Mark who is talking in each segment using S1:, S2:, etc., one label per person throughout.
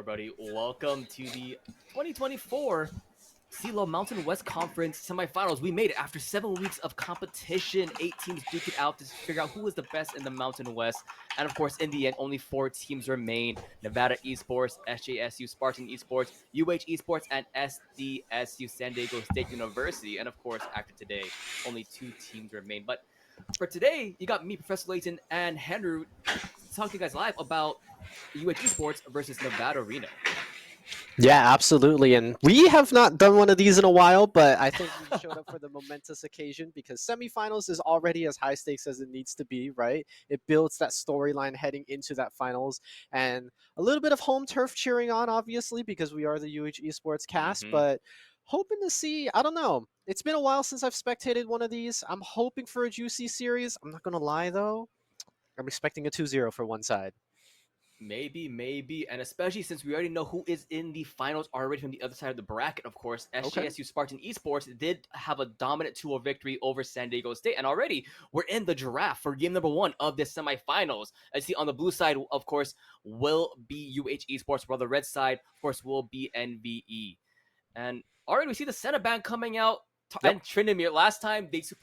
S1: everybody. Welcome to the 2024 CLoL Mountain West Conference semifinals. We made it after 7 weeks of competition. 8 teams duke it out to figure out who was the best in the Mountain West. And of course, in the end, only 4 teams remain: Nevada Esports, SJSU Spartan Esports, Esports, and SDSU San Diego State University. And of course, after today, only 2 teams remain. But for today, you got me, Professor Layton, and Henry talking to you guys live about Esports versus Nevada Reno.
S2: Yeah, absolutely. And we have not done one of these in a while, but I think we showed up for the momentous occasion because semifinals is already as high stakes as it needs to be, right? It builds that storyline heading into that finals. And a little bit of home turf cheering on, obviously, because we are the Esports cast, but hoping to see, I don't know. It's been a while since I've spectated one of these. I'm hoping for a juicy series. I'm not going to lie, though. I'm expecting a 2-0 for one side.
S1: Maybe, and especially since we already know who is in the finals already from the other side of the bracket, of course,
S2: Okay.
S1: SJSU Spartan Esports did have a dominant 2-0 victory over San Diego State, and already we're in the draft for game number 1 of this semifinals. As you see on the blue side, of course, will be Esports, while the red side, of course, will be NVE. And already we see the center band coming out,
S2: Yep.
S1: and Trinimir. Last time these two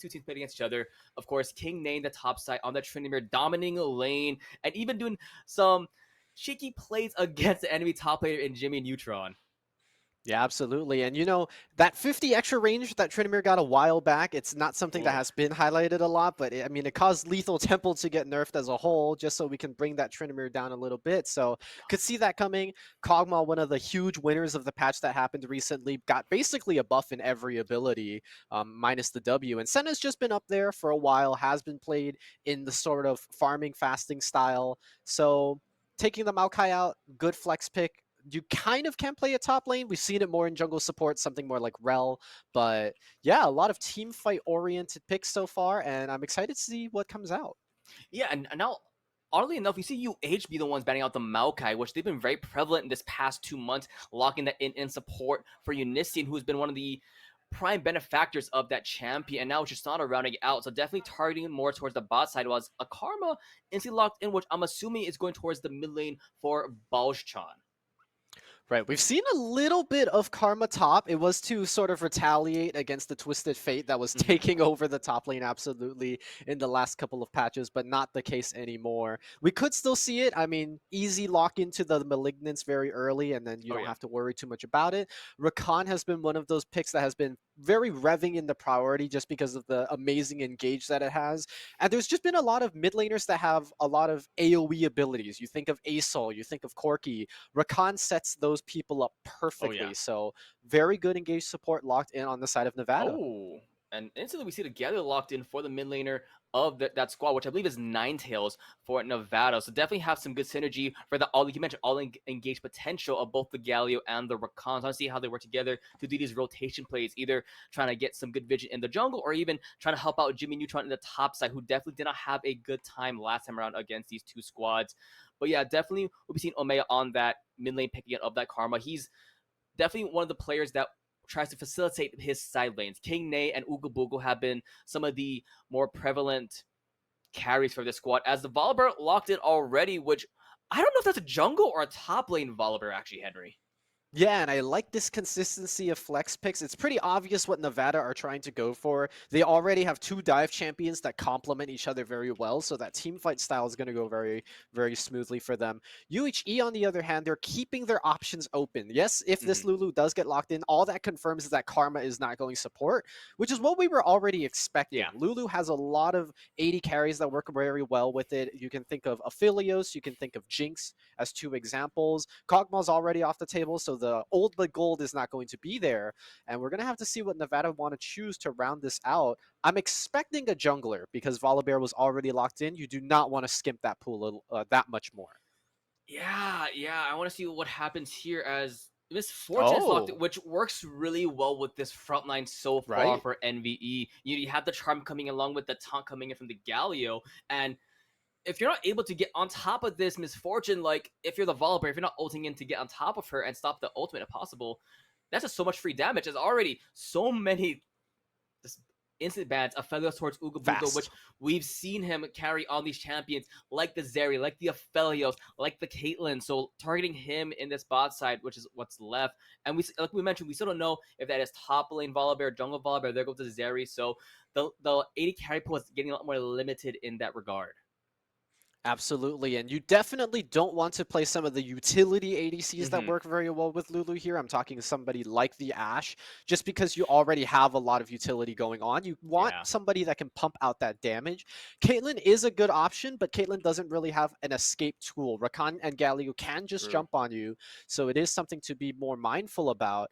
S1: teams played against each other. Of course, King Nane, the top side on the Trinimir, dominating a lane and even doing some cheeky plays against the enemy top player in Jimmy Neutron.
S2: Yeah, absolutely. And that 50 extra range that Trinimir got a while back, it's not something that has been highlighted a lot, but it caused Lethal Temple to get nerfed as a whole, just so we can bring that Trinimir down a little bit. So could see that coming. Kog'Maw, one of the huge winners of the patch that happened recently, got basically a buff in every ability, minus the W. And Senna's just been up there for a while, has been played in the sort of farming fasting style. So taking the Maokai out, good flex pick. You kind of can play a top lane. We've seen it more in jungle support, something more like Rel. But yeah, a lot of team fight oriented picks so far, and I'm excited to see what comes out.
S1: Yeah, and now, oddly enough, we see UH be the ones banning out the Maokai, which they've been very prevalent in this past 2 months, locking that in support for Unician, who's been one of the prime benefactors of that champion, and now Tristana rounding out. So definitely targeting more towards the bot side, was a Karma instantly locked in, which I'm assuming is going towards the mid lane for Balshchan.
S2: Right, we've seen a little bit of Karma top. It was to sort of retaliate against the Twisted Fate that was taking over the top lane absolutely in the last couple of patches, but not the case anymore. We could still see it. I mean, easy lock into the Malignance very early, and then you don't have to worry too much about it. Rakan has been one of those picks that has been very revving in the priority just because of the amazing engage that it has. And there's just been a lot of mid laners that have a lot of AoE abilities. You think of Asol, you think of Corki. Rakan sets those people up perfectly. So very good engaged support locked in on the side of Nevada.
S1: Oh, and instantly we see the Galio locked in for the mid laner of that squad, which I believe is Ninetales for Nevada. So definitely have some good synergy for the all you mentioned all engaged potential of both the Galio and the Rakan. So I see how they work together to do these rotation plays, either trying to get some good vision in the jungle or even trying to help out Jimmy Neutron in the top side, who definitely did not have a good time last time around against these two squads. But yeah, definitely we'll be seeing Omega on that mid lane picking up that Karma. He's definitely one of the players that tries to facilitate his side lanes. King Ney and Oogle Boogle have been some of the more prevalent carries for this squad, as the Volibear locked in already, which I don't know if that's a jungle or a top lane Volibear, actually, Henry.
S2: Yeah, and I like this consistency of flex picks. It's pretty obvious what Nevada are trying to go for. They already have 2 dive champions that complement each other very well, so that team fight style is going to go very, very smoothly for them. UHE, on the other hand, they're keeping their options open. Yes, if this Lulu does get locked in, all that confirms is that Karma is not going support, which is what we were already expecting.
S1: Yeah.
S2: Lulu has a lot of 80 carries that work very well with it. You can think of Aphelios, you can think of Jinx as 2 examples. Kog'Maw's already off the table, so the old but gold is not going to be there, and we're going to have to see what Nevada want to choose to round this out. I'm expecting a jungler because Volibear was already locked in. You do not want to skimp that pool that much more.
S1: Yeah, I want to see what happens here, as Miss Fortune is locked in, which works really well with this front line so far for NVE. You have the Charm coming along with the taunt coming in from the Galio, and if you're not able to get on top of this Misfortune, like if you're the Volibear, if you're not ulting in to get on top of her and stop the ultimate if possible, that's just so much free damage. There's already so many just instant bans, Aphelios towards Uga Buga, which
S2: Fast.
S1: we've seen him carry on these champions like the Zeri, like the Aphelios, like the Caitlyn. So targeting him in this bot side, which is what's left. And like we mentioned, we still don't know if that is top lane Volibear, jungle Volibear. There goes the Zeri. So the 80 carry pool is getting a lot more limited in that regard.
S2: Absolutely, and you definitely don't want to play some of the utility ADCs that
S1: Mm-hmm.
S2: work very well with Lulu here. I'm talking somebody like the Ashe, just because you already have a lot of utility going on. You want
S1: Yeah.
S2: somebody that can pump out that damage. Caitlyn is a good option, but Caitlyn doesn't really have an escape tool. Rakan and Galio can just
S1: True.
S2: jump on you, so it is something to be more mindful about.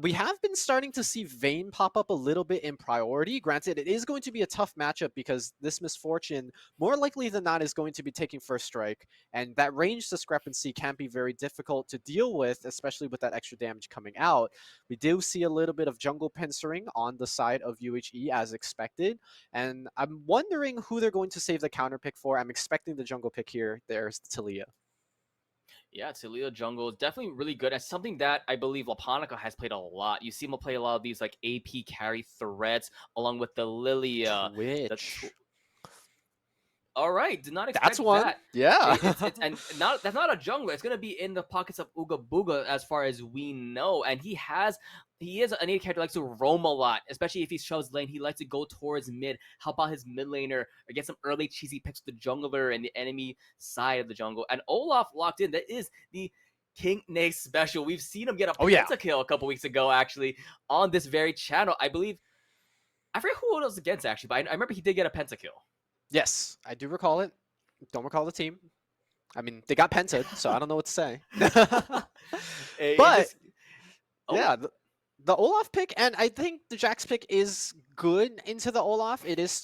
S2: We have been starting to see Vayne pop up a little bit in priority. Granted, it is going to be a tough matchup because this Misfortune, more likely than not, is going to be taking first strike, and that range discrepancy can be very difficult to deal with, especially with that extra damage coming out. We do see a little bit of jungle pincering on the side of UHE as expected, and I'm wondering who they're going to save the counter pick for. I'm expecting the jungle pick here. There's Talia.
S1: Yeah, Taliyah jungle is definitely really good. It's something that I believe Laponica has played a lot. You see him play a lot of these like AP carry threats along with the Lilia, the
S2: Twitch.
S1: all right, did not
S2: That's
S1: expect
S2: one.
S1: that.
S2: Yeah.
S1: It's and not that's not a jungler. It's gonna be in the pockets of Uga Booga as far as we know, and he is an AD character that likes to roam a lot, especially if he shows lane. He likes to go towards mid, help out his mid laner, or get some early cheesy picks with the jungler and the enemy side of the jungle. And Olaf locked in. That is the King Nay special. We've seen him get a
S2: Oh yeah.
S1: pentakill a couple weeks ago, actually, on this very channel. I believe I forget who it was against actually, but I remember he did get a pentakill.
S2: Yes, I do recall it. Don't recall the team. I mean, they got pented, so I don't know what to say.
S1: It
S2: But
S1: just oh
S2: yeah, the Olaf pick, and I think the Jax pick is good into the Olaf. It is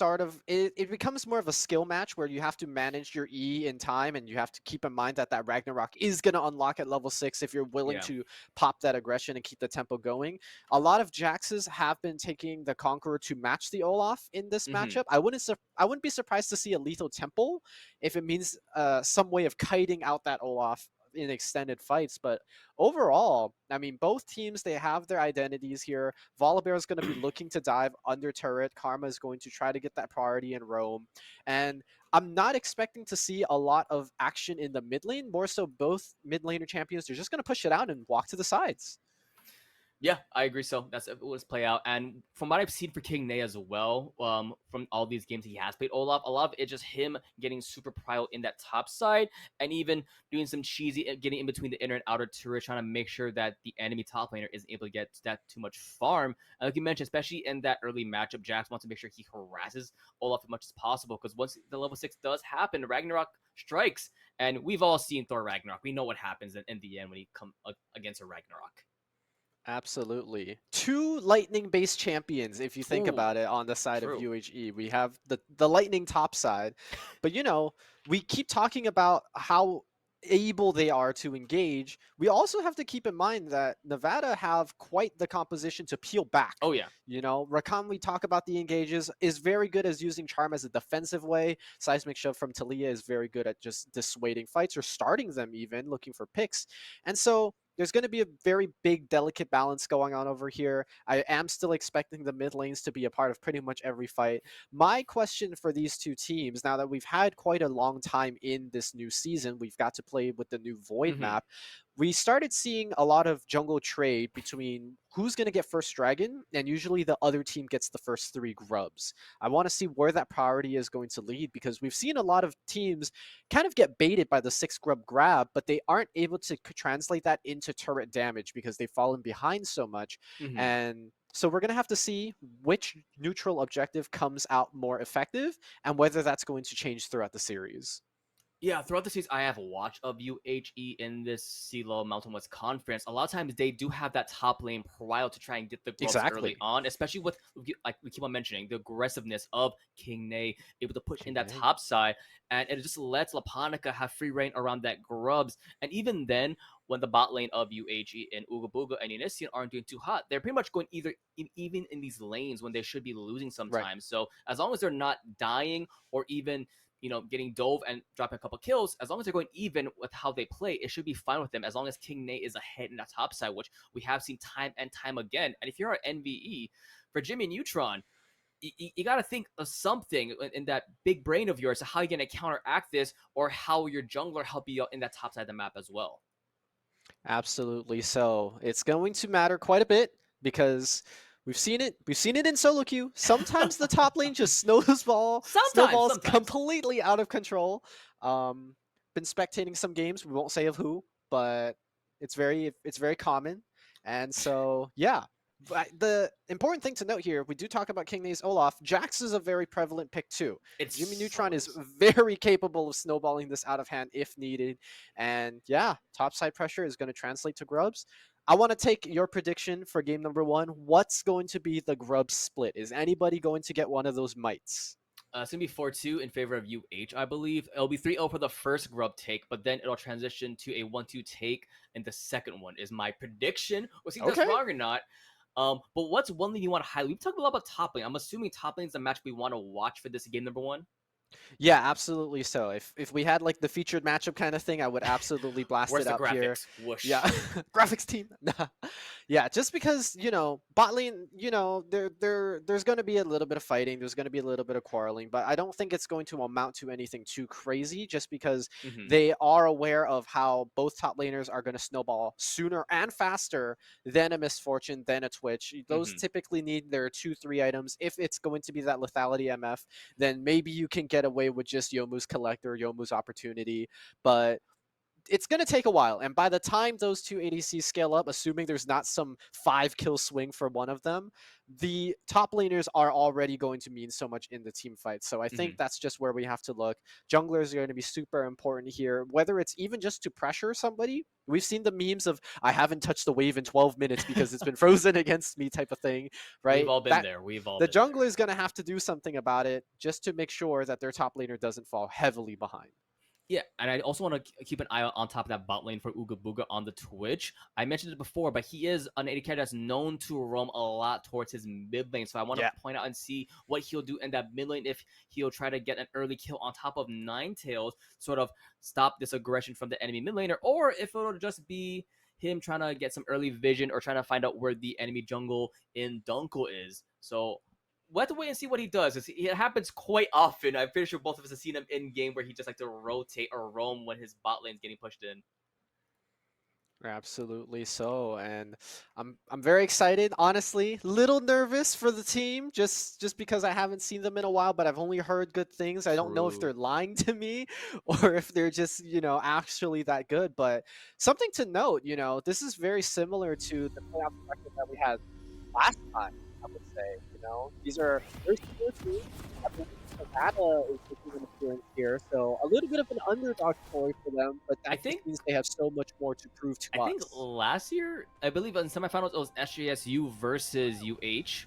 S2: it becomes more of a skill match where you have to manage your E in time, and you have to keep in mind that that Ragnarok is going to unlock at level 6 if you're willing
S1: yeah.
S2: to pop that aggression and keep the tempo going. A lot of Jaxes have been taking the Conqueror to match the Olaf in this
S1: Mm-hmm.
S2: matchup. I wouldn't be surprised to see a lethal temple if it means some way of kiting out that Olaf in extended fights. But overall, I mean, both teams, they have their identities here. Volibear is going to be looking to dive under turret. Karma is going to try to get that priority in roam. And I'm not expecting to see a lot of action in the mid lane. More so, both mid laner champions are just going to push it out and walk to the sides.
S1: Yeah, I agree. So that's what's play out. And from what I've seen for King Nay as well, from all these games he has played Olaf, a lot of it's just him getting super prio in that top side and even doing some cheesy, getting in between the inner and outer turret, trying to make sure that the enemy top laner isn't able to get that too much farm. And like you mentioned, especially in that early matchup, Jax wants to make sure he harasses Olaf as much as possible because once the level 6 does happen, Ragnarok strikes. And we've all seen Thor Ragnarok. We know what happens in the end when he come against a Ragnarok.
S2: Absolutely. Two lightning-based champions, if you think
S1: Ooh,
S2: about it, on the side of
S1: true.
S2: UHE. We have the lightning top side. But we keep talking about how able they are to engage. We also have to keep in mind that Nevada have quite the composition to peel back.
S1: Oh yeah.
S2: Rakan, we talk about the engages, is very good as using charm as a defensive way. Seismic Shove from Talia is very good at just dissuading fights or starting them even, looking for picks. And so there's going to be a very big, delicate balance going on over here. I am still expecting the mid lanes to be a part of pretty much every fight. My question for these two teams, now that we've had quite a long time in this new season, we've got to play with the new Void
S1: Mm-hmm.
S2: map. We started seeing a lot of jungle trade between who's going to get first dragon, and usually the other team gets the first 3 grubs. I want to see where that priority is going to lead because we've seen a lot of teams kind of get baited by the 6 grub grab, but they aren't able to translate that into turret damage because they've fallen behind so much.
S1: Mm-hmm.
S2: And so we're going to have to see which neutral objective comes out more effective and whether that's going to change throughout the series.
S1: Yeah, throughout the season, I have watched of UHE in this CLoL Mountain West Conference. A lot of times, they do have that top lane prio to try and get the grubs early
S2: Exactly.
S1: on, especially with, like we keep on mentioning, the aggressiveness of King Nay, able to push in
S2: King
S1: that
S2: Nate.
S1: top side, and it just lets Laponica have free reign around that grubs. And even then, when the bot lane of UHE and Uga Booga and Unisian aren't doing too hot, they're pretty much going either even in these lanes when they should be losing
S2: Right.
S1: sometimes. So as long as they're not dying or even getting dove and dropping a couple kills, as long as they're going even with how they play, it should be fine with them as long as King Nate is ahead in that top side, which we have seen time and time again. And if you're our NVE, for Jimmy Neutron, you got to think of something in that big brain of yours, how you're going to counteract this, or how your jungler help you out in that top side of the map as well.
S2: Absolutely. So it's going to matter quite a bit because we've seen it. We've seen it in solo queue. Sometimes the top lane just
S1: Sometimes,
S2: snowballs
S1: sometimes.
S2: completely out of control. Um, been spectating some games. We won't say of who, but it's very common. And so yeah. But the important thing to note here, we do talk about King Nae's Olaf. Jax is a very prevalent pick too.
S1: It
S2: Jimmy
S1: so
S2: Neutron is
S1: is.
S2: very capable of snowballing this out of hand if needed. And yeah, topside pressure is going to translate to grubs. I want to take your prediction for game number one. What's going to be the grub split? Is anybody going to get one of those mites?
S1: It's gonna be 4-2 in favor of UH, I believe. It'll be 3-0 for the first grub take, but then it'll transition to a 1-2 take, and the second one is my prediction. We'll see if that's
S2: Okay.
S1: wrong or not. But what's one thing you want to highlight? We've talked a lot about top lane. I'm assuming top lane is the match we want to watch for this game number one.
S2: Yeah, absolutely. So if we had like the featured matchup kind of thing, I would absolutely blast
S1: Where's
S2: it
S1: the
S2: up here.
S1: graphics? Whoosh.
S2: Yeah, graphics team. Nah. Yeah, just because bot lane, there's going to be a little bit of fighting, there's going to be a little bit of quarreling, but I don't think it's going to amount to anything too crazy. Just because
S1: Mm-hmm.
S2: they are aware of how both top laners are going to snowball sooner and faster than a misfortune, than a twitch. Those
S1: Mm-hmm.
S2: typically need their 2-3 items. If it's going to be that lethality MF, then maybe you can get away with just Yomu's Collector, Yomu's Opportunity. But it's going to take a while. And by the time those two ADCs scale up, assuming there's not some 5-kill swing for one of them, the top laners are already going to mean so much in the team fight. So I
S1: Mm-hmm.
S2: think that's just where we have to look. Junglers are going to be super important here, whether it's even just to pressure somebody. We've seen the memes of I haven't touched the wave in 12 minutes because it's been frozen against me type of thing,
S1: We've
S2: right?
S1: all been
S2: That
S1: there. We've all
S2: the
S1: been
S2: jungler
S1: there.
S2: is going to have to do something about it just to make sure that their top laner doesn't fall heavily behind.
S1: Yeah, and I also want to keep an eye on top of that bot lane for Uga Booga on the Twitch. I mentioned it before, but he is an AD carry that's known to roam a lot towards his mid lane. So I want
S2: Yeah.
S1: to point out and see what he'll do in that mid lane, if he'll try to get an early kill on top of Ninetales, sort of stop this aggression from the enemy mid laner, or if it'll just be him trying to get some early vision or trying to find out where the enemy jungle in Dunkel is. So we'll have to wait and see what he does. It happens quite often. I'm pretty sure both of us have seen him in game where he just like to rotate or roam when his bot lane's getting pushed in.
S2: Absolutely so, and I'm very excited. Honestly, little nervous for the team, just because I haven't seen them in a while, but I've only heard good things. I don't know if
S1: True.
S2: they're lying to me or if they're just actually that good. But something to note, this is very similar to the playoff record that we had last time. I would say, these are very similar teams. I believe Nevada is making an appearance here, so a little bit of an underdog story for them, but
S1: I
S2: that just
S1: think
S2: means they have so much more to prove
S1: I
S2: to
S1: think
S2: us,
S1: last year, I believe in semifinals it was SJSU versus UH.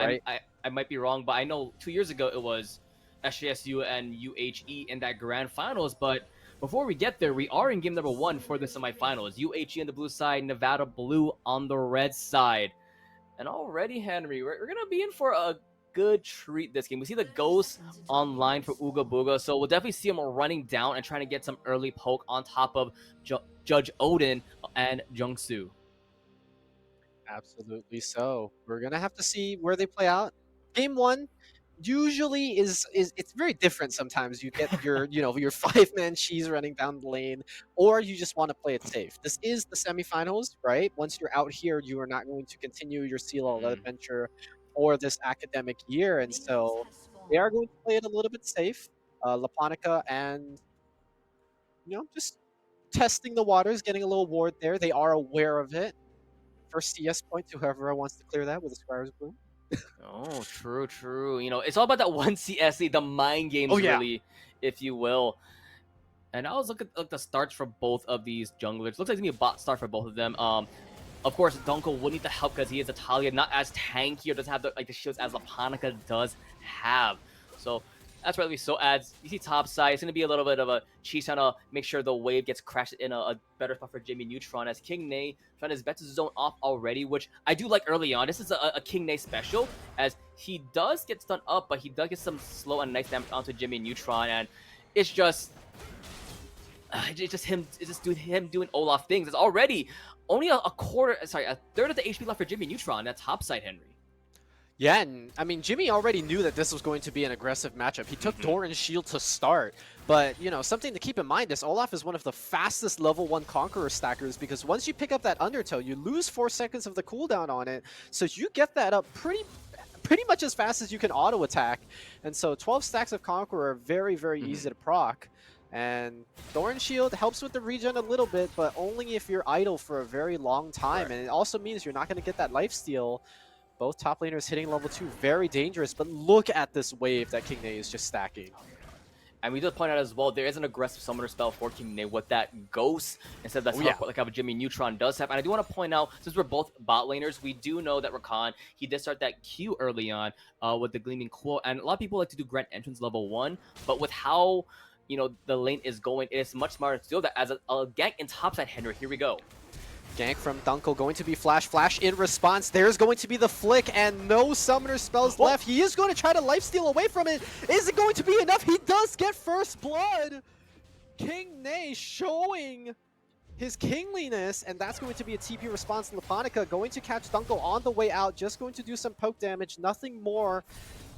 S2: right?
S1: I might be wrong, but I know 2 years ago it was SJSU and UHE in that grand finals. But before we get there, we are in game number one for the semifinals. UHE on the blue side, Nevada blue on the red side. And already, Henry, we're going to be in for a good treat this game. We see the ghost online for Ooga Booga, so we'll definitely see him running down and trying to get some early poke on top of Judge Odin and Jungsu.
S2: Absolutely so. We're gonna have to see where they play out. Game one usually is it's very different sometimes. You get your 5-man cheese running down the lane, or you just want to play it safe. This is the semifinals, right? Once you're out here, you are not going to continue your CLoL
S1: Mm-hmm.
S2: adventure for this academic year, and so they are going to play it a little bit safe. Laponica and just testing the waters, getting a little ward there. They are aware of it. First CS point to whoever wants to clear that with a Squire's Bloom.
S1: Oh, true, true. It's all about that one CSE, the mind
S2: Oh
S1: games,
S2: yeah,
S1: really, if you will. And I was looking at the starts for both of these junglers. Looks like it's gonna be a bot start for both of them. Of course, Dunkel would need the help because he is a Talia, not as tanky or doesn't have the shields as Laponica does have. So that's really so adds. You see top side, it's gonna be a little bit of a cheese trying to make sure the wave gets crashed in a better spot for Jimmy Neutron, as King Ney trying his best to zone off already, which I do like early on. This is a King Ney special, as he does get stunned up, but he does get some slow and nice damage onto Jimmy Neutron, and it's just him doing Olaf things. It's already only a third of the HP left for Jimmy Neutron. That top side, Henry.
S2: Yeah, and I mean, Jimmy already knew that this was going to be an aggressive matchup. He took Doran's shield to start, but, you know, something to keep in mind is Olaf is one of the fastest level 1 Conqueror stackers because once you pick up that Undertow, you lose 4 seconds of the cooldown on it, so you get that up pretty much as fast as you can auto attack. And so 12 stacks of Conqueror are very, very easy to proc. And Thorn Shield helps with the regen a little bit, but only if you're idle for a very long time. And it also means you're not going to get that lifesteal. Both top laners hitting level 2, very dangerous. But look at this wave that King Nate is just stacking.
S1: And we just point out as well, there is an aggressive summoner spell for King Nate with that Ghost instead of that like how Jimmy Neutron does have. And I do want to point out, since we're both bot laners, we do know that Rakan, he did start that Q early on with the Gleaming Claw. And a lot of people like to do Grand Entrance level 1, but with how, you know, the lane is going, it is much smarter to do that as a gank in topside Henry. Here we go.
S2: Gank from Dunkel going to be flash in response. There's going to be the flick and no summoner spells left. He is going to try to lifesteal away from it. Is it going to be enough? He does get first blood. King Nate showing his kingliness, and that's going to be a TP response. Laponica going to catch Dunkel on the way out, just going to do some poke damage, nothing more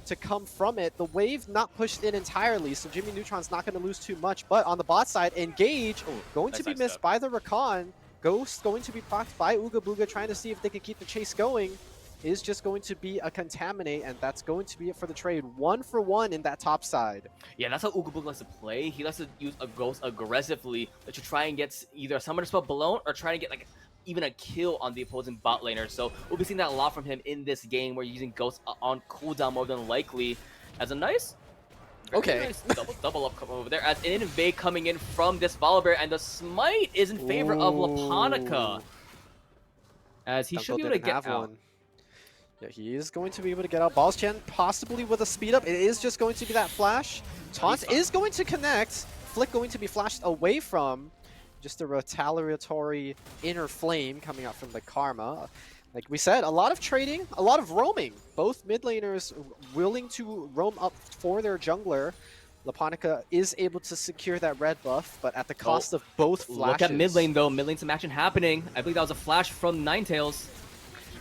S2: to come from it. The wave not pushed in entirely, so Jimmy Neutron's not going to lose too much, but on the bot side, Engage going to be missed by the Rakan. Ghost going to be procced by Ooga Booga, trying to see if they can keep the chase going. Is just going to be a Contaminate, and that's going to be it for the trade. 1 for 1 in that top side.
S1: Yeah, that's how Ooga Booga likes to play. He likes to use a Ghost aggressively to try and get either a summoner spell below or try to get like even a kill on the opposing bot laner. So we'll be seeing that a lot from him in this game, where you're using Ghost on cooldown more than likely. As a nice... Nice double up over there as NVE coming in from this Volibear, and the smite is in favor of Laponica. As he should be able to get out.
S2: One. Yeah, he is going to be able to get out. Balls-Chan possibly with a speed up. It is just going to be that flash. Taunt is going to connect. Flick going to be flashed away from. Just a retaliatory inner flame coming out from the Karma. Like we said, a lot of trading, a lot of roaming. Both mid laners willing to roam up for their jungler. Laponica is able to secure that red buff, but at the cost of both flashes.
S1: Look at mid lane though. Mid lane some action happening. I believe that was a flash from Ninetales.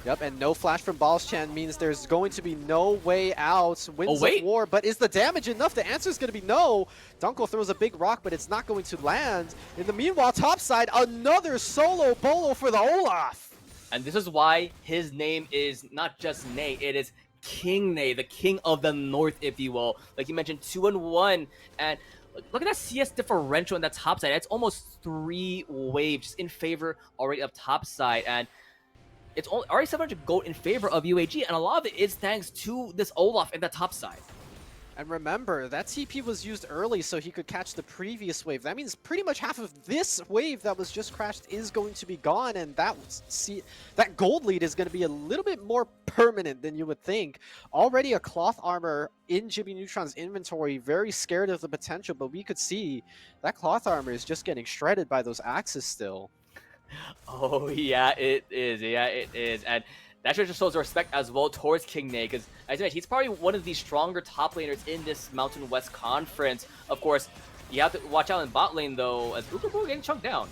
S2: Yep, and no flash from Balls-Chan means there's going to be no way out. Winds of War, but is the damage enough? The answer is going to be no. Dunkel throws a big rock, but it's not going to land. In the meanwhile, topside, another solo bolo for the Olaf.
S1: And this is why his name is not just Nate, it is King Nate, the king of the north, if you will. Like you mentioned, 2-1, and look at that CS differential in that top side. That's almost 3 waves in favor already of top side, and it's already 700 gold in favor of UAG, and a lot of it is thanks to this Olaf in the top side.
S2: And remember, that TP was used early so he could catch the previous wave. That means pretty much half of this wave that was just crashed is going to be gone, and that gold lead is going to be a little bit more permanent than you would think. Already a cloth armor in Jimmy Neutron's inventory, very scared of the potential, but we could see that cloth armor is just getting shredded by those axes still.
S1: Oh, yeah, it is. Yeah, it is. And that just shows respect as well towards King Nate, because as I mentioned, he's probably one of the stronger top laners in this Mountain West Conference. Of course, you have to watch out in bot lane, though, as Ooga getting chunked down.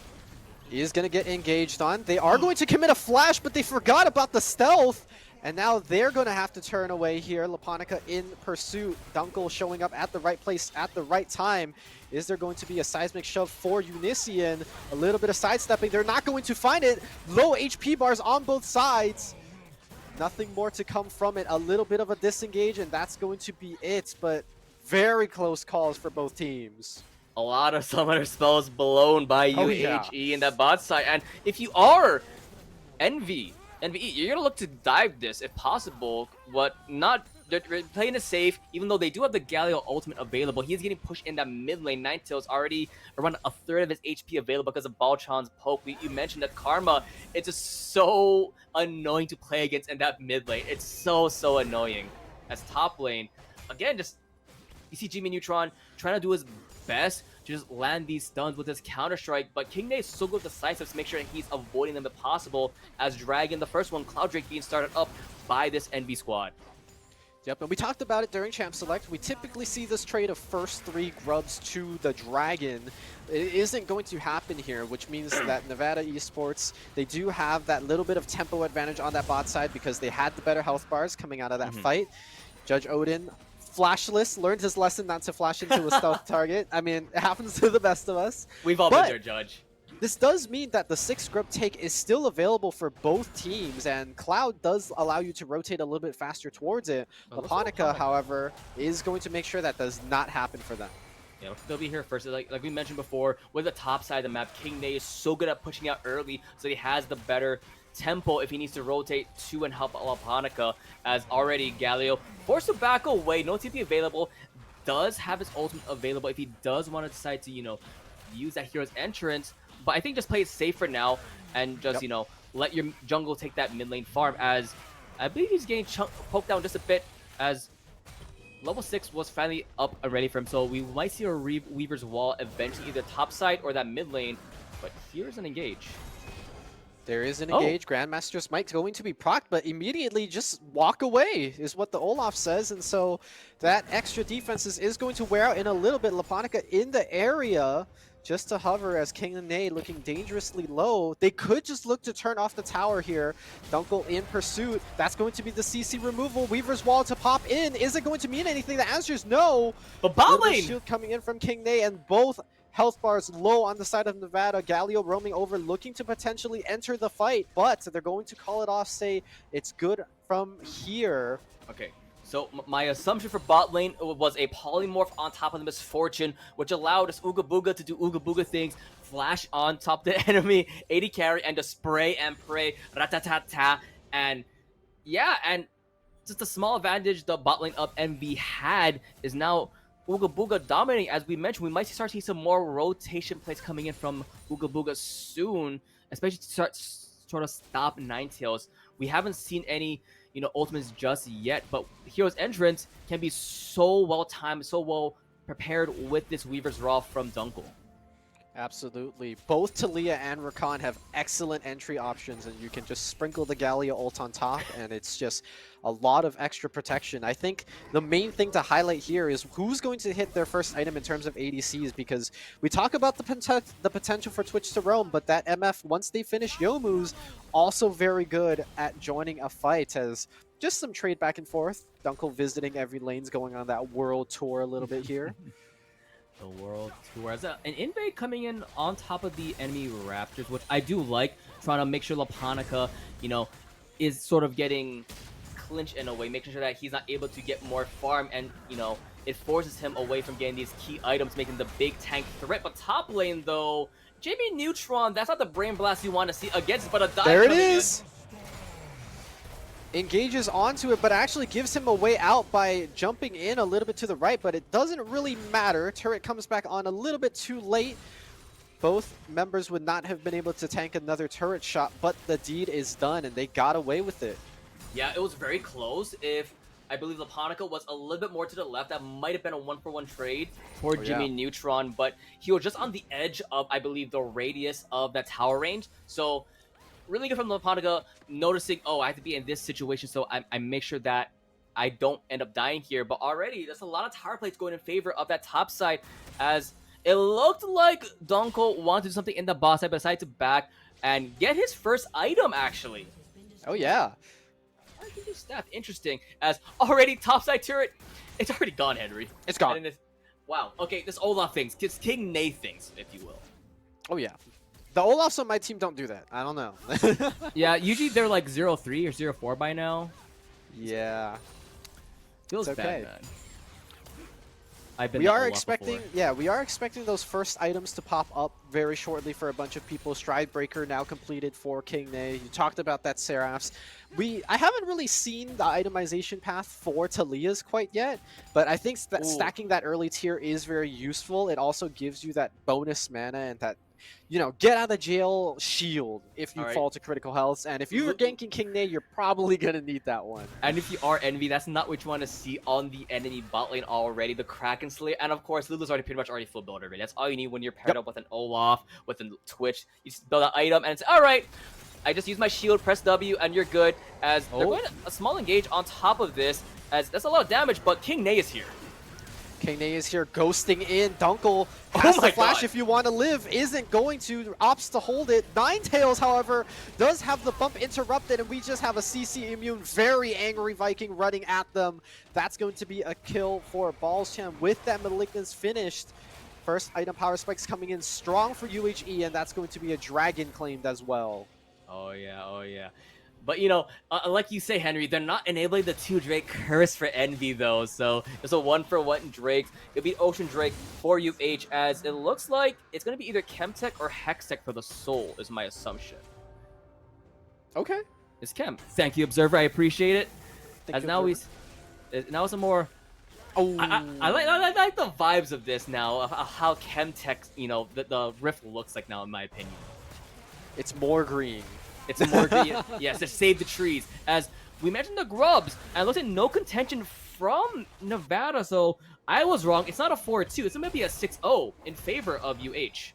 S2: He is going to get engaged on. They are going to commit a flash, but they forgot about the stealth. And now they're going to have to turn away here. Laponica in pursuit. Dunkel showing up at the right place at the right time. Is there going to be a seismic shove for Unician? A little bit of sidestepping. They're not going to find it. Low HP bars on both sides. Nothing more to come from it. A little bit of a disengage, and that's going to be it. But very close calls for both teams.
S1: A lot of summoner spells blown by UAG in that bot side. And if you are NVE, you're going to look to dive this if possible, but not... They're playing it safe, even though they do have the Galio ultimate available. He's getting pushed in that mid lane. Ninetales already around a third of his HP available because of Balchan's poke. You mentioned that Karma, it's just so annoying to play against in that mid lane. It's so annoying. As top lane, again, just you see Jimmy Neutron trying to do his best to just land these stuns with his Counter-Strike, but King Nate is so good with decisive to make sure that he's avoiding them if possible, as Dragon, the first one, Cloud Drake being started up by this NV squad.
S2: Yep, and we talked about it during Champ Select. We typically see this trade of first 3 grubs to the Dragon. It isn't going to happen here, which means that Nevada Esports, they do have that little bit of tempo advantage on that bot side because they had the better health bars coming out of that fight. Judge Odin, flashless, learned his lesson not to flash into a stealth target. I mean, it happens to the best of us.
S1: We've all been there, Judge.
S2: This does mean that the 6 grub take is still available for both teams, and Cloud does allow you to rotate a little bit faster towards it. Laponica, however, is going to make sure that does not happen for them.
S1: Yeah, they'll be here first. Like we mentioned before, with the top side of the map, King Nate is so good at pushing out early, so he has the better tempo if he needs to rotate to and help Laponica, as already Galio forced to back away, no TP available, does have his ultimate available if he does want to decide to, use that hero's entrance. But I think just play it safe for now and just, let your jungle take that mid lane farm, as I believe he's getting poked down just a bit, as level 6 was finally up and ready for him. So we might see a Weaver's Wall eventually, either top side or that mid lane. But here's an engage.
S2: There is an engage. Grandmaster Smite going to be procced, but immediately just walk away is what the Olaf says. And so that extra defense is going to wear out in a little bit. Laponica in the area just to hover as King Nate looking dangerously low. They could just look to turn off the tower here. Dunkel in pursuit. That's going to be the CC removal. Weaver's Wall to pop in. Is it going to mean anything? The answer is no.
S1: But bot lane!
S2: Shield coming in from King Nate, and both health bars low on the side of Nevada. Galio roaming over, looking to potentially enter the fight, but they're going to call it off, say it's good from here.
S1: Okay. So my assumption for bot lane was a polymorph on top of the Misfortune, which allowed us Ooga Booga to do Ooga Booga things, flash on top of the enemy, 80 carry, and just spray and pray, ratatata, and yeah, and just a small advantage the bot lane of NVE had is now Ooga Booga dominating. As we mentioned, we might start seeing some more rotation plays coming in from Ooga Booga soon, especially to sort of stop Ninetales. We haven't seen any ultimates just yet, but Hero's Entrance can be so well timed, so well prepared with this Weaver's Raw from Dunkel.
S2: Absolutely. Both Talia and Rakan have excellent entry options, and you can just sprinkle the Galio ult on top, and it's just a lot of extra protection. I think the main thing to highlight here is who's going to hit their first item in terms of ADCs, because we talk about the potential for Twitch to roam, but that MF, once they finish Youmuu's, also very good at joining a fight, as just some trade back and forth. Dunkel visiting every lanes, going on that world tour a little bit here.
S1: The world tour. As an invade coming in on top of the enemy Raptors, which I do like, trying to make sure Laponica, is sort of getting clinched in a way, making sure that he's not able to get more farm, and, it forces him away from getting these key items, making the big tank threat. But top lane, though, Jamie Neutron, that's not the brain blast you want to see against, but a dive.
S2: There it is! Engages onto it, but actually gives him a way out by jumping in a little bit to the right, but it doesn't really matter. Turret comes back on a little bit too late. Both members would not have been able to tank another turret shot, but the deed is done, and they got away with it.
S1: Yeah, it was very close. If I believe Laponica was a little bit more to the left, that might have been a 1-for-1 trade for Jimmy Neutron, but he was just on the edge of, I believe, the radius of that tower range. So really good from Laponica, noticing, I have to be in this situation, so I make sure that I don't end up dying here. But already, there's a lot of tower plates going in favor of that top side, as it looked like Dunkel wanted to do something in the bot side, but decided to back and get his first item, actually.
S2: Oh, yeah.
S1: I think this staff interesting, as already topside turret, it's already gone, Henry.
S2: It's gone.
S1: Wow. Okay, this Olaf things, it's King Nay things, if you will.
S2: Oh yeah, the Olafs on my team don't do that. I don't know.
S1: Yeah, usually they're like 0-3 or 0-4 by now.
S2: Yeah.
S1: Feels
S2: it's okay.
S1: bad, man. I've been
S2: we are
S1: Olaf
S2: expecting,
S1: before.
S2: we are expecting those first items to pop up very shortly for a bunch of people. Stride Breaker now completed for King Nay. You talked about that Seraphs. I haven't really seen the itemization path for Talia's quite yet, but I think that stacking that early tier is very useful. It also gives you that bonus mana and that, get out of jail shield if you fall to critical health. And if you're ganking King Nay, you're probably going to need that one.
S1: And if you are NVE, that's not what you want to see on the enemy bot lane already. The Kraken Slayer. And of course, Lulu's already pretty much full build already. That's all you need when you're paired up with an Olaf, with a Twitch. You just build an item, and it's all right. I just use my shield, press W, and you're good. As they're
S2: Oh,
S1: going a small engage on top of this, as that's a lot of damage, but King Ney is here.
S2: King Ney is here ghosting in. Dunkel
S1: Oh
S2: has to
S1: my
S2: flash
S1: god.
S2: if you want to live. Isn't going to. Opts to hold it. Ninetales, however, does have the bump interrupted, and we just have a CC immune, very angry Viking running at them. That's going to be a kill for Ballscham with that Malignance finished. First item power spikes coming in strong for UHE, and that's going to be a dragon claimed as well.
S1: Oh yeah, oh yeah. But you know, like you say, Henry, they're not enabling the 2 Drake curse for Envy though, so there's a 1-for-1 Drake. It'll be Ocean Drake for UH, as it looks like it's gonna be either Chemtech or Hextech for the Soul, is my assumption.
S2: Okay.
S1: It's Chem. Thank you, Observer. I appreciate it.
S2: Thank
S1: As
S2: you,
S1: now
S2: Observer.
S1: now it's a more.
S2: Oh.
S1: I like the vibes of this now, of how Chemtech, you know, the rift looks like now, in my opinion.
S2: It's more green.
S1: It's more yes, to save the trees. As we mentioned the grubs, and it looks like no contention from Nevada, so I was wrong. It's not a 4-2. It's maybe a 6-0 in favor of UH.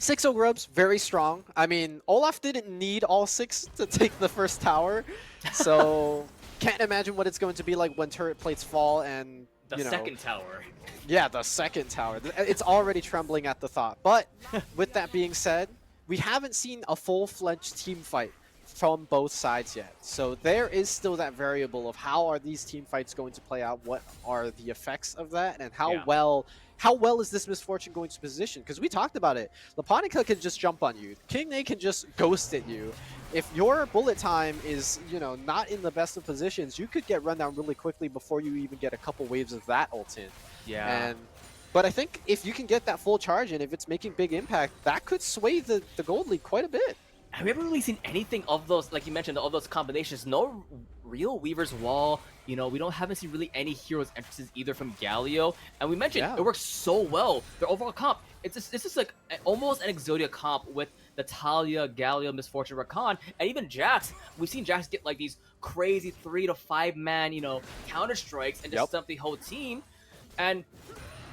S2: 6-0 grubs, very strong. I mean, Olaf didn't need all 6 to take the first tower, so can't imagine what it's going to be like when turret plates fall and,
S1: The second tower.
S2: Yeah, the second tower. It's already trembling at the thought. But with that being said, we haven't seen a full-fledged team fight from both sides yet. So there is still that variable of how are these team fights going to play out, what are the effects of that, and how well is this Misfortune going to position? Because we talked about it. Laponica can just jump on you. King Ney can just ghost at you. If your bullet time is, not in the best of positions, you could get run down really quickly before you even get a couple waves of that ult in.
S1: Yeah.
S2: But I think if you can get that full charge and if it's making big impact, that could sway the Gold League quite a bit.
S1: Have we ever really seen anything of those, like you mentioned, all those combinations? No real Weaver's Wall. We haven't seen really any heroes entrances either from Galio. And we mentioned it works so well. Their overall comp, this is like almost an Exodia comp with Natalia, Galio, Misfortune, Rakan, and even Jax. We've seen Jax get like these crazy 3 to 5 man, counter strikes and just stump the whole team. And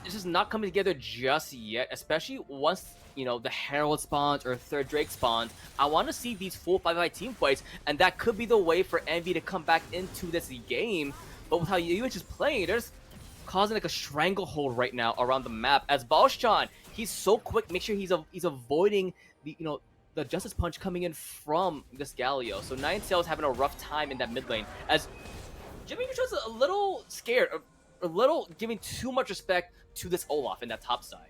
S1: it's just not coming together just yet, especially once the Herald spawns or third Drake spawns. I want to see these full 5v5 team fights, and that could be the way for Envy to come back into this game. But with how UH is playing, they're just causing like a stranglehold right now around the map. As Balshan, he's so quick, make sure he's avoiding the Justice Punch coming in from this Galio. So Ninetales having a rough time in that mid lane, as Jimmy Neutral's a little scared, a little giving too much respect to this Olaf in that top side.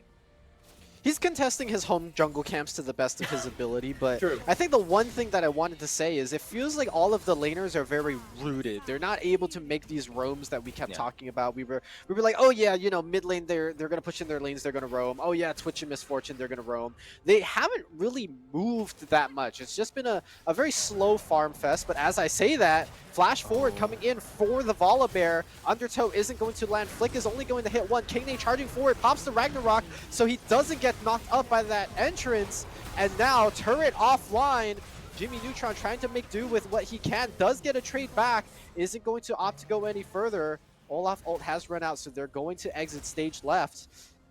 S2: He's contesting his home jungle camps to the best of his ability, but
S1: True.
S2: I think the one thing that I wanted to say is it feels like all of the laners are very rooted. They're not able to make these roams that we kept talking about. We were like, oh yeah, mid lane they're gonna push in their lanes, they're gonna roam. Oh yeah, Twitch and Misfortune, they're gonna roam. They haven't really moved that much. It's just been a very slow farm fest, but as I say that, flash forward coming in for the Volibear. Undertow isn't going to land. Flick is only going to hit one. King Ney charging forward, pops the Ragnarok, so he doesn't get knocked up by that entrance. And now turret offline. Jimmy Neutron trying to make do with what he can. Does get a trade back. Isn't going to opt to go any further. Olaf ult has run out, so they're going to exit stage left.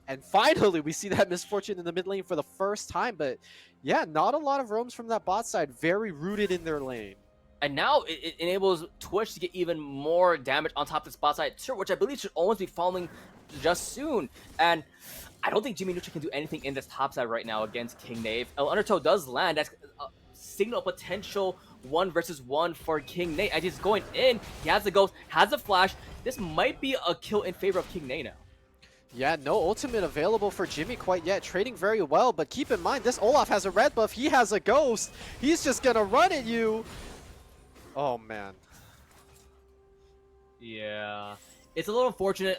S2: And finally, we see that Misfortune in the mid lane for the first time. But yeah, not a lot of roams from that bot side. Very rooted in their lane.
S1: And now it enables Twitch to get even more damage on top of the spot side turret, which I believe should almost be falling just soon. And I don't think Jimmy Neutron can do anything in this top side right now against King Ney. If Undertow does land, that's a signal potential 1v1 for King Ney. As he's going in, he has the ghost, has the flash. This might be a kill in favor of King Ney now.
S2: Yeah, no ultimate available for Jimmy quite yet. Trading very well, but keep in mind, this Olaf has a red buff. He has a ghost. He's just gonna run at you. Oh, man.
S1: Yeah. It's a little unfortunate.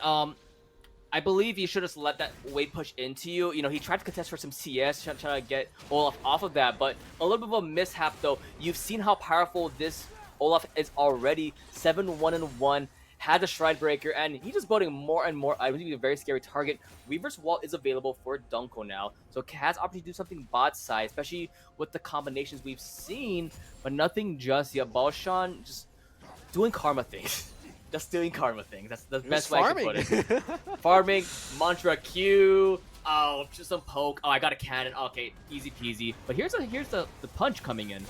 S1: I believe he should have let that wave push into you. He tried to contest for some CS, trying to get Olaf off of that, but a little bit of a mishap, though. You've seen how powerful this Olaf is already. 7-1-1, had the Shrine Breaker, and he's just building more and more items. He's be a very scary target. Weaver's Wall is available for Dunko now, so has opportunity to do something bot side, especially with the combinations we've seen, but nothing just yet. Balshan just doing karma things. Just doing karma things. That's the best way I can put it. Farming, Mantra Q, Oh, just some poke. Oh, I got a cannon. Okay, easy peasy. But here's the punch coming in.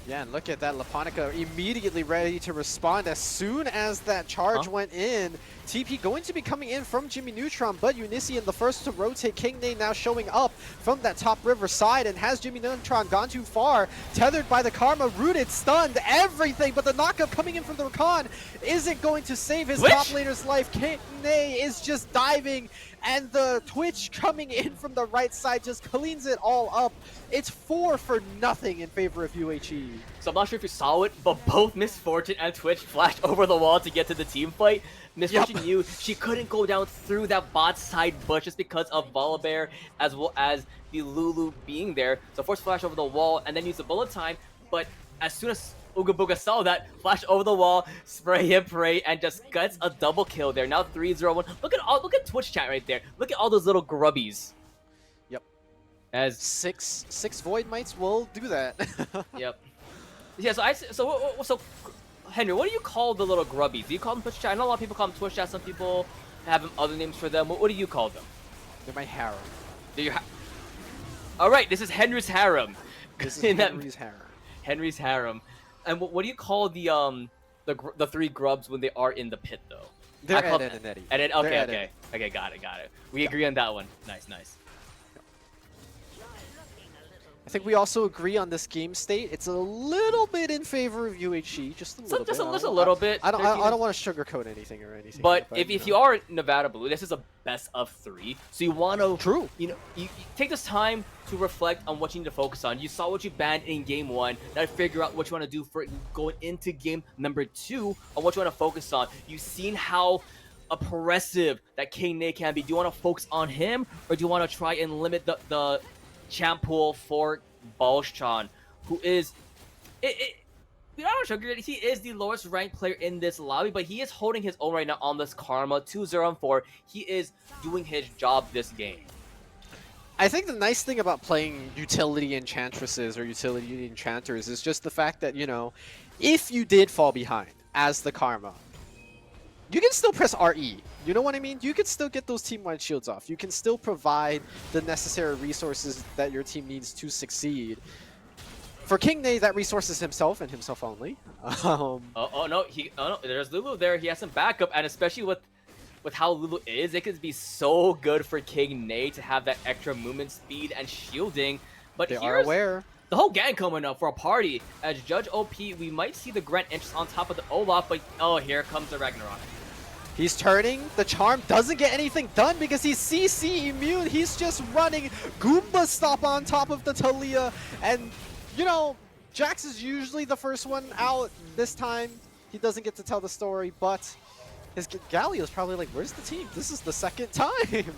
S2: Yeah, and look at that. Laponica immediately ready to respond as soon as that charge went in. TP going to be coming in from Jimmy Neutron, but Unician the first to rotate. King Nate now showing up from that top river side, and has Jimmy Neutron gone too far? Tethered by the Karma, rooted, stunned, everything, but the knockup coming in from the Rakan isn't going to save his top laner's life. King Nate is just diving, and the Twitch coming in from the right side just cleans it all up. It's 4 for nothing in favor of UHE.
S1: So I'm not sure if you saw it, but both Miss Fortune and Twitch flashed over the wall to get to the team fight. Miss Fortune knew she couldn't go down through that bot side bush just because of Volibear as well as the Lulu being there. So forced flash over the wall and then use the bullet time. But as soon as Ooga Booga saw that, flash over the wall, spray and pray, and just gets a double kill there. Now 3-0-1. Look at Twitch chat right there. Look at all those little grubbies.
S2: Yep.
S1: As
S2: six Void Mites will do that.
S1: Yep. Yeah. So Henry, what do you call the little grubbies? Do you call them Twitch chat? I know a lot of people call them Twitch chat. Some people have other names for them. What do you call them?
S2: They're my harem.
S1: They're your all right. This is Henry's harem.
S2: This is Henry's harem.
S1: Henry's harem. And what do you call the 3 grubs when they are in the pit though?
S2: They're Ed, Ed, and Eddie.
S1: Okay, got it. We agree on that one. Nice.
S2: I think we also agree on this game state. It's a little bit in favor of UHE, just a little bit.
S1: Just a little bit.
S2: I don't want to sugarcoat anything or anything.
S1: But if you are Nevada Blue, this is a best of 3. So you want to you take this time to reflect on what you need to focus on. You saw what you banned in game 1. Now figure out what you want to do for going into game number 2 on what you want to focus on. You've seen how oppressive that King Nate can be. Do you want to focus on him, or do you want to try and limit the champ pool for Balschon, who is we don't sugar it. He is the lowest ranked player in this lobby, but he is holding his own right now on this Karma 2-0-4. He is doing his job this game.
S2: I think the nice thing about playing utility enchantresses or utility enchanters is just the fact that, you know, if you did fall behind as the Karma, you can still press RE. You know what I mean? You can still get those team-wide shields off. You can still provide the necessary resources that your team needs to succeed. For King Nate, that resource is himself and himself only.
S1: No, there's Lulu there. He has some backup, and especially with how Lulu is, it could be so good for King Nate to have that extra movement speed and shielding. But
S2: they are aware.
S1: The whole gang coming up for a party. As Judge OP, we might see the Grant interest on top of the Olaf, but oh, here comes the Ragnarok.
S2: He's turning. The charm doesn't get anything done because he's CC immune. He's just running Goomba Stop on top of the Talia. And, you know, Jax is usually the first one out. This time, he doesn't get to tell the story, but his Galio's probably like, where's the team? This is the second time.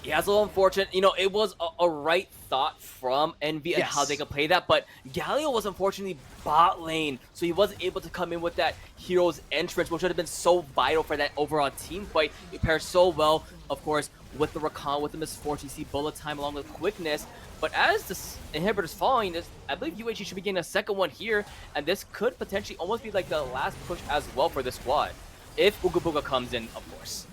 S1: Yeah, it's a little unfortunate. You know, it was a right thought from NVE and how they could play that, but Galio was unfortunately bot lane, so he wasn't able to come in with that hero's entrance, which would have been so vital for that overall team fight. It pairs so well, of course, with the Rakan, with the Miss Fortune, you see bullet time along with quickness. But as this inhibitor's falling, I believe UHE should be getting a second one here, and this could potentially almost be like the last push as well for this squad, if Ooga Booga comes in, of course.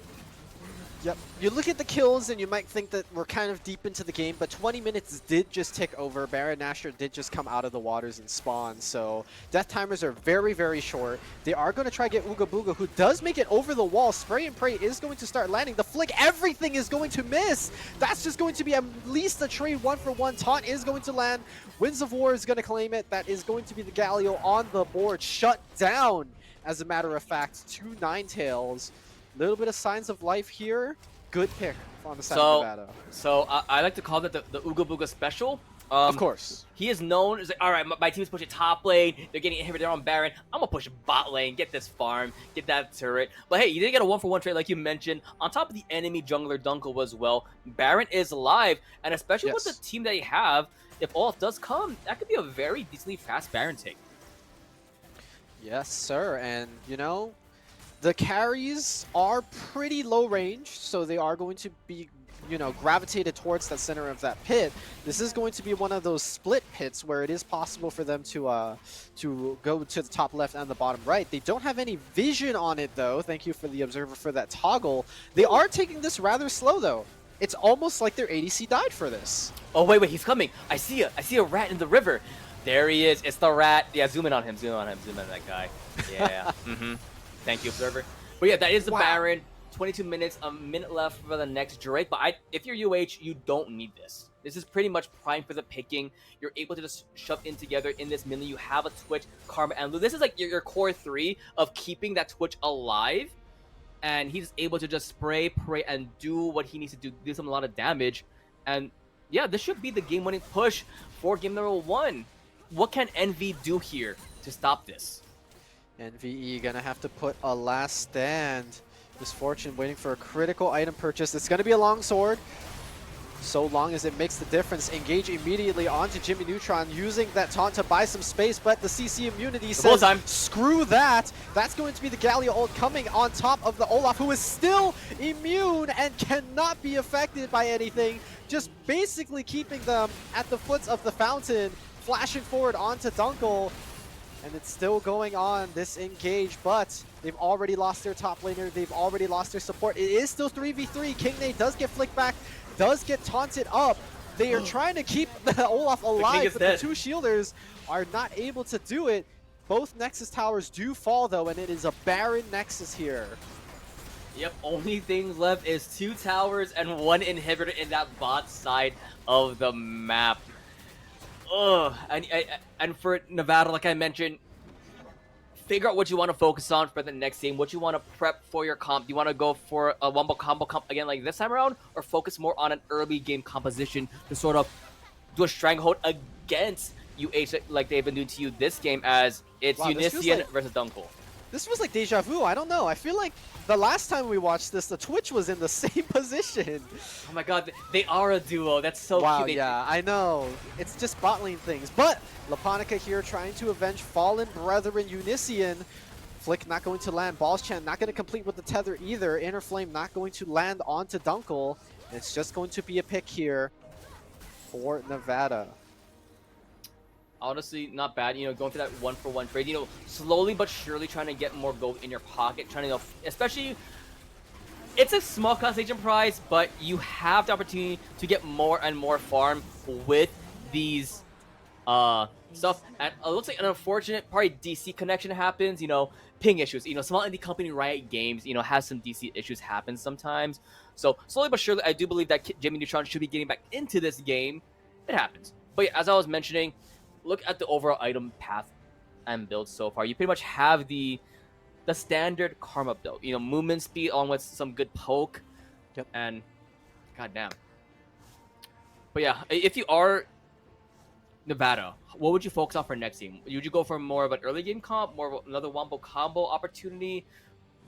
S2: Yep. You look at the kills and you might think that we're kind of deep into the game, but 20 minutes did just tick over. Baron Nashor did just come out of the waters and spawn, so death timers are very, very short. They are going to try to get Ooga Booga, who does make it over the wall. Spray and Pray is going to start landing. The flick, everything is going to miss. That's just going to be at least a trade 1-for-1. Taunt is going to land. Winds of War is going to claim it. That is going to be the Galio on the board. Shut down, as a matter of fact. 2 Ninetales. Little bit of signs of life here. Good pick on the side of Nevada.
S1: So I like to call that the Ooga Booga special.
S2: Of course.
S1: He is known as like, all right, my team's pushing top lane. They're getting inhibited on Baron. I'm gonna push bot lane, get this farm, get that turret. But hey, you did get a 1-for-1 trade like you mentioned. On top of the enemy jungler Dunkel as well. Baron is live, and especially with the team that you have, if Olaf does come, that could be a very decently fast Baron take.
S2: Yes, sir. And you know, the carries are pretty low range, so they are going to be, you know, gravitated towards the center of that pit. This is going to be one of those split pits where it is possible for them to go to the top left and the bottom right. They don't have any vision on it, though. Thank you for the observer for that toggle. They are taking this rather slow, though. it's almost like their ADC died for this.
S1: Oh wait, he's coming. I see a rat in the river. There he is. It's the rat. Yeah, zoom in on him. Zoom in on that guy. Yeah. Thank you, observer. But yeah, that is the
S2: Wow.
S1: Baron. 22 minutes, a minute left for the next Drake. But if you're UH, you don't need this. This is pretty much prime for the picking. You're able to just shove in together in this mid lane. You have a Twitch, Karma, and Lu. This is like your core three of keeping that Twitch alive. And he's able to just spray, pray, and do what he needs to do some a lot of damage. And yeah, this should be the game-winning push for game number 1. What can NV do here to stop this?
S2: NVE gonna have to put a last stand. Misfortune waiting for a critical item purchase. It's gonna be a long sword. So long as it makes the difference. Engage immediately onto Jimmy Neutron, using that taunt to buy some space, but the CC immunity says, screw that. That's going to be the Galio ult coming on top of the Olaf, who is still immune and cannot be affected by anything. Just basically keeping them at the foot of the fountain, flashing forward onto Dunkel. And it's still going on, this engage, but they've already lost their top laner. They've already lost their support. It is still 3v3. Kingney does get flicked back, does get taunted up. They are trying to keep the Olaf alive, but the two shielders are not able to do it. Both Nexus towers do fall, though, and it is a barren Nexus here.
S1: Yep, only things left is 2 towers and 1 inhibitor in that bot side of the map. Ugh, and for Nevada, like I mentioned, figure out what you want to focus on for the next game, what you want to prep for your comp. Do you want to go for a wombo combo comp again like this time around, or focus more on an early game composition to sort of do a stranglehold against UH like they've been doing to you this game, as it's Unician versus Dunkel.
S2: This was like deja vu. I don't know. I feel like the last time we watched this, the Twitch was in the same position.
S1: Oh my god, they are a duo. That's so
S2: wow,
S1: cute.
S2: Yeah, I know. It's just bot lane things. But Laponica here trying to avenge fallen brethren Unician. Flick not going to land. Ballschan not going to complete with the tether either. Inner Flame not going to land onto Dunkel. And it's just going to be a pick here for Nevada.
S1: Honestly, not bad. You know, going for that 1-for-1 trade. You know, slowly but surely trying to get more gold in your pocket. Trying to, especially, it's a small constellation prize, but you have the opportunity to get more and more farm with these stuff. And it looks like an unfortunate, probably DC connection happens. You know, ping issues. You know, small indie company Riot Games, you know, has some DC issues happen sometimes. So slowly but surely, I do believe that Jimmy Neutron should be getting back into this game. It happens. But yeah, as I was mentioning, look at the overall item path and build so far. You pretty much have the standard Karma build. You know, movement speed along with some good poke.
S2: Yep.
S1: And goddamn. But yeah, if you are Nevada, what would you focus on for next game? Would you go for more of an early game comp, more of another wombo combo opportunity,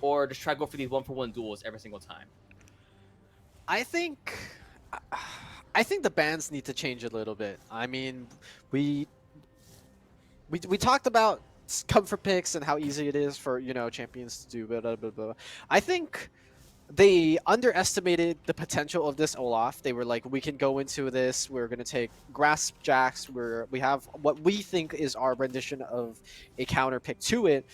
S1: or just try to go for these 1-for-1 duels every single time?
S2: I think the bans need to change a little bit. I mean, we talked about comfort picks and how easy it is for, you know, champions to do blah, blah, blah, blah. I think they underestimated the potential of this Olaf. They were like, we can go into this, we're going to take Grasp Jax, we have what we think is our rendition of a counter pick to it.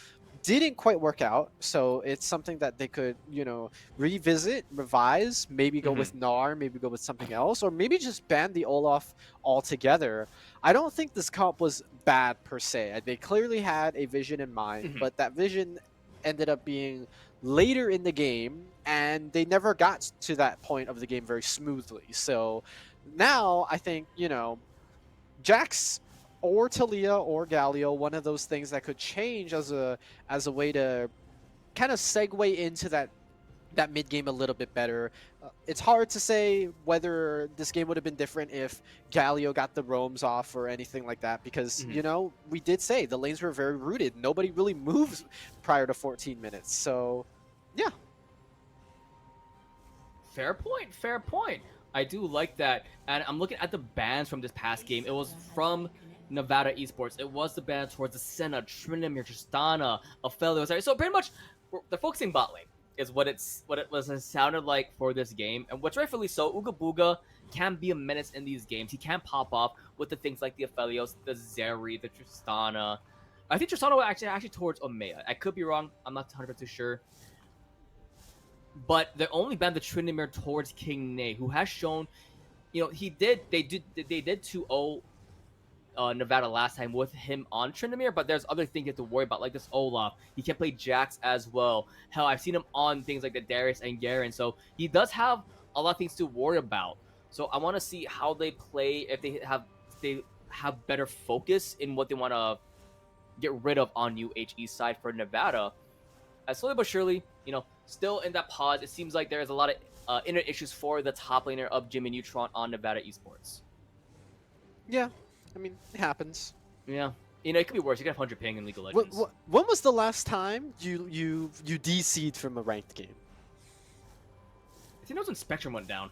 S2: Didn't quite work out, so it's something that they could, you know, revisit, revise, maybe go with Gnar, maybe go with something else, or maybe just ban the Olaf altogether. I don't think this comp was bad per se. They clearly had a vision in mind, but that vision ended up being later in the game, and they never got to that point of the game very smoothly. So now I think, you know, Jax or Talia or Galio, one of those things that could change as a way to kind of segue into that mid game a little bit better. It's hard to say whether this game would have been different if Galio got the roams off or anything like that, because you know, we did say the lanes were very rooted. Nobody really moves prior to 14 minutes. So yeah.
S1: Fair point, fair point. I do like that. And I'm looking at the bans from this past game. It was from Nevada Esports. It was the ban towards the Senna, Trinamir, Tristana, Ophelia. So pretty much they're focusing bot lane is what it sounded like for this game. And what's rightfully so, Uga Booga can be a menace in these games. He can pop off with the things like the Ophelios, the Zeri, the Tristana. I think Tristana was actually towards Omea. I could be wrong. I'm not 100% sure. but they only banned the Tryndamere towards King Nate, who has shown, they did 2-0 Nevada last time with him on Tryndamere, but there's other things you have to worry about, like this Olaf. He can play Jax as well. Hell, I've seen him on things like the Darius and Garen, so he does have a lot of things to worry about. So I want to see how they play, if they have better focus in what they want to get rid of on UHE side for Nevada. As slowly but surely, still in that pause, it seems like there's a lot of inner issues for the top laner of Jimmy Neutron on Nevada Esports.
S2: Yeah, I mean, it happens.
S1: Yeah. It could be worse. You could have 100 ping in League of Legends.
S2: When was the last time you DC'd from a ranked game?
S1: I think that was when Spectrum went down.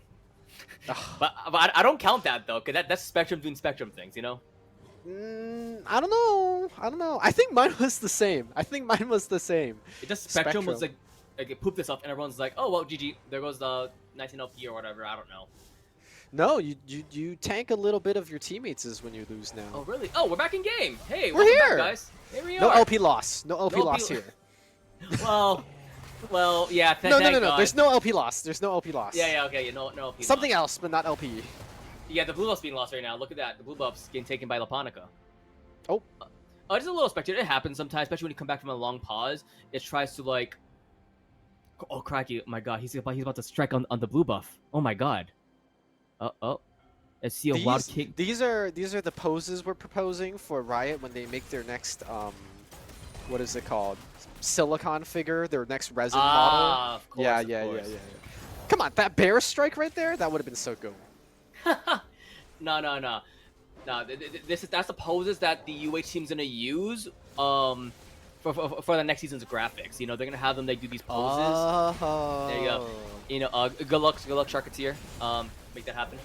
S1: but I don't count that, though, because that's Spectrum doing Spectrum things,
S2: I don't know. I think mine was the same.
S1: It just Spectrum was like it pooped this up, and everyone's like, oh, well, GG. There goes the 19 LP or whatever. I don't know.
S2: No, you tank a little bit of your teammates is when you lose now.
S1: Oh, really? Oh, we're back in game. Hey,
S2: we're here,
S1: back, guys. Here we
S2: are. No
S1: LP
S2: loss. No LP loss here.
S1: Well, yeah.
S2: No. There's no LP loss.
S1: Yeah. Okay. No LP.
S2: Something
S1: loss.
S2: else, but not LP.
S1: Yeah, the blue buff's being lost right now. Look at that. The blue buff's getting taken by Laponica.
S2: Oh.
S1: Just a little spectator. It happens sometimes, especially when you come back from a long pause. It tries to like. Oh, cracky! Oh my God, he's about to strike on the blue buff. Oh my God. Let's see a wild kick.
S2: These are the poses we're proposing for Riot when they make their next what is it called? Silicon figure, their next resin model.
S1: Of course,
S2: yeah. Come on, that bear strike right there, that would have been so good.
S1: No. That's the poses that the UH team's gonna use for the next season's graphics. They're gonna have them do these poses.
S2: Oh.
S1: There you go. Good luck, Sharketeer. Make that happen.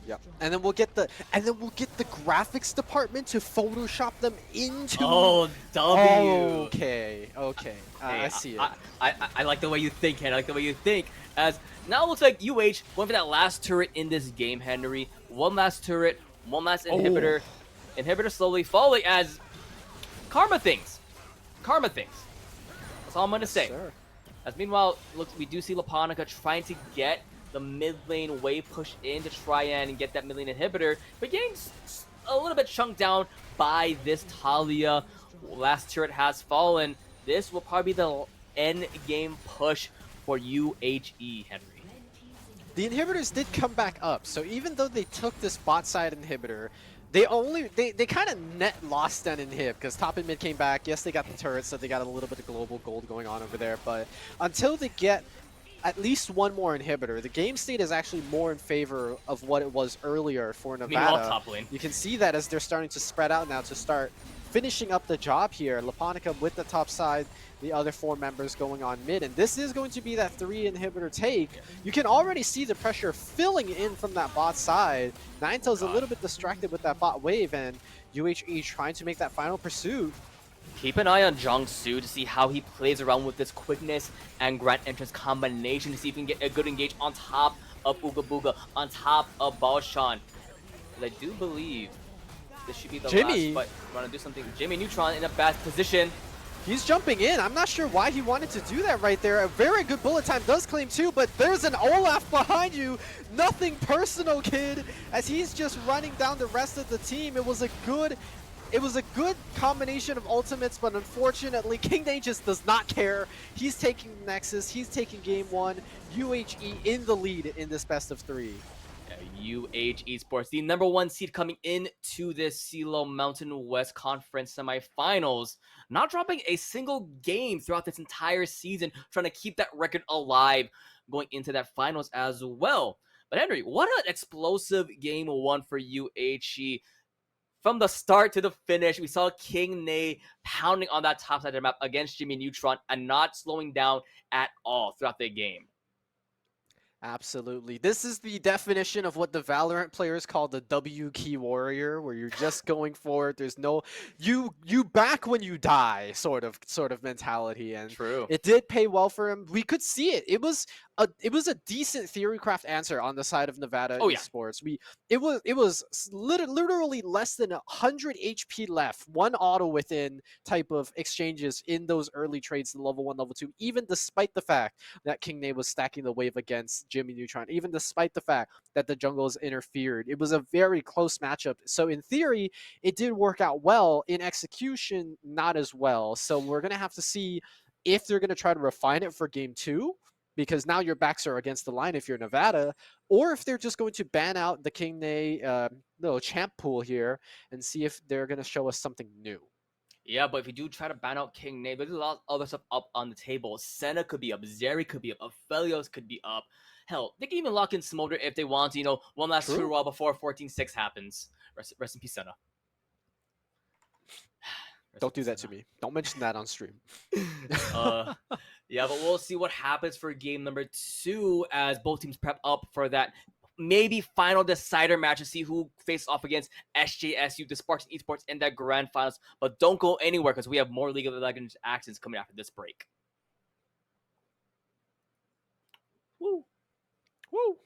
S2: Yeah, and then we'll get the graphics department to Photoshop them into.
S1: Oh, W.
S2: Okay. Hey, I see it.
S1: I like the way you think, Henry. I like the way you think. As now it looks like UH going for that last turret in this game, Henry. One last turret, one last inhibitor. Oh. Inhibitor slowly falling as karma things. That's all I'm gonna say.
S2: Sure.
S1: As meanwhile, look, we do see Laponica trying to get the mid lane wave push in to try and get that mid lane inhibitor, but getting a little bit chunked down by this Talia. Last turret has fallen. This will probably be the end game push for UHE, Henry.
S2: The inhibitors did come back up, so even though they took this bot side inhibitor, they kind of net lost an inhib because top and mid came back. Yes, they got the turrets, so they got a little bit of global gold going on over there, but until they get at least one more inhibitor, the game state is actually more in favor of what it was earlier for Nevada.
S1: Top lane.
S2: You can see that as they're starting to spread out now to start finishing up the job here. Laponica with the top side, the other 4 members going on mid, and this is going to be that 3 inhibitor take. You can already see the pressure filling in from that bot side. Ninetale's a little bit distracted with that bot wave, and UHE trying to make that final pursuit.
S1: Keep an eye on Jongsu to see how he plays around with this quickness and Grand Entrance combination to see if he can get a good engage on top of Ooga Booga, on top of Balshan. But I do believe this should be the last fight. Want to do something. Jimmy Neutron in a bad position.
S2: He's jumping in. I'm not sure why he wanted to do that right there. A very good bullet time does claim too, but there's an Olaf behind you. Nothing personal, kid, as he's just running down the rest of the team. It was a good combination of ultimates, but unfortunately, King Day just does not care. He's taking Nexus, he's taking game 1. UHE in the lead in this best of 3.
S1: UH Esports, the #1 seed coming into this CLoL Mountain West Conference semifinals, not dropping a single game throughout this entire season, trying to keep that record alive going into that finals as well. But Henry, what an explosive game 1 for UHE. From the start to the finish, we saw King Nate pounding on that top side of the map against Jimmy Neutron and not slowing down at all throughout the game.
S2: Absolutely. This is the definition of what the Valorant players call the W key warrior, where you're just going for it. There's no you back when you die sort of mentality, and
S1: True.
S2: it did pay well for him. We could see it. It was a decent theorycraft answer on the side of Nevada
S1: Oh yeah.
S2: Esports. It was literally less than 100 HP left, one auto within type of exchanges in those early trades in level 1, level 2, even despite the fact that King Nate was stacking the wave against Jimmy Neutron, even despite the fact that the jungles interfered. It was a very close matchup. So in theory, it did work out well. In execution, not as well. So we're gonna have to see if they're gonna try to refine it for game 2, because now your backs are against the line if you're Nevada, or if they're just going to ban out the King Nate little champ pool here and see if they're gonna show us something new.
S1: Yeah, but if you do try to ban out King Nate, there's a lot of other stuff up on the table. Senna could be up, Zeri could be up, Aphelios could be up. Hell, they can even lock in Smolder if they want to, one last
S2: True.
S1: hurrah before 14-6 happens. Rest in peace, Senna.
S2: Don't do that to me. Don't mention that on stream.
S1: Yeah, but we'll see what happens for game number 2 as both teams prep up for that maybe final decider match to see who faces off against SJSU, the Sparks Esports, in that grand finals. But don't go anywhere because we have more League of Legends actions coming after this break.
S2: Woo. Woo.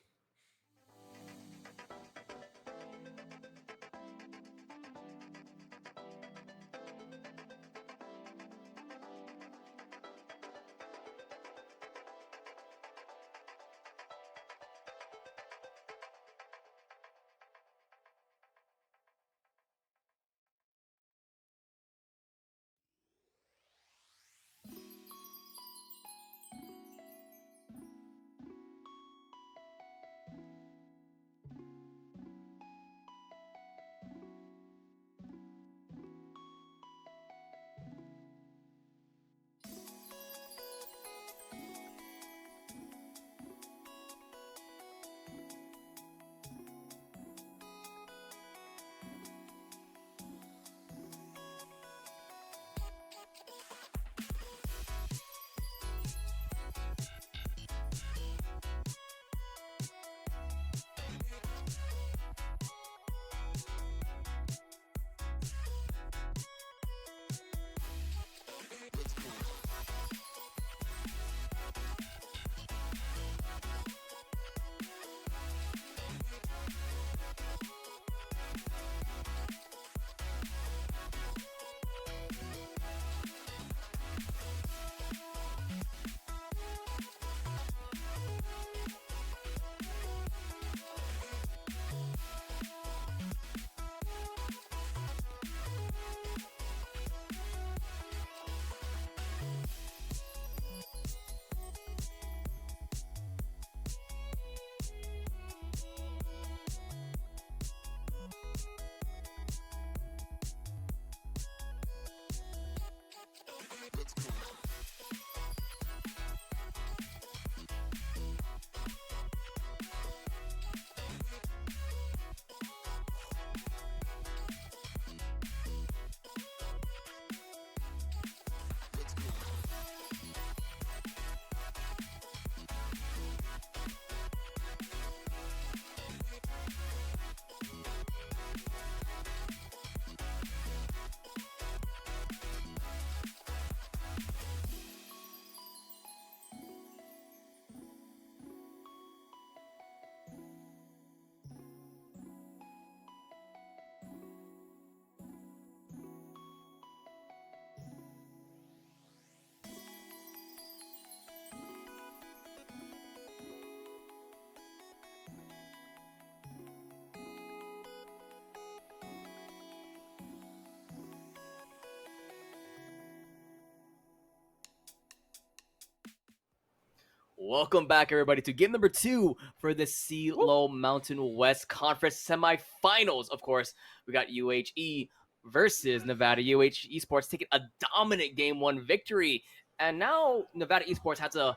S1: Welcome back, everybody, to game number 2 for the CLoL Mountain West Conference semifinals. Of course, we got UHE versus Nevada. UHE Esports taking a dominant game 1 victory. And now Nevada Esports had to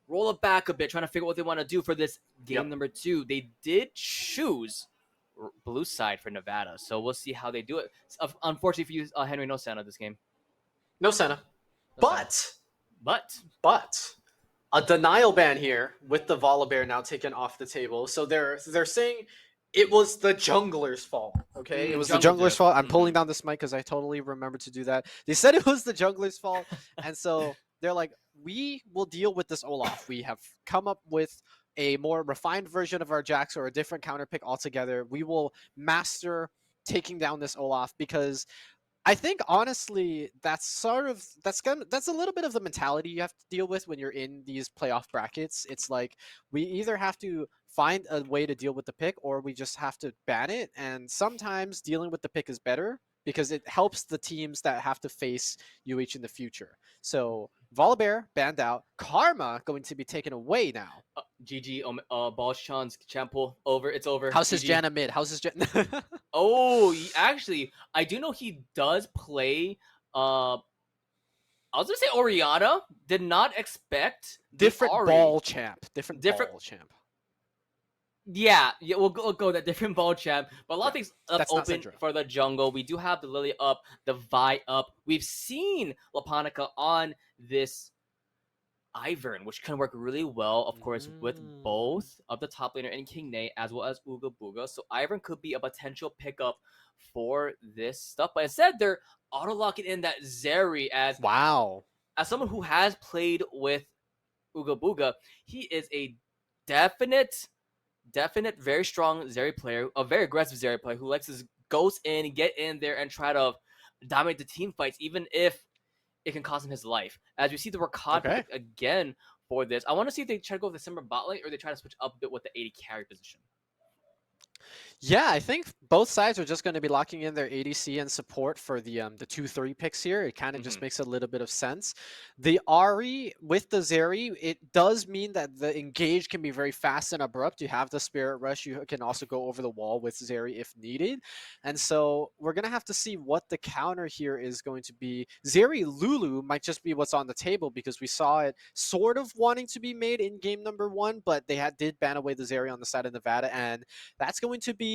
S1: roll it back a bit, trying to figure out what they want to do for this game number 2. They did choose blue side for Nevada, so we'll see how they do it. Unfortunately for you, Henry, no Santa this game.
S2: No Senna.
S1: No Santa.
S2: But a denial ban here with the Volibear now taken off the table. So they're saying it was the jungler's fault. Okay, it was the
S1: Jungle
S2: jungler's
S1: diff.
S2: fault. I'm pulling down this mic because I totally remember to do that. They said it was the jungler's fault, and so they're like, we will deal with this Olaf. We have come up with a more refined version of our Jax or a different counter pick altogether. We will master taking down this Olaf because I think honestly, that's a little bit of the mentality you have to deal with when you're in these playoff brackets. It's like we either have to find a way to deal with the pick or we just have to ban it. And sometimes dealing with the pick is better because it helps the teams that have to face UH in the future. So Volibear banned out, Karma going to be taken away now.
S1: GG, Balshan's champ pull over. It's over.
S2: How's his
S1: GG.
S2: Janna mid? How's his Janna?
S1: Oh, actually, I do know he does play. I was gonna say Oriana. Did not expect the
S2: Different
S1: Ari.
S2: ball champ. Different
S1: Different.
S2: ball champ.
S1: Yeah, we'll go that different ball champ. But a lot
S2: Yeah.
S1: of things left
S2: That's not
S1: open
S2: Syndra.
S1: for the jungle. We do have the Lily up, the Vi up. We've seen Laponica on this Ivern, which can work really well, of course, with
S2: Mm.
S1: both of the top laner and King Nate, as well as Uga Booga. So Ivern could be a potential pickup for this stuff. But instead, they're auto locking in that Zeri
S2: Wow.
S1: as someone who has played with Uga Booga. He is a definite, very strong Zeri player, a very aggressive Zeri player who likes to goes in, get in there, and try to dominate the team fights, even if it can cost him his life. As we see the Rakan
S2: Okay.
S1: pick again for this, I want to see if they try to go with the Simmer bot lane or they try to switch up a bit with the 80 carry position.
S2: Yeah, I think both sides are just going to be locking in their ADC and support for the 2-3 picks here. It kind of just makes a little bit of sense. The Ari with the Zeri, it does mean that the engage can be very fast and abrupt. You have the Spirit Rush. You can also go over the wall with Zeri if needed. And so we're going to have to see what the counter here is going to be. Zeri Lulu might just be what's on the table because we saw it sort of wanting to be made in game number 1, but they did ban away the Zeri on the side of Nevada, and that's going to be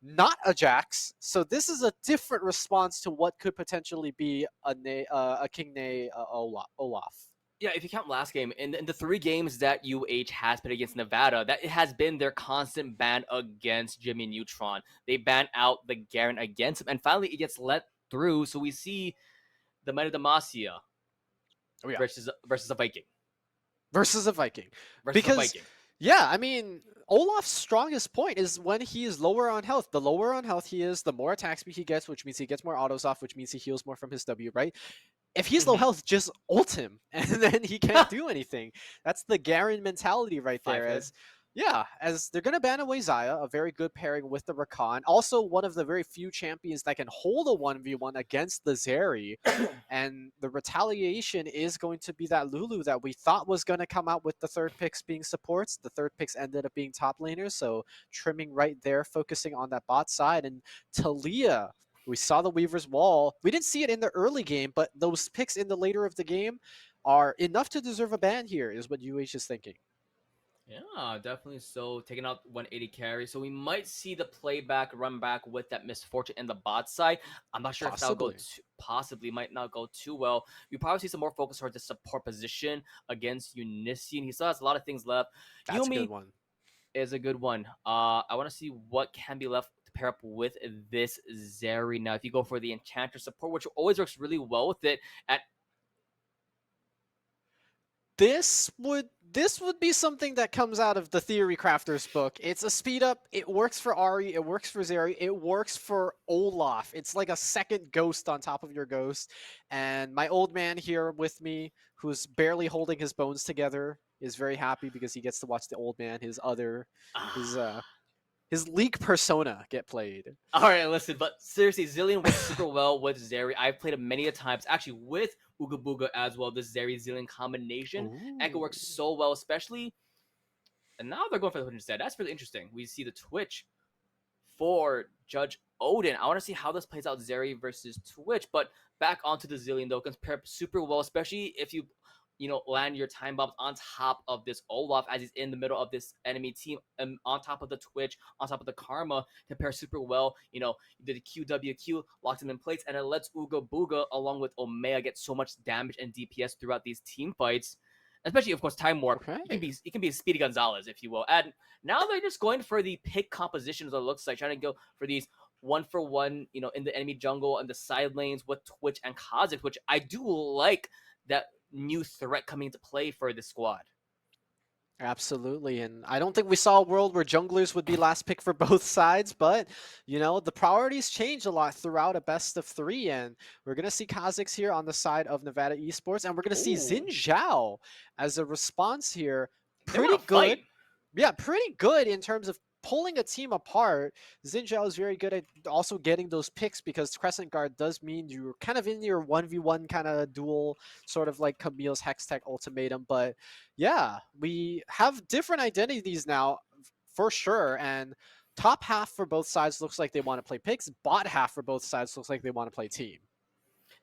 S2: not a Jax. So this is a different response to what could potentially be a King Nay Olaf.
S1: Yeah, if you count last game, in the 3 games that UH has played against Nevada, that it has been their constant ban against Jimmy Neutron. They ban out the Garen against him, and finally it gets let through. So we see the Meta Demacia
S2: Oh yeah,
S1: versus a Viking.
S2: versus a Viking.
S1: Versus a
S2: Because
S1: Viking.
S2: yeah, I mean, Olaf's strongest point is when he is lower on health. The lower on health he is, the more attack speed he gets, which means he gets more autos off, which means he heals more from his W, right? If he's low health, just ult him, and then he can't do anything. That's the Garen mentality right there.
S1: Five head.
S2: As they're gonna ban away Xayah, a very good pairing with the Rakan. Also, one of the very few champions that can hold a 1v1 against the Zeri. And the retaliation is going to be that Lulu that we thought was going to come out with the third picks being supports. The third picks ended up being top laners, so trimming right there, focusing on that bot side. And Talia, we saw the Weaver's Wall. We didn't see it in the early game, but those picks in the later of the game are enough to deserve a ban here, is what UH is thinking.
S1: Yeah, definitely. So taking out 180 carry. So we might see the playback run back with that misfortune in the bot side. I'm not sure if that'll go
S2: Possibly.
S1: possibly might not go too well. We probably see some more focus towards the support position against Unician. He still has a lot of things left.
S2: That's a good
S1: Yumi
S2: one.
S1: is a good one. I want to see what can be left to pair up with this Zeri. Now, if you go for the Enchanter support, which always works really well with it at
S2: This would be something that comes out of the Theory Crafters book. It's a speed up. It works for Ari. It works for Zeri. It works for Olaf. It's like a second ghost on top of your ghost. And my old man here with me, who's barely holding his bones together, is very happy because he gets to watch the old man, his his League persona get played.
S1: All right, listen, but seriously, Zillion works super well with Zeri. I've played him many a times, actually with Uga Booga as well. This Zeri Zillion combination, and it
S2: Ooh.
S1: works so well, especially. And now they're going for the Twitch instead. That's really interesting. We see the Twitch for Judge Odin. I want to see how this plays out, Zeri versus Twitch. But back onto the Zillion though, can pair super well, especially if you land your time bombs on top of this Olaf as he's in the middle of this enemy team, and on top of the Twitch, on top of the Karma, compare super well. You did the QWQ, locked him in place, and it lets Uga Booga along with Omega get so much damage and DPS throughout these team fights. especially of course Time Warp.
S2: Okay.
S1: It can be a Speedy Gonzalez, if you will. And now they're just going for the pick compositions. It looks like trying to go for these 1-for-1, in the enemy jungle and the side lanes with Twitch and Kha'Zix, which I do like that new threat coming into play for this squad.
S2: Absolutely, and I don't think we saw a world where junglers would be last pick for both sides, but the priorities change a lot throughout a best of three, and we're gonna see Kha'Zix here on the side of Nevada Esports, and we're gonna see Xin
S1: Ooh,
S2: Zhao as a response here.
S1: they want
S2: Pretty
S1: to
S2: good,
S1: fight.
S2: yeah, pretty good in terms of pulling a team apart. Xin Zhao is very good at also getting those picks because Crescent Guard does mean you're kind of in your 1v1 kind of duel, sort of like Camille's Hextech ultimatum. But yeah, we have different identities now for sure. And top half for both sides looks like they want to play picks. Bot half for both sides looks like they want to play team.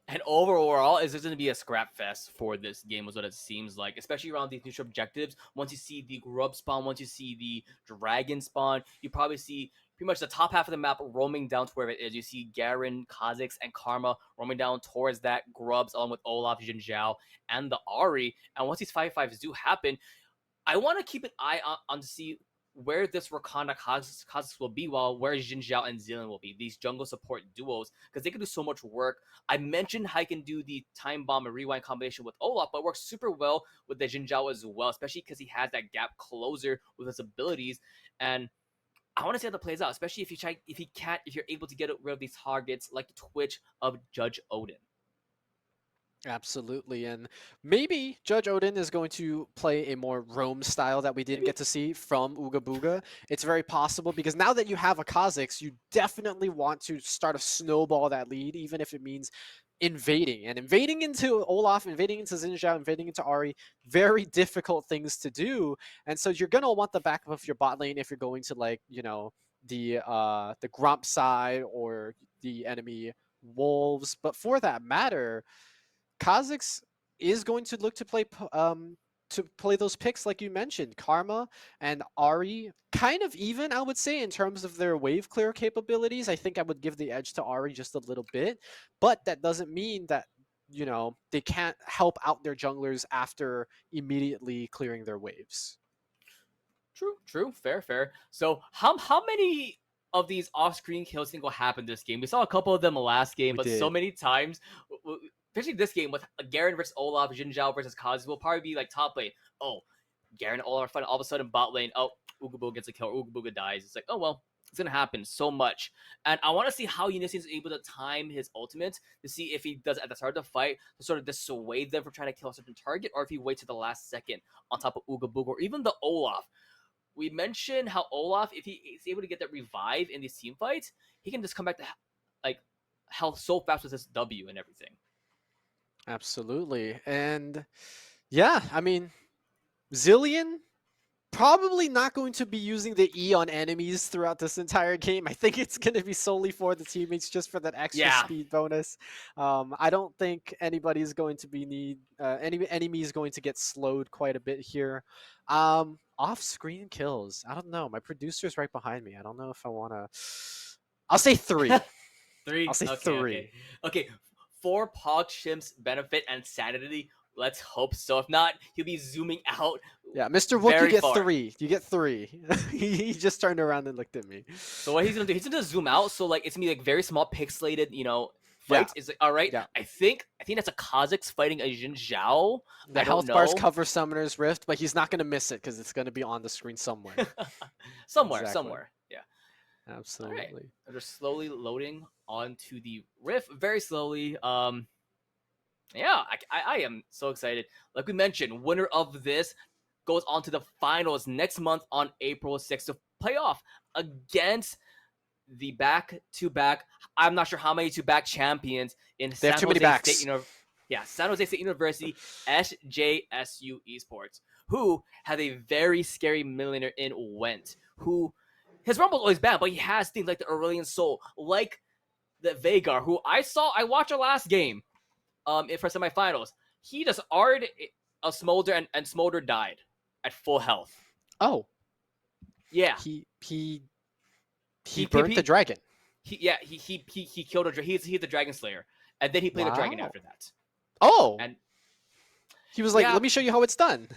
S1: And overall, is this going to be a scrap fest for this game, is what it seems like, especially around these neutral objectives. Once you see the grub spawn, once you see the dragon spawn, you probably see pretty much the top half of the map roaming down to where it is. You see Garen, Kha'Zix, and Karma roaming down towards that grubs, along with Olaf, Jin Zhao, and the Ari. And once these 5-5s do happen, I want to keep an eye on to see where this Wakanda Kha'Zix will be, while where Jin Zhao and Zilean will be. These jungle support duos, because they can do so much work. I mentioned how I can do the time bomb and rewind combination with Olaf, but it works super well with the Jin Zhao as well, especially because he has that gap closer with his abilities. And I want to see how that plays out, especially if you're able to get rid of these targets like the Twitch of Judge Odin.
S2: Absolutely, and maybe Judge Odin is going to play a more roam style that we didn't
S1: Maybe.
S2: get to see from Ooga Booga. It's very possible because now that you have a Kha'Zix, you definitely want to start to snowball that lead, even if it means invading. And invading into Olaf, invading into Xin Zhao, invading into Ari, very difficult things to do. And so you're gonna want the backup of your bot lane if you're going to the Grump side or the enemy wolves. But for that matter, Kha'Zix is going to look to play those picks like you mentioned. Karma and Ari, kind of even, I would say, in terms of their wave clear capabilities. I think I would give the edge to Ari just a little bit, but that doesn't mean that they can't help out their junglers after immediately clearing their waves.
S1: True, fair. So how many of these off-screen kills think will happen this game? We saw a couple of them last game,
S2: We
S1: but so
S2: did.
S1: many times, especially this game with Garen versus Olaf, Jin Zhao versus Kaz, will probably be like top lane. Oh, Garen and Olaf are fighting. All of a sudden, bot lane. Oh, Ugabuga gets a kill. Or Ugabuga dies. It's like, oh well, it's gonna happen so much. And I want to see how Unisin is able to time his ultimate to see if he does at the start of the fight to sort of dissuade them from trying to kill a certain target, or if he waits to the last second on top of Ugabuga or even the Olaf. We mentioned how Olaf, if he is able to get that revive in these team fights, he can just come back to like health so fast with his W and everything.
S2: Absolutely. And yeah, I mean, Zillion probably not going to be using the E on enemies throughout this entire game. I think it's going to be solely for the teammates, just for that extra
S1: Yeah,
S2: speed bonus. I don't think anybody's going to be any enemy is going to get slowed quite a bit here. Off-screen kills. I don't know. My producer's right behind me. I don't know if I want to. I'll say three. I'll
S1: three.
S2: say
S1: Okay.
S2: three.
S1: Okay. For PogChimp's benefit and sanity, let's hope so. If not, he'll be zooming out
S2: Yeah, Mr. Wook, you
S1: very
S2: get
S1: far.
S2: three. You get three. He just turned around and looked at me.
S1: So what he's gonna do? He's gonna zoom out. So like it's gonna be like very small pixelated,
S2: Yeah,
S1: fights. Is like all right.
S2: yeah.
S1: I think that's a Kha'Zix fighting a Jin Zhao.
S2: The
S1: I don't
S2: health bars
S1: know.
S2: cover Summoner's Rift, but he's not going to miss it because it's going to be on the screen somewhere. Exactly.
S1: Somewhere. Yeah. All right.
S2: Absolutely.
S1: They're just slowly loading onto the rift, very slowly. Yeah, I am so excited. Like we mentioned, winner of this goes on to the finals next month on April 6th to play off against the back-to-back. I'm not sure how many to-back champions in
S2: They have
S1: San
S2: too many
S1: Jose State
S2: backs.
S1: University. Yeah, San Jose State University, SJSU Esports, who has a very scary millionaire in Went, who his rumble's always bad, but he has things like the Aurelian Soul, like the Vagar, who I watched our last game, for semifinals. He just R'd a Smolder and Smolder died at full health.
S2: Oh,
S1: Yeah,
S2: he
S1: he
S2: burnt the
S1: he,
S2: dragon.
S1: he killed he's the Dragon Slayer, and then he played a dragon
S2: Wow.
S1: after that.
S2: Oh,
S1: And
S2: He was like,
S1: Yeah,
S2: let me show you how it's done.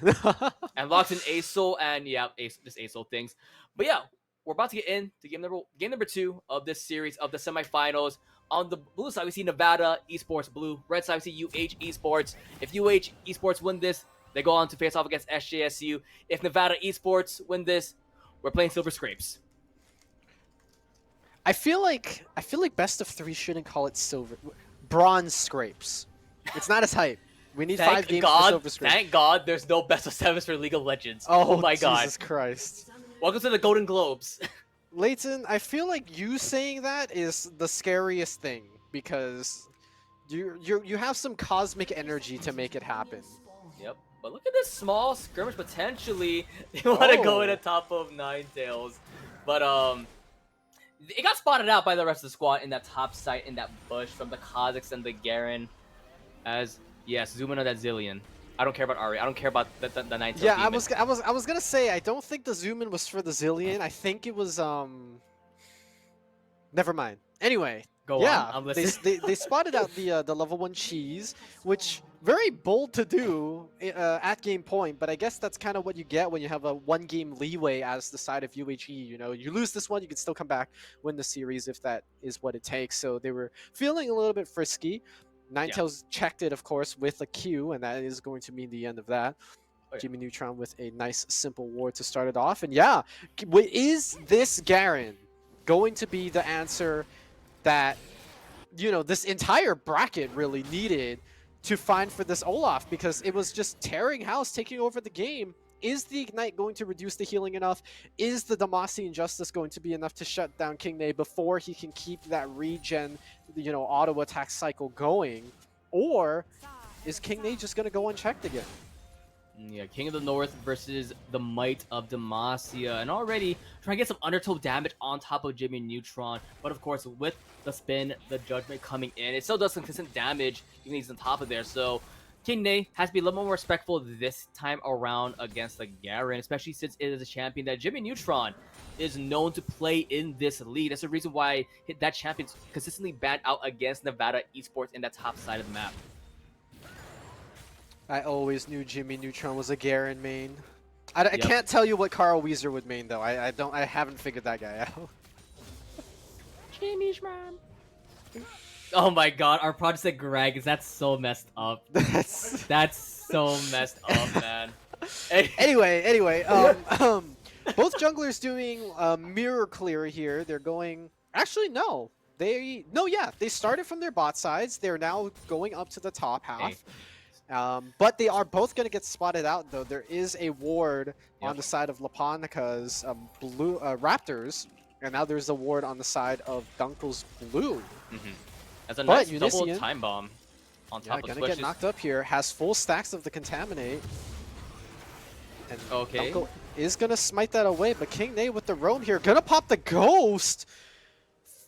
S1: and locks in Acel and yeah, just Acel things. But yeah, we're about to get into game number 2 of this series of the semifinals. On the blue side, we see Nevada Esports blue. Red side, we see UH Esports. If UH Esports win this, they go on to face off against SJSU. If Nevada Esports win this, we're playing Silver Scrapes.
S2: I feel like best of 3 shouldn't call it silver. Bronze scrapes. It's not as hype. We need 5 games for silver scrapes.
S1: Thank God there's no best of 7s for League of Legends.
S2: Oh
S1: my God.
S2: Jesus Christ.
S1: Welcome to the Golden Globes.
S2: Layton, I feel like you saying that is the scariest thing because you have some cosmic energy to make it happen.
S1: Yep. But look at this small skirmish potentially. They want to go in the top of Ninetales. But it got spotted out by the rest of the squad in that top site in that bush from the Kazakhs and the Garen. As yes, zoom in on that Zillion. I don't care about Ari. I don't care about the Ninetales.
S2: Yeah,
S1: demon.
S2: I was gonna say I don't think the zoom in was for the Zillion. I think it was never mind. Anyway,
S1: Go
S2: yeah,
S1: on. I'm listening.
S2: they spotted out the level 1 cheese, which very bold to do at game point, but I guess that's kind of what you get when you have a 1 game leeway as the side of UHE. You know, you lose this one, you can still come back, win the series if that is what it takes. So they were feeling a little bit frisky. Ninetales checked it, of course, with a Q, and that is going to mean the end of that.
S1: Oh, yeah.
S2: Jimmy Neutron with a nice, simple ward to start it off. And yeah, is this Garen going to be the answer that, you know, this entire bracket really needed to find for this Olaf? Because it was just tearing house, taking over the game. Is the Ignite going to reduce the healing enough? Is the Demacian Injustice going to be enough to shut down King Ney before he can keep that regen, you know, auto attack cycle going? Or is King Ney just going to go unchecked again?
S1: Yeah, King of the North versus the Might of Demacia. And already trying to get some undertow damage on top of Jimmy Neutron. But of course, with the spin, the Judgment coming in, it still does some consistent damage even he's on top of there. So King Ney has to be a little more respectful this time around against the Garen, especially since it is a champion that Jimmy Neutron is known to play in this league. That's the reason why that champion's consistently banned out against Nevada Esports in that top side of the map.
S2: I always knew Jimmy Neutron was a Garen main. I can't tell you what Carl Weezer would main though. I haven't figured that guy out.
S1: Jimmy Neutron. Oh my God, our project said Greg. That's so messed up. That's so messed up, man.
S2: Anyway, both junglers doing mirror clear here. They're going. Actually, no. They started from their bot sides. They're now going up to the top half. But they are both going to get spotted out, though. There is a ward on the side of Laponica's blue Raptors, and now there's a ward on the side of Dunkel's blue.
S1: That's a nice double time bomb on top of
S2: gonna get knocked up here. Has full stacks of the Contaminate. And Dunkel is gonna smite that away, but King Ney with the roam here. Gonna pop the Ghost!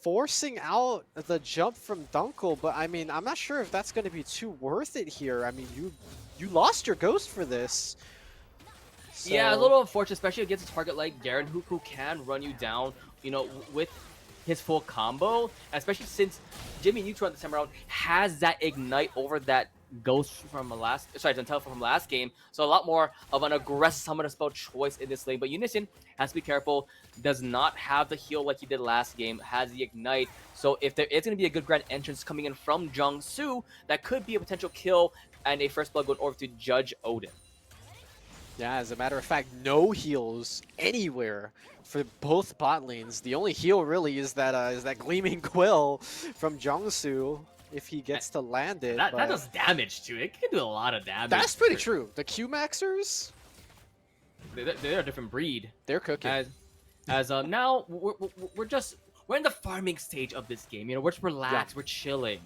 S2: Forcing out the jump from Dunkel, but I mean, I'm not sure if that's gonna be too worth it here. I mean, you lost your Ghost for this. So...
S1: Yeah, a little unfortunate, especially against a target like Garen, who can run you down, you know, with his full combo, especially since Jimmy Neutron this time around has that Ignite over that Ghost from from last game, so a lot more of an aggressive summoner spell choice in this lane. But Unison has to be careful, does not have the heal like he did last game, has the Ignite, so if there is going to be a good grand entrance coming in from Jung-Soo, that could be a potential kill and a first blood going over to Judge Odin.
S2: Yeah, as a matter of fact, no heals anywhere for both bot lanes. The only heal really is that Gleaming Quill from Jung-Soo if he gets to land it.
S1: That does damage too. It can do a lot of damage.
S2: That's pretty true. The Q-Maxers?
S1: They're a different breed.
S2: They're cooking.
S1: Now we're in the farming stage of this game. You know, we're just relaxed, we're chilling.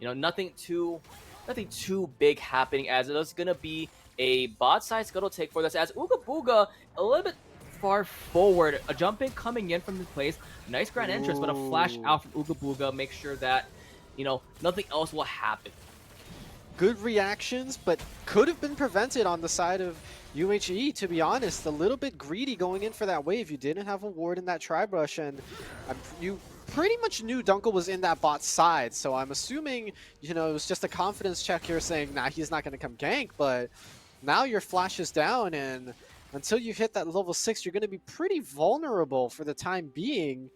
S1: You know, nothing too big happening, as it is gonna be a bot side scuttle take for this, as Ooga Booga a little bit far forward, a jump in coming in from the place, nice grand entrance, but a flash out from Ooga Booga, make sure that, you know, nothing else will happen.
S2: Good reactions, but could have been prevented on the side of UHE, to be honest. A little bit greedy going in for that wave. You didn't have a ward in that tri-brush, and pretty much knew Dunkel was in that bot side, so I'm assuming, you know, it was just a confidence check here saying, nah, he's not going to come gank, but now your flash is down, and until you hit that level 6, you're going to be pretty vulnerable for the time being.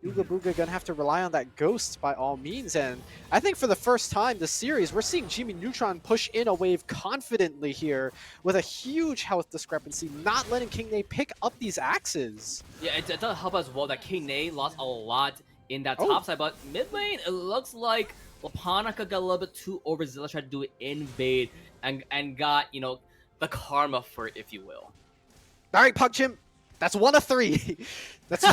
S2: Ooga Booga gonna have to rely on that ghost by all means, and I think for the first time this series, we're seeing Jimmy Neutron push in a wave confidently here with a huge health discrepancy, not letting King Nate pick up these axes.
S1: Yeah, it does help as well that King Nate lost a lot in that
S2: Oh.
S1: top side, but mid lane, it looks like Laponica got a little bit too overzealous, tried to do it invade, and got, you know, the karma for it, if you will.
S2: All right, Pug Chimp, that's 1 of 3. That's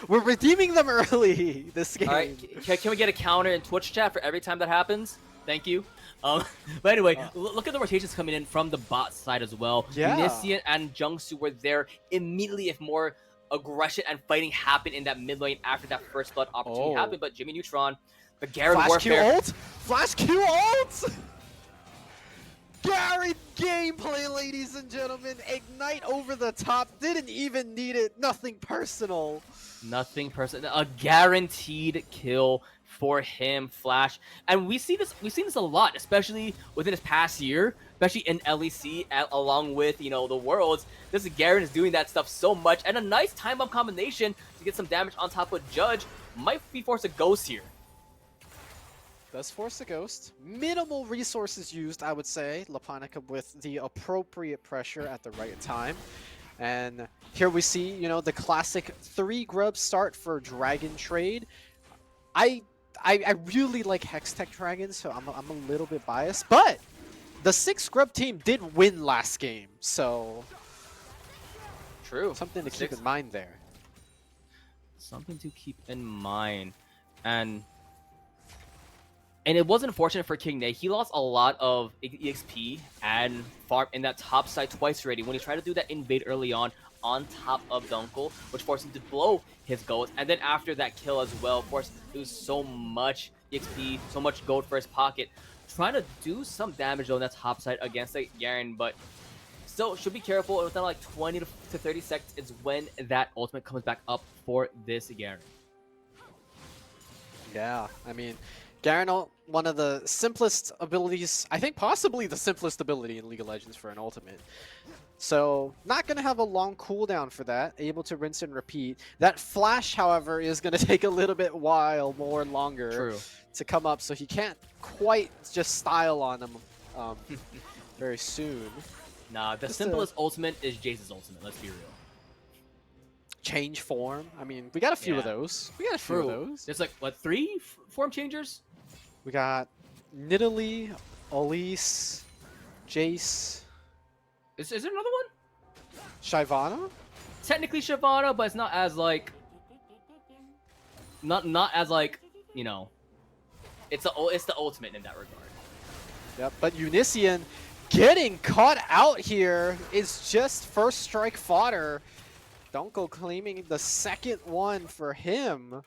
S2: we're redeeming them early this game.
S1: All right, can we get a counter in Twitch chat for every time that happens? Thank you. But anyway, look at the rotations coming in from the bot side as well.
S2: Yeah.
S1: Unician and Jungsu were there immediately if more aggression and fighting happened in that mid lane after that first blood opportunity happened. But Jimmy Neutron, the Garen
S2: Flash Q
S1: warfare.
S2: ult? Flash Q ult? Gary gameplay, ladies and gentlemen. Ignite over the top. Didn't even need it. Nothing personal.
S1: Nothing personal. A guaranteed kill for him, Flash. And we've seen this a lot, especially within this past year, especially in LEC, along with, you know, the Worlds. This Garen is doing that stuff so much, and a nice time bomb combination to get some damage on top of Judge might be forced to ghost here.
S2: Does force the ghost. Minimal resources used, I would say. Laponica with the appropriate pressure at the right time. And here we see, you know, the classic 3 grub start for Dragon Trade. I really like Hextech Dragons, so I'm a little bit biased. But the 6 grub team did win last game, so
S1: True.
S2: something to keep in mind there.
S1: Something to keep in mind. And it was unfortunate for King Nate. He lost a lot of EXP and farm in that top side twice already when he tried to do that invade early on top of Dunkel, which forced him to blow his gold. And then after that kill as well, forced to lose so much EXP, so much gold for his pocket. Trying to do some damage though on that top side against the Garen, but still should be careful. Within like 20 to 30 seconds is when that ultimate comes back up for this Garen.
S2: Yeah, I mean, Garen, one of the simplest abilities, I think possibly the simplest ability in League of Legends for an ultimate. So, not going to have a long cooldown for that, able to rinse and repeat. That flash, however, is going to take a little bit longer to come up, so he can't quite just style on them very soon.
S1: Nah, the simplest ultimate is Jace's ultimate, let's be real.
S2: Change form. I mean, we got a few of those. We got a few of those.
S1: There's like, what, 3 form changers?
S2: We got Nidalee, Elise, Jace.
S1: Is there another one?
S2: Shyvana?
S1: Technically Shyvana, but it's not as like... Not as like, you know... It's the ultimate in that regard.
S2: Yep, but Unician getting caught out here is just first strike fodder. Dunkel claiming the second one for him.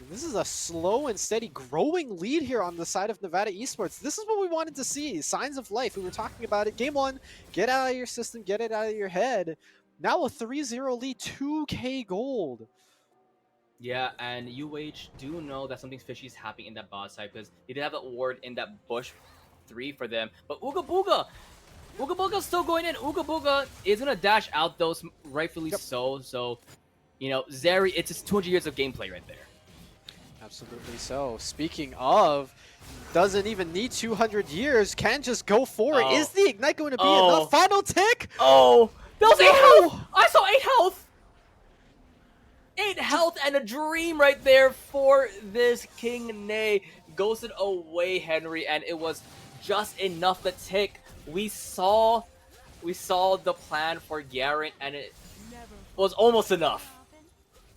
S2: This is a slow and steady growing lead here on the side of Nevada Esports. This is what we wanted to see. Signs of life. We were talking about it. Game 1, get out of your system, get it out of your head. Now a 3-0 lead, 2K gold.
S1: Yeah, and UH do know that something fishy is happening in that bot side because they did have that ward in that bush 3 for them. But Ooga Booga! Ooga Booga's still going in. Ooga Booga is going to dash out those, rightfully so. So, you know, Zeri, it's just 200 years of gameplay right there.
S2: Absolutely so. Speaking of, doesn't even need 200 years, can just go for it. Is the Ignite going to be enough? Final tick!
S1: Oh! That was 8 health! I saw 8 health! 8 health and a dream right there for this King Nate. Ghosted away Henry, and it was just enough to tick. We saw the plan for Garen, and it was almost enough.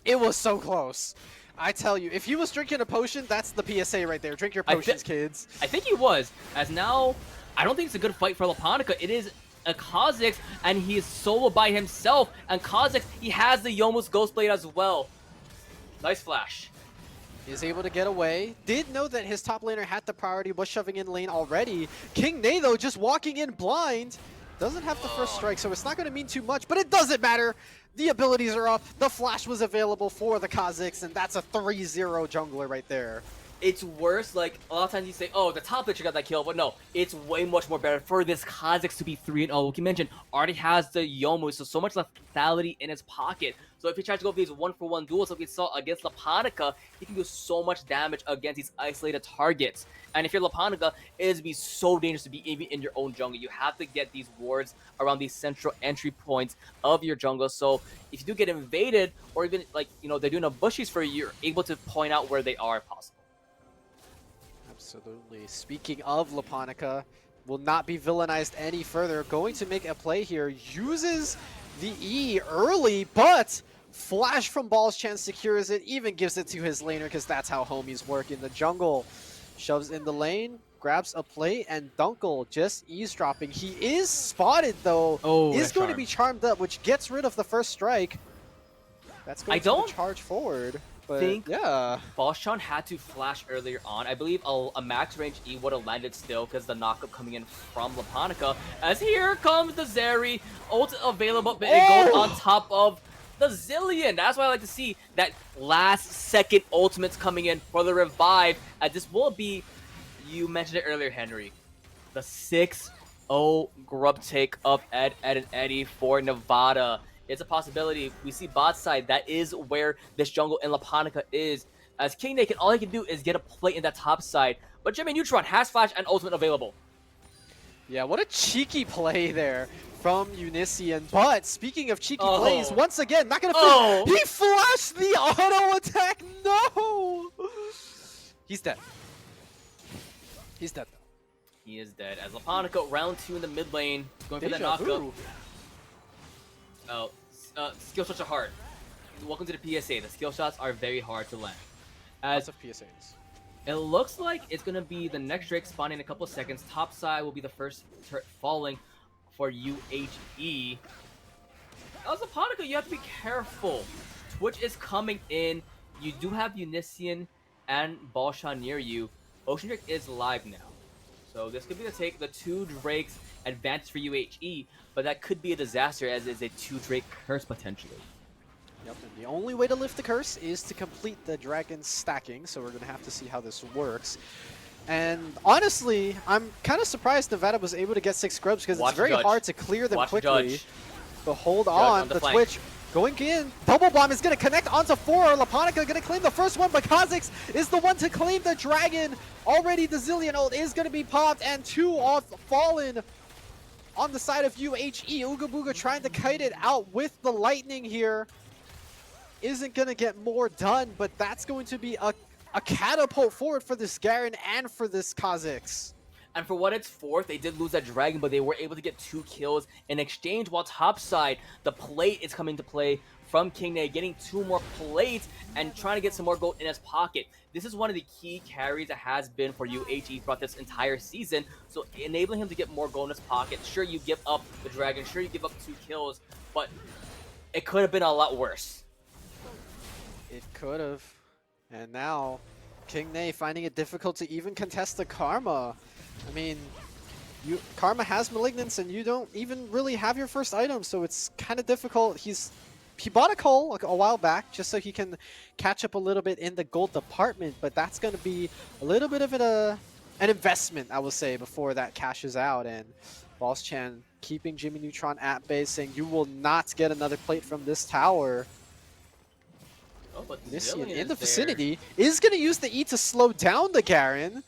S2: It was so close. I tell you, if he was drinking a potion, that's the PSA right there. Drink your potions, kids.
S1: I think he was. As now, I don't think it's a good fight for Laponica. It is a Kha'Zix, and he is solo by himself. And Kha'Zix, he has the Yomu's Ghostblade as well. Nice flash.
S2: Is able to get away. Did know that his top laner had the priority, was shoving in lane already. King Nate, though, just walking in blind. Doesn't have the first strike, so it's not going to mean too much, but it doesn't matter. The abilities are up. The flash was available for the Kazakhs, and that's a 3-0 jungler right there.
S1: It's worse, like, a lot of times you say, oh, the top pitcher got that kill, but no, it's way much more better for this Kazakhs to be 3-0. Like you mentioned, already has the Yomu, so much lethality in his pocket. So if he tries to go for these 1-for-1 duels like we saw against Laponica, he can do so much damage against these isolated targets. And if you're Laponica, it is be so dangerous to be even in your own jungle. You have to get these wards around these central entry points of your jungle. So if you do get invaded, or even, like, you know, they're doing a bushies for you, you're able to point out where they are if possible.
S2: Absolutely. Speaking of Laponica, will not be villainized any further. Going to make a play here. Uses the E early, but flash from Ball's Chance secures it, even gives it to his laner because that's how homies work in the jungle. Shoves in the lane, grabs a plate, and Dunkel just eavesdropping. He is spotted though.
S1: Oh,
S2: is going to be charmed up, which gets rid of the first strike. That's going to charge forward. But
S1: think
S2: yeah,
S1: Balshan had to flash earlier on. I believe a max range E would have landed still because the knockup coming in from Laponica. As here comes the Zeri, ult available, but it goes on top of the Zillion. That's why I like to see that last second ultimates coming in for the revive. As this will be, you mentioned it earlier, Henry, the 6-0 grub take of Ed, and Eddie for Nevada. It's a possibility. We see bot side. That is where this jungle in Laponica is. As King Naked, all he can do is get a play in that top side. But Jimmy Neutron has flash and ultimate available.
S2: Yeah, what a cheeky play there from Unician. But speaking of cheeky plays, once again, not gonna finish. He flashed the auto attack. No, he's dead. He's dead though.
S1: He is dead. As Laponica, round 2 in the mid lane, going for that knockup. Oh, skill shots are hard. Welcome to the PSA. The skill shots are very hard to land.
S2: Lots of PSAs.
S1: It looks like it's going to be the next Drake spawning in a couple of seconds. Top side will be the first turret falling for UHE. As Laponica, you have to be careful. Twitch is coming in. You do have Unician and Balshan near you. Ocean Drake is live now. So this could be the 2 Drakes advantage for UHE, but that could be a disaster as it's a 2 Drake curse potentially.
S2: Yep, and the only way to lift the curse is to complete the dragon stacking, so we're going to have to see how this works. And honestly, I'm kind of surprised Nevada was able to get 6 scrubs because it's very hard to clear them quickly. But hold on, the Twitch going in. Double bomb is going to connect onto 4. Laponica going to claim the first one, but Kazakhs is the one to claim the dragon. Already the Zillion ult is going to be popped, and 2 off fallen on the side of UHE. Ooga Booga trying to kite it out with the lightning here. Isn't going to get more done, but that's going to be a catapult forward for this Garen and for this Kazakhs.
S1: And for what it's worth, they did lose that dragon, but they were able to get 2 kills in exchange. While topside, the plate is coming to play from King Nay, getting 2 more plates and trying to get some more gold in his pocket. This is one of the key carries that has been for UHE throughout this entire season. So enabling him to get more gold in his pocket. Sure, you give up the dragon. Sure, you give up 2 kills, but it could have been a lot worse.
S2: It could have. And now, King Nay finding it difficult to even contest the Karma. I mean, Karma has Malignance and you don't even really have your first item, so it's kind of difficult. He bought a Cole a while back just so he can catch up a little bit in the gold department, but that's going to be a little bit of an investment, I will say, before that cashes out. And Boss Chan keeping Jimmy Neutron at bay, saying you will not get another plate from this tower.
S1: Oh, but
S2: Nisian in the vicinity is going to use the E to slow down the Garen.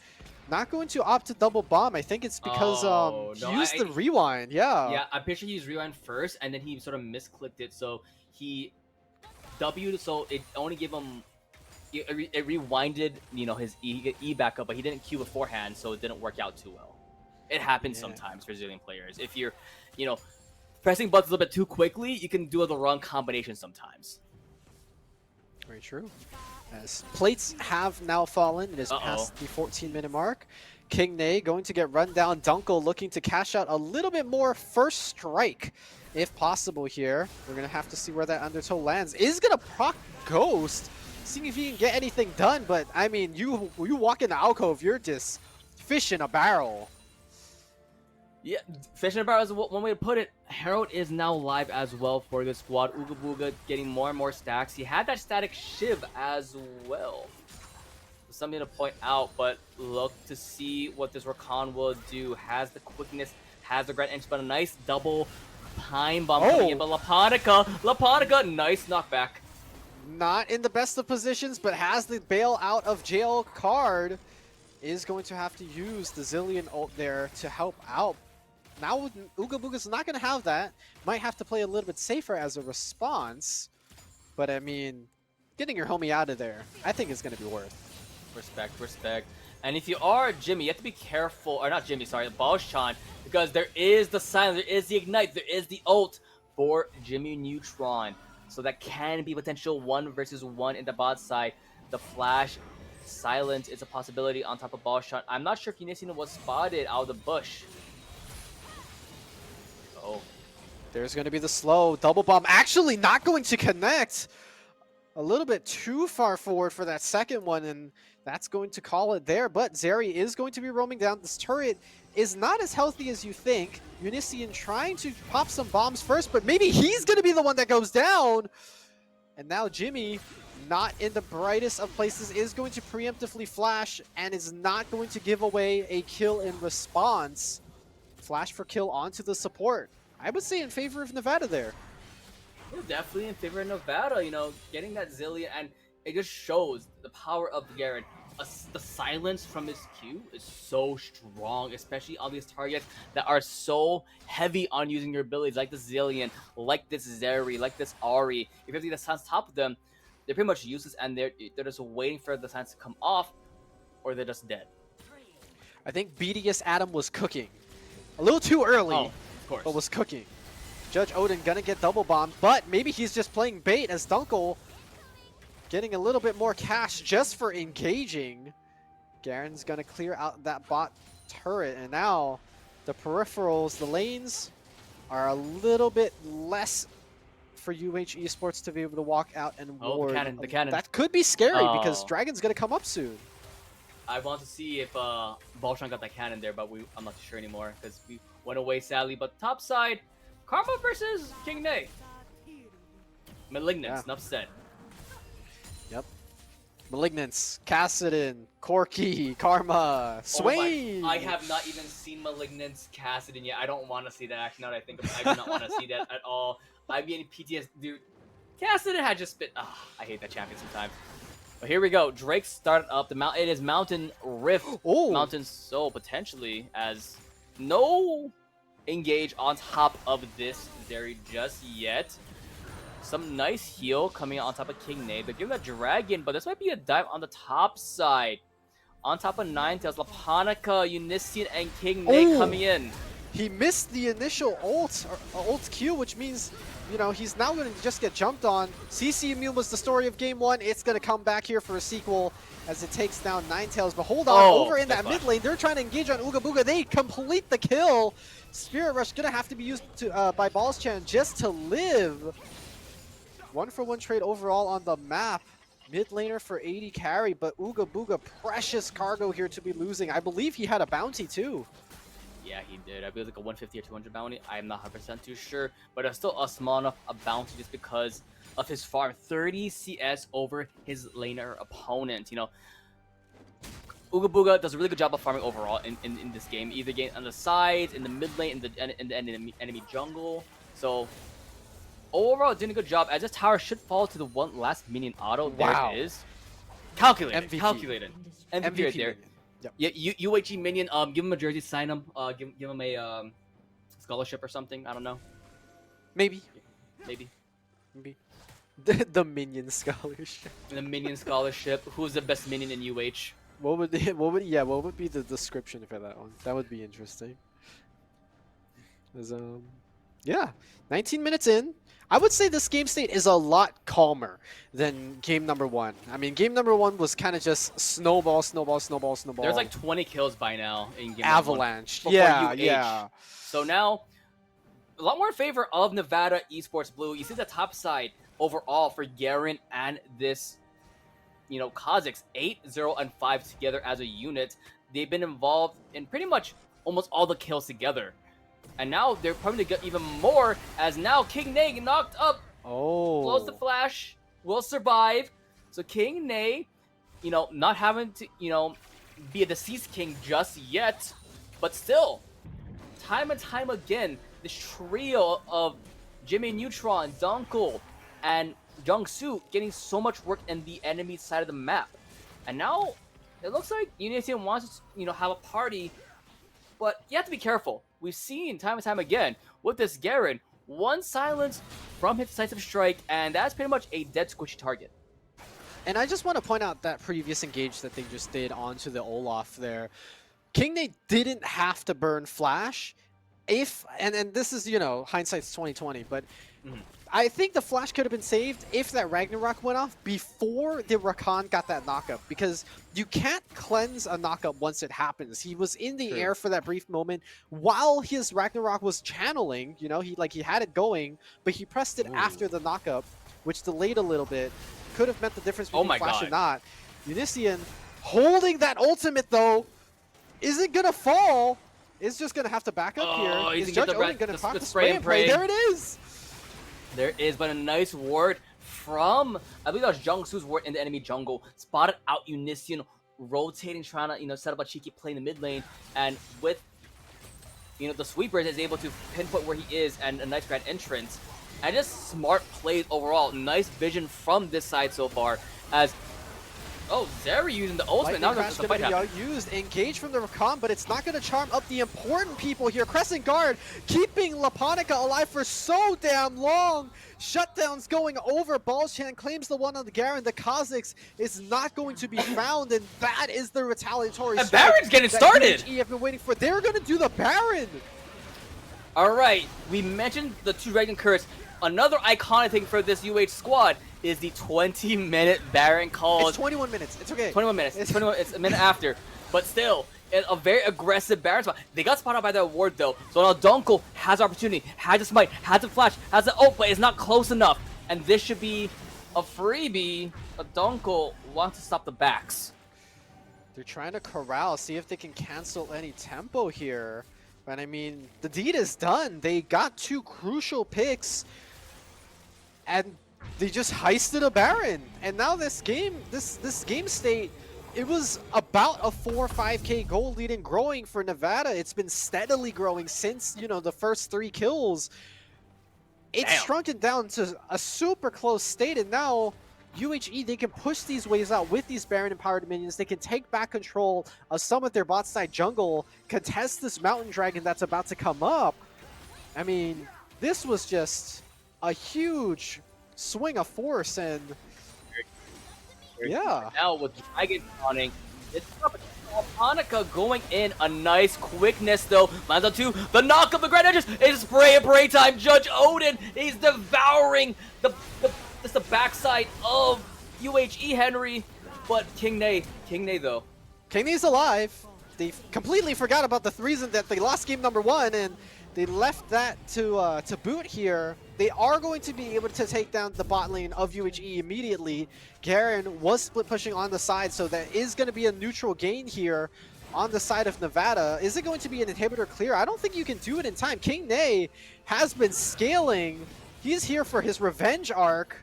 S2: Not going to opt to double bomb. I think it's because he used the rewind. Yeah,
S1: I'm pretty sure he used rewind first, and then he sort of misclicked it. So he W'd, so it only gave him, it rewinded, you know, his E back up, but he didn't Q beforehand, so it didn't work out too well. It happens sometimes for Zillion players. If you're, you know, pressing buttons a little bit too quickly, you can do the wrong combination sometimes.
S2: Very true. As plates have now fallen, it is past the 14-minute mark. King Nay going to get run down. Dunkel looking to cash out a little bit more first strike, if possible here. We're going to have to see where that Undertow lands. Is going to proc Ghost, seeing if he can get anything done, but I mean, you walk in the alcove, you're just fish in a barrel.
S1: Yeah, Fish and Bar is one way to put it. Herald is now live as well for this squad. Ooga Booga getting more and more stacks. He had that static Shiv as well. Something to point out, but look to see what this Rakan will do. Has the quickness, has the great entry, but a nice double time bomb coming in. But Laponica, nice knockback.
S2: Not in the best of positions, but has the bail out of jail card. Is going to have to use the Zillion ult there to help out. Now Ooga Booga's not going to have that. Might have to play a little bit safer as a response. But I mean, getting your homie out of there, I think is going to be worth.
S1: Respect. And if you are Jimmy, you have to be careful, or not Jimmy, sorry, Balshan, because there is the silence, there is the ignite, there is the ult for Jimmy Neutron. So that can be potential 1 versus 1 in the bot side. The flash silence is a possibility on top of Balshan. I'm not sure if Unisina was spotted out of the bush. Oh.
S2: There's going to be the slow double bomb. Actually not going to connect. A little bit too far forward for that second one, and that's going to call it there. But Zeri is going to be roaming down. This turret is not as healthy as you think. Unician trying to pop some bombs first, but maybe he's going to be the one that goes down. And now Jimmy, not in the brightest of places, is going to preemptively flash and is not going to give away a kill in response. Flash for kill onto the support. I would say in favor of Nevada there.
S1: Yeah, definitely in favor of Nevada, you know, getting that Zillion, and it just shows the power of Garen. The silence from his Q is so strong, especially on these targets that are so heavy on using your abilities, like the Zillion, like this Zeri, like this Ari. If you have the silence top of them, they're pretty much useless, and they're just waiting for the silence to come off, or they're just dead.
S2: I think BDS Adam was cooking. A little too early,
S1: of course,
S2: but was cooking. Judge Odin gonna get double bombed, but maybe he's just playing bait as Dunkel getting a little bit more cash just for engaging. Garen's gonna clear out that bot turret, and now the peripherals, the lanes, are a little bit less for UH Esports to be able to walk out and ward.
S1: The cannon.
S2: That could be scary because Dragon's gonna come up soon.
S1: I want to see if Balshan got that cannon there, but I'm not sure anymore because we went away sadly. But top side, Karma versus King Nay. Malignance, enough said.
S2: Yep. Malignance, Kassadin, Corki, Karma, Swain.
S1: Oh I have not even seen Malignance, Kassadin yet. I don't want to see that. Actually, now that I think of it, I do not want to see that at all. I'd be in PTS, dude. Kassadin had just been. I hate that champion sometimes. But here we go. Drake started up. It is Mountain Rift.
S2: Ooh.
S1: Mountain Soul potentially as no engage on top of this Zeri just yet. Some nice heal coming out on top of King Nay. They're giving that Dragon, but this might be a dive on the top side. On top of Ninetales, Laponica, Unician, and King Nay coming in.
S2: He missed the initial ult Q, which means, you know, he's now going to just get jumped on. CC Immune was the story of Game 1. It's going to come back here for a sequel as it takes down Ninetales. But hold on, over in that mid lane, they're trying to engage on Ooga Booga. They complete the kill. Spirit Rush going to have to be used by Balschan just to live. 1-for-1 trade overall on the map. Mid laner for 80 carry, but Ooga Booga, precious cargo here to be losing. I believe he had a bounty too.
S1: Yeah, he did. I believe like a 150 or 200 bounty. I'm not 100% too sure, but it's still a small enough a bounty just because of his farm. 30 CS over his laner opponent. You know, Ooga Booga does a really good job of farming overall in this game. Either getting on the sides, in the mid lane, in the enemy jungle. So overall, doing a good job. As this tower should fall to the one last minion auto. Wow. There it is. Calculated. MVP. Calculated. MVP right there. Yep. Yeah, UHG minion. Give him a jersey, sign him. Give him a scholarship or something. I don't know.
S2: Maybe.
S1: Maybe.
S2: The minion scholarship.
S1: The minion scholarship. Who's the best minion in UH?
S2: What would be the description for that one? That would be interesting. Yeah, 19 minutes in. I would say this game state is a lot calmer than game number 1. I mean, game number 1 was kind of just snowball.
S1: There's like 20 kills by now in game
S2: Avalanche.
S1: Yeah. So now, a lot more in favor of Nevada Esports Blue. You see the top side overall for Garen and this, you know, Kha'Zix, 8, 0, and 5 together as a unit. They've been involved in pretty much almost all the kills together. And now they're probably going to get even more, as now King Nate knocked up, blows the
S2: Oh.
S1: flash, will survive. So King Nate, not having to, be a deceased king just yet, but still, time and time again, this trio of Jimmy Neutron, Dunkel, and Jungsu getting so much work in the enemy side of the map. And now, it looks like United wants to, have a party, but you have to be careful. We've seen time and time again with this Garen, one silence from his decisive strike, and that's pretty much a dead squishy target.
S2: And I just want to point out that previous engage that they just did onto the Olaf there. King Nate didn't have to burn Flash. And this is, hindsight's 2020, but I think the Flash could have been saved if that Ragnarok went off before the Rakan got that knockup, because you can't cleanse a knockup once it happens. He was in the air for that brief moment while his Ragnarok was channeling, he had it going, but he pressed it after the knockup, which delayed a little bit. Could have meant the difference between Flash and not. Unician holding that ultimate though. Is it gonna fall? Is just gonna have to back up here. Is Judge Odin gonna proc the spray and pray? There it is!
S1: There is, but a nice ward from, I believe that was Jungsu's ward in the enemy jungle. Spotted out Unician, rotating, trying to, set up a cheeky play in the mid lane. And with, the sweepers is able to pinpoint where he is and a nice grand entrance. And just smart plays overall. Nice vision from this side so far. As Zeri using the ultimate. Now there's a fight happening.
S2: Used engage from the Rakan, but it's not going to charm up the important people here. Crescent Guard keeping Laponica alive for so damn long. Shutdowns going over. Ballshan claims the one on the Garen. The Kha'Zix is not going to be found, and that is the retaliatory
S1: and Baron's getting started.
S2: UHE have been waiting for. They're going to do the Baron.
S1: All right, we mentioned the two Dragon Curse. Another iconic thing for this UH squad is the 20-minute Baron calls.
S2: It's 21 minutes. It's okay.
S1: 21 minutes. It's a minute after. But still, a very aggressive Baron spot. They got spotted by that ward, though. So now Dunkel has opportunity, has a smite, has a flash, has an ult, but it's not close enough. And this should be a freebie. But Dunkel wants to stop the backs.
S2: They're trying to corral, see if they can cancel any tempo here. But I mean, the deed is done. They got two crucial picks. And they just heisted a Baron. And now this game, this game state, it was about a 4 or 5k gold lead and growing for Nevada. It's been steadily growing since, the first 3 kills. It's shrunk it down to a super close state, and now UHE, they can push these waves out with these Baron-empowered minions. They can take back control of some of their bot side jungle, contest this Mountain Dragon that's about to come up. I mean, this was just a huge swing of force, and yeah.
S1: Now with Dragon spawning, it's Hanukkah going in. A nice quickness though. Lands on 2. The knock of the Grand Edges is spray and pray time. Judge Odin, he's devouring the backside of UHE Henry. But King Nate though.
S2: King Nate's alive. They completely forgot about the reason that they lost game number 1, and they left that to boot here. They are going to be able to take down the bot lane of UHE immediately. Garen was split pushing on the side, so that is going to be a neutral gain here on the side of Nevada. Is it going to be an inhibitor clear? I don't think you can do it in time. King Nate has been scaling. He's here for his revenge arc.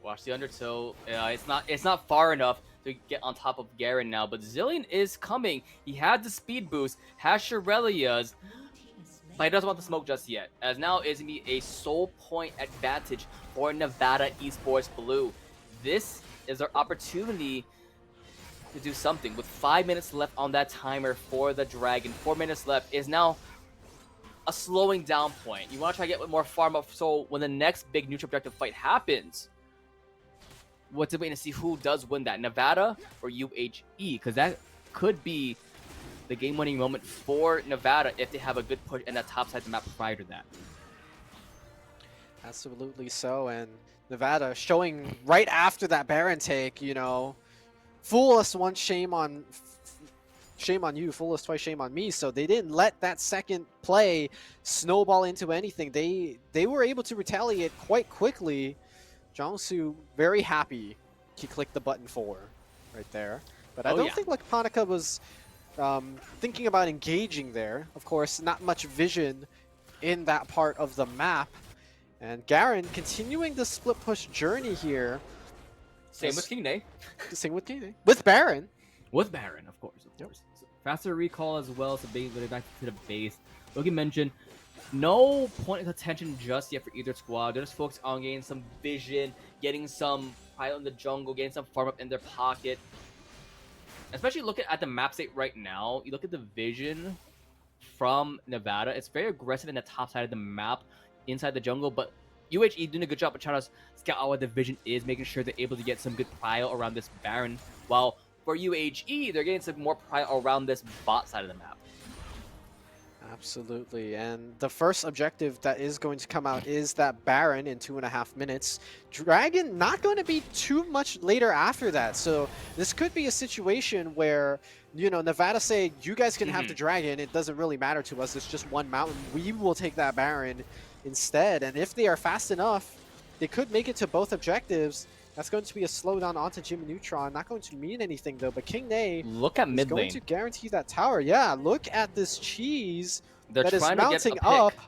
S1: Watch the undertow. It's not far enough to get on top of Garen now, but Zillion is coming. He had the speed boost, has Shirelia's, but he doesn't want the smoke just yet, as now is going to be a sole point advantage for Nevada Esports Blue. This is their opportunity to do something. With 5 minutes left on that timer for the Dragon, 4 minutes left is now a slowing down point. You want to try to get more farm up, so when the next big neutral objective fight happens, what's it waiting to see who does win that, Nevada or UHE? Because that could be the game-winning moment for Nevada if they have a good push in that top side of the map prior to that.
S2: Absolutely so, and Nevada showing right after that Baron take, fool us once, shame on you, fool us twice, shame on me. So they didn't let that second play snowball into anything. They were able to retaliate quite quickly. Jongsu very happy he clicked the button 4 right there. But I don't think Hanukkah was thinking about engaging there. Of course, not much vision in that part of the map. And Garen continuing the split push journey here.
S1: Same with King Nay.
S2: Same with King Nay. With Baron.
S1: With Baron, of course.
S2: Yep.
S1: So faster recall as well, so getting back to the base. Loki mentioned, no point of attention just yet for either squad. They're just focused on getting some vision, getting some pilot in the jungle, getting some farm up in their pocket. Especially looking at the map state right now, you look at the vision from Nevada, it's very aggressive in the top side of the map, inside the jungle, but UHE doing a good job of trying to scout out what the vision is, making sure they're able to get some good prio around this Baron, while for UHE, they're getting some more prio around this bot side of the map.
S2: Absolutely, and the first objective that is going to come out is that Baron in 2.5 minutes. Dragon not going to be too much later after that, so this could be a situation where, you know, Nevada say, you guys can have the Dragon, it doesn't really matter to us, it's just one mountain, we will take that Baron instead, and if they are fast enough, they could make it to both objectives. That's going to be a slowdown onto Jimmy Neutron. Not going to mean anything, though. But King Nay
S1: look at mid lane.
S2: Going to guarantee that tower. Yeah, look at this cheese
S1: They're
S2: that is
S1: trying
S2: mounting
S1: to get a
S2: up.
S1: pick.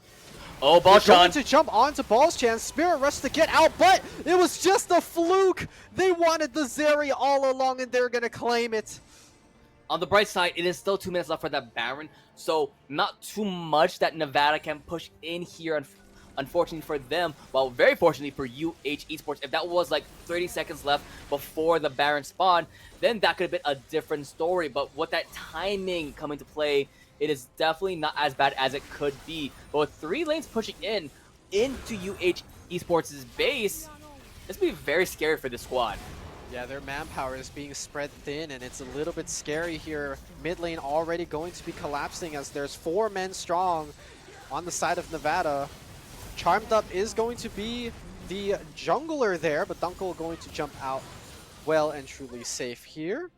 S1: Oh, Balshan
S2: going to jump onto Ball's chance. Spirit Rush to get out, but it was just a fluke. They wanted the Zeri all along, and they're going to claim it.
S1: On the bright side, it is still 2 minutes left for that Baron, so not too much that Nevada can push in here. Unfortunately for them, well, very fortunately for UH Esports, if that was like 30 seconds left before the Baron spawn, then that could have been a different story. But with that timing coming to play, it is definitely not as bad as it could be. But with 3 lanes pushing in into UH Esports' base, this would be very scary for this squad.
S2: Yeah, their manpower is being spread thin, and it's a little bit scary here. Mid lane already going to be collapsing as there's 4 men strong on the side of Nevada. Charmed Up is going to be the jungler there, but Dunkel going to jump out well and truly safe here.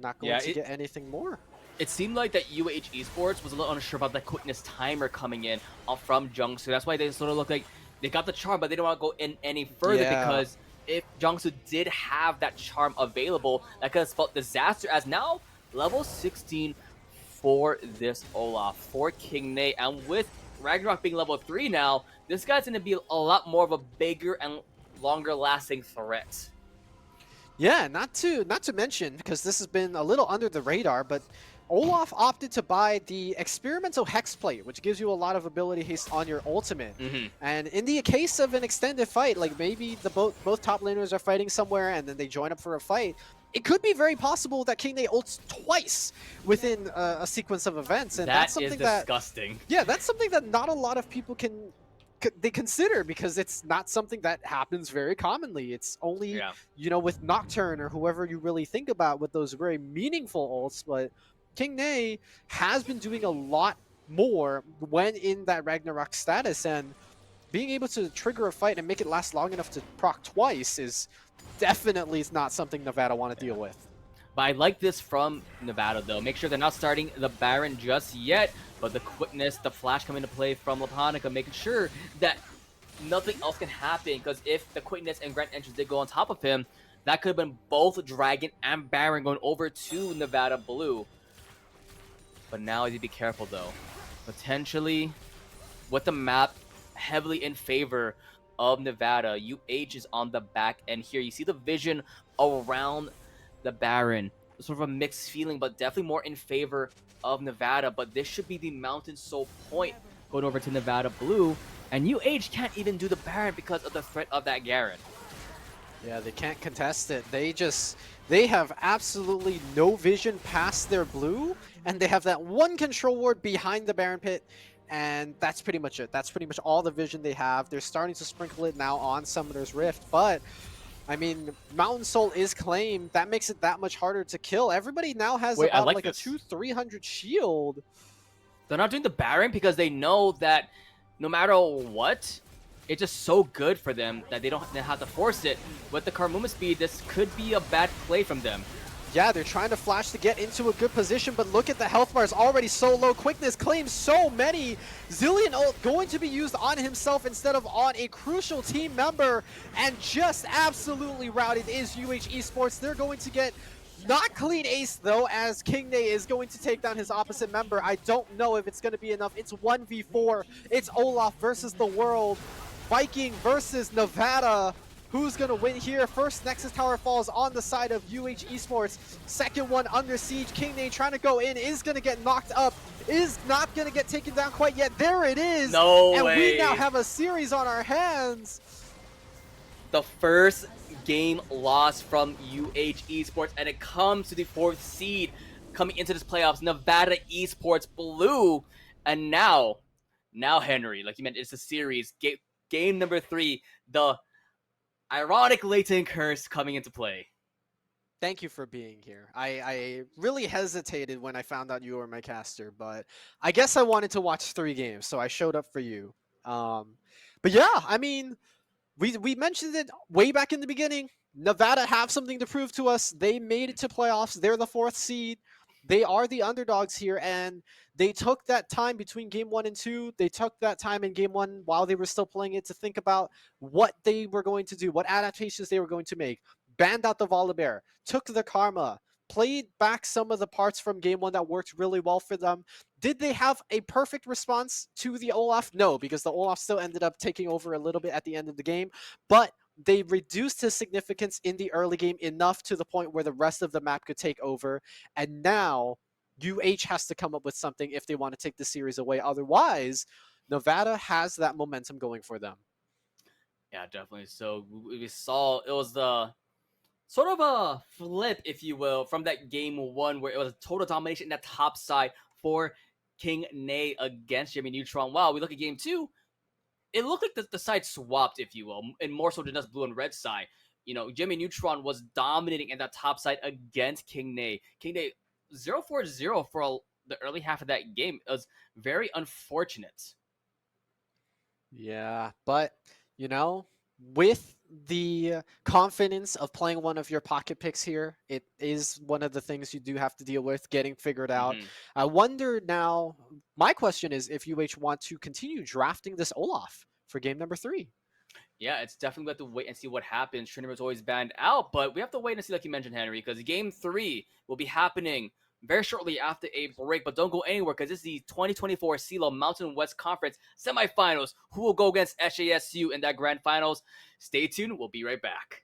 S2: Not going to get anything more.
S1: It seemed like that UH Esports was a little unsure about that quickness timer coming in from Jungsu. That's why they sort of look like they got the charm, but they don't want to go in any further because if Jungsu did have that charm available, that could have spelled disaster, as now level 16 for this Olaf, for King Nay, and with Ragnarok being level 3 now, this guy's going to be a lot more of a bigger and longer lasting threat.
S2: Yeah, not to mention, because this has been a little under the radar, but Olaf opted to buy the experimental Hex Plate, which gives you a lot of ability haste on your ultimate. And in the case of an extended fight, like maybe the both top laners are fighting somewhere and then they join up for a fight, it could be very possible that King Nay ults twice within a sequence of events, and that's something
S1: disgusting.
S2: Yeah, that's something that not a lot of people they consider, because it's not something that happens very commonly. It's only you know, with Nocturne or whoever you really think about with those very meaningful ults. But King Nay has been doing a lot more when in that Ragnarok status, and being able to trigger a fight and make it last long enough to proc twice is definitely not something Nevada want to deal with.
S1: But I like this from Nevada, though. Make sure they're not starting the Baron just yet, but the quickness, the flash coming into play from Laponica, making sure that nothing else can happen, because if the quickness and Grand Entrance did go on top of him, that could have been both Dragon and Baron going over to Nevada Blue. But now, you be careful, though. Potentially, with the map heavily in favor of Nevada, UH is on the back end here. You see the vision around the Baron. Sort of a mixed feeling, but definitely more in favor of Nevada. But this should be the Mountain Soul point going over to Nevada Blue. And UH can't even do the Baron because of the threat of that Garen.
S2: Yeah, they can't contest it. They have absolutely no vision past their blue, and they have that one control ward behind the Baron pit, and that's pretty much it. That's pretty much all the vision they have. They're starting to sprinkle it now on Summoner's Rift, but I mean, Mountain Soul is claimed. That makes it that much harder to kill. Everybody now has about like a 200-300 shield.
S1: They're not doing the Baron because they know that no matter what, it's just so good for them that they don't have to force it. With the Karmuma speed, this could be a bad play from them.
S2: Yeah, they're trying to flash to get into a good position, but look at the health bars already so low. Quickness claims so many. Zillion ult going to be used on himself instead of on a crucial team member, and just absolutely routed is UH Esports. They're going to get Not clean ace though, as King Nate is going to take down his opposite member. I don't know if it's going to be enough. It's 1v4. It's Olaf versus the world. Viking versus Nevada. Who's going to win here? First Nexus Tower falls on the side of UH Esports. Second one under siege. King Nate trying to go in, is going to get knocked up. Is not going to get taken down quite yet. There it is.
S1: No
S2: and
S1: way.
S2: we now have a series on our hands.
S1: The first game lost from UH Esports, and it comes to the 4th seed coming into this playoffs, Nevada Esports Blue. And now Henry, like you mentioned, it's a series. Game number 3, the ironic latent curse coming into play.
S2: Thank you for being here. I really hesitated when I found out you were my caster, but I guess I wanted to watch 3 games, so I showed up for you. But yeah, I mean, we mentioned it way back in the beginning. Nevada have something to prove to us. They made it to playoffs. They're the 4th seed. They are the underdogs here, and they took that time between game 1 and 2. They took that time in game 1 while they were still playing it to think about what they were going to do, what adaptations they were going to make. Banned out the Volibear, took the Karma, played back some of the parts from game 1 that worked really well for them. Did they have a perfect response to the Olaf? No, because the Olaf still ended up taking over a little bit at the end of the game, but they reduced his significance in the early game enough to the point where the rest of the map could take over, and now UH has to come up with something if they want to take the series away. Otherwise, Nevada has that momentum going for them.
S1: Yeah, definitely. So we saw it was the sort of a flip, if you will, from that game 1 where it was a total domination in that top side for King Nate against Jimmy Neutron. Wow, we look at game 2, it looked like the side swapped, if you will, and more so than just blue and red side. You know, Jimmy Neutron was dominating in that top side against King Nate. King Nate 0-4-0 for the early half of that game. It was very unfortunate.
S2: Yeah, but, you know, with the confidence of playing one of your pocket picks here, it is one of the things you do have to deal with getting figured out. I wonder now, my question is if UH want to continue drafting this Olaf for game number 3.
S1: Yeah, it's definitely have to wait and see what happens. Trinidad's always banned out, but we have to wait and see, like you mentioned, Henry, because game 3 will be happening very shortly after a break. But don't go anywhere, because this is the 2024 CLoL Mountain West Conference semifinals. Who will go against SASU in that grand finals? Stay tuned. We'll be right back.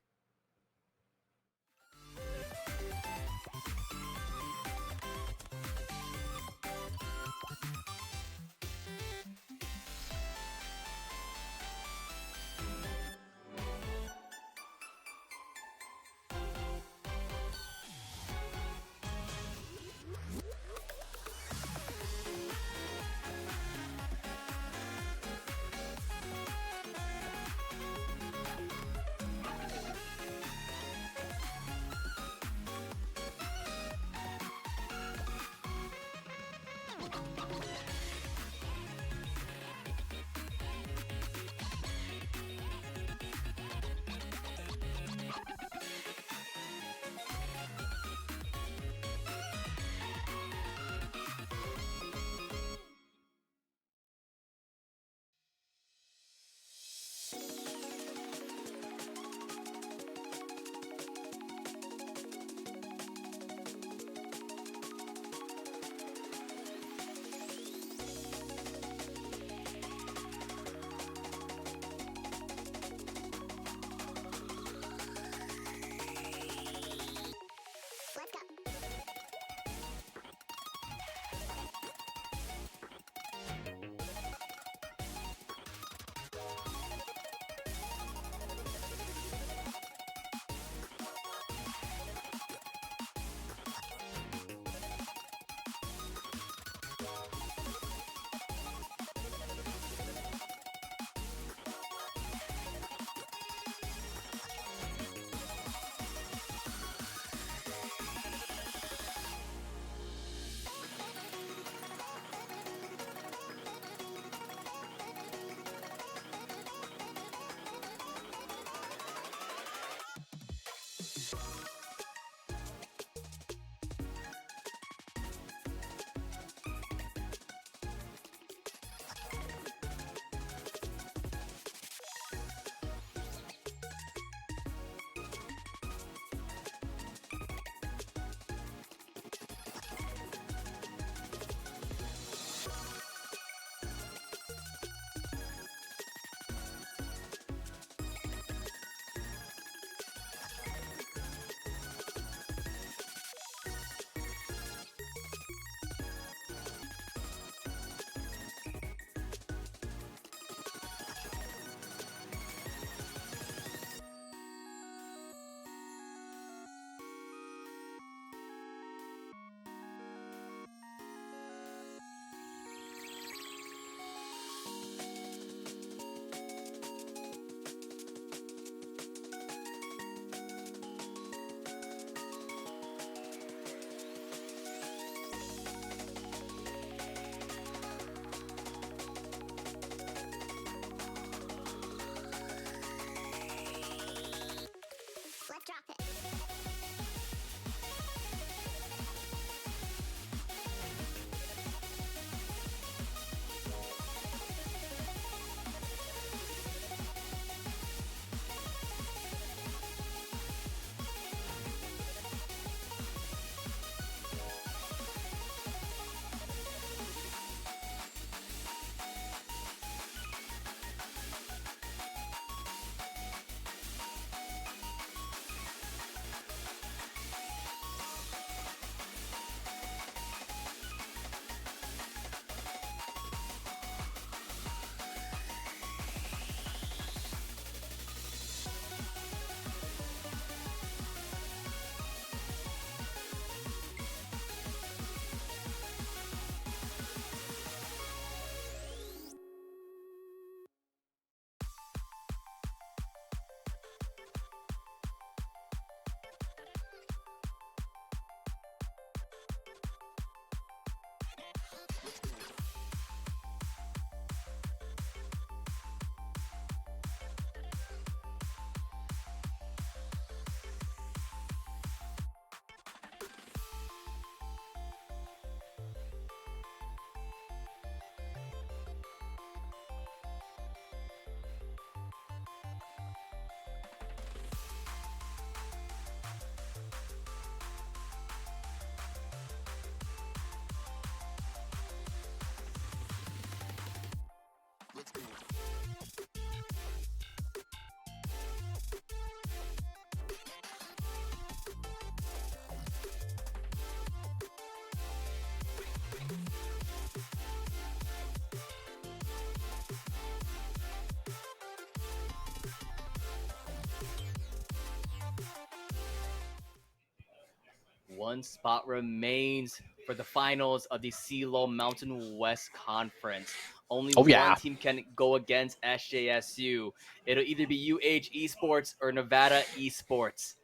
S1: one spot remains for the finals of the CLoL Mountain West Conference. Only
S2: Oh
S1: one
S2: yeah.
S1: team can go against SJSU. It'll either be UH Esports or Nevada Esports.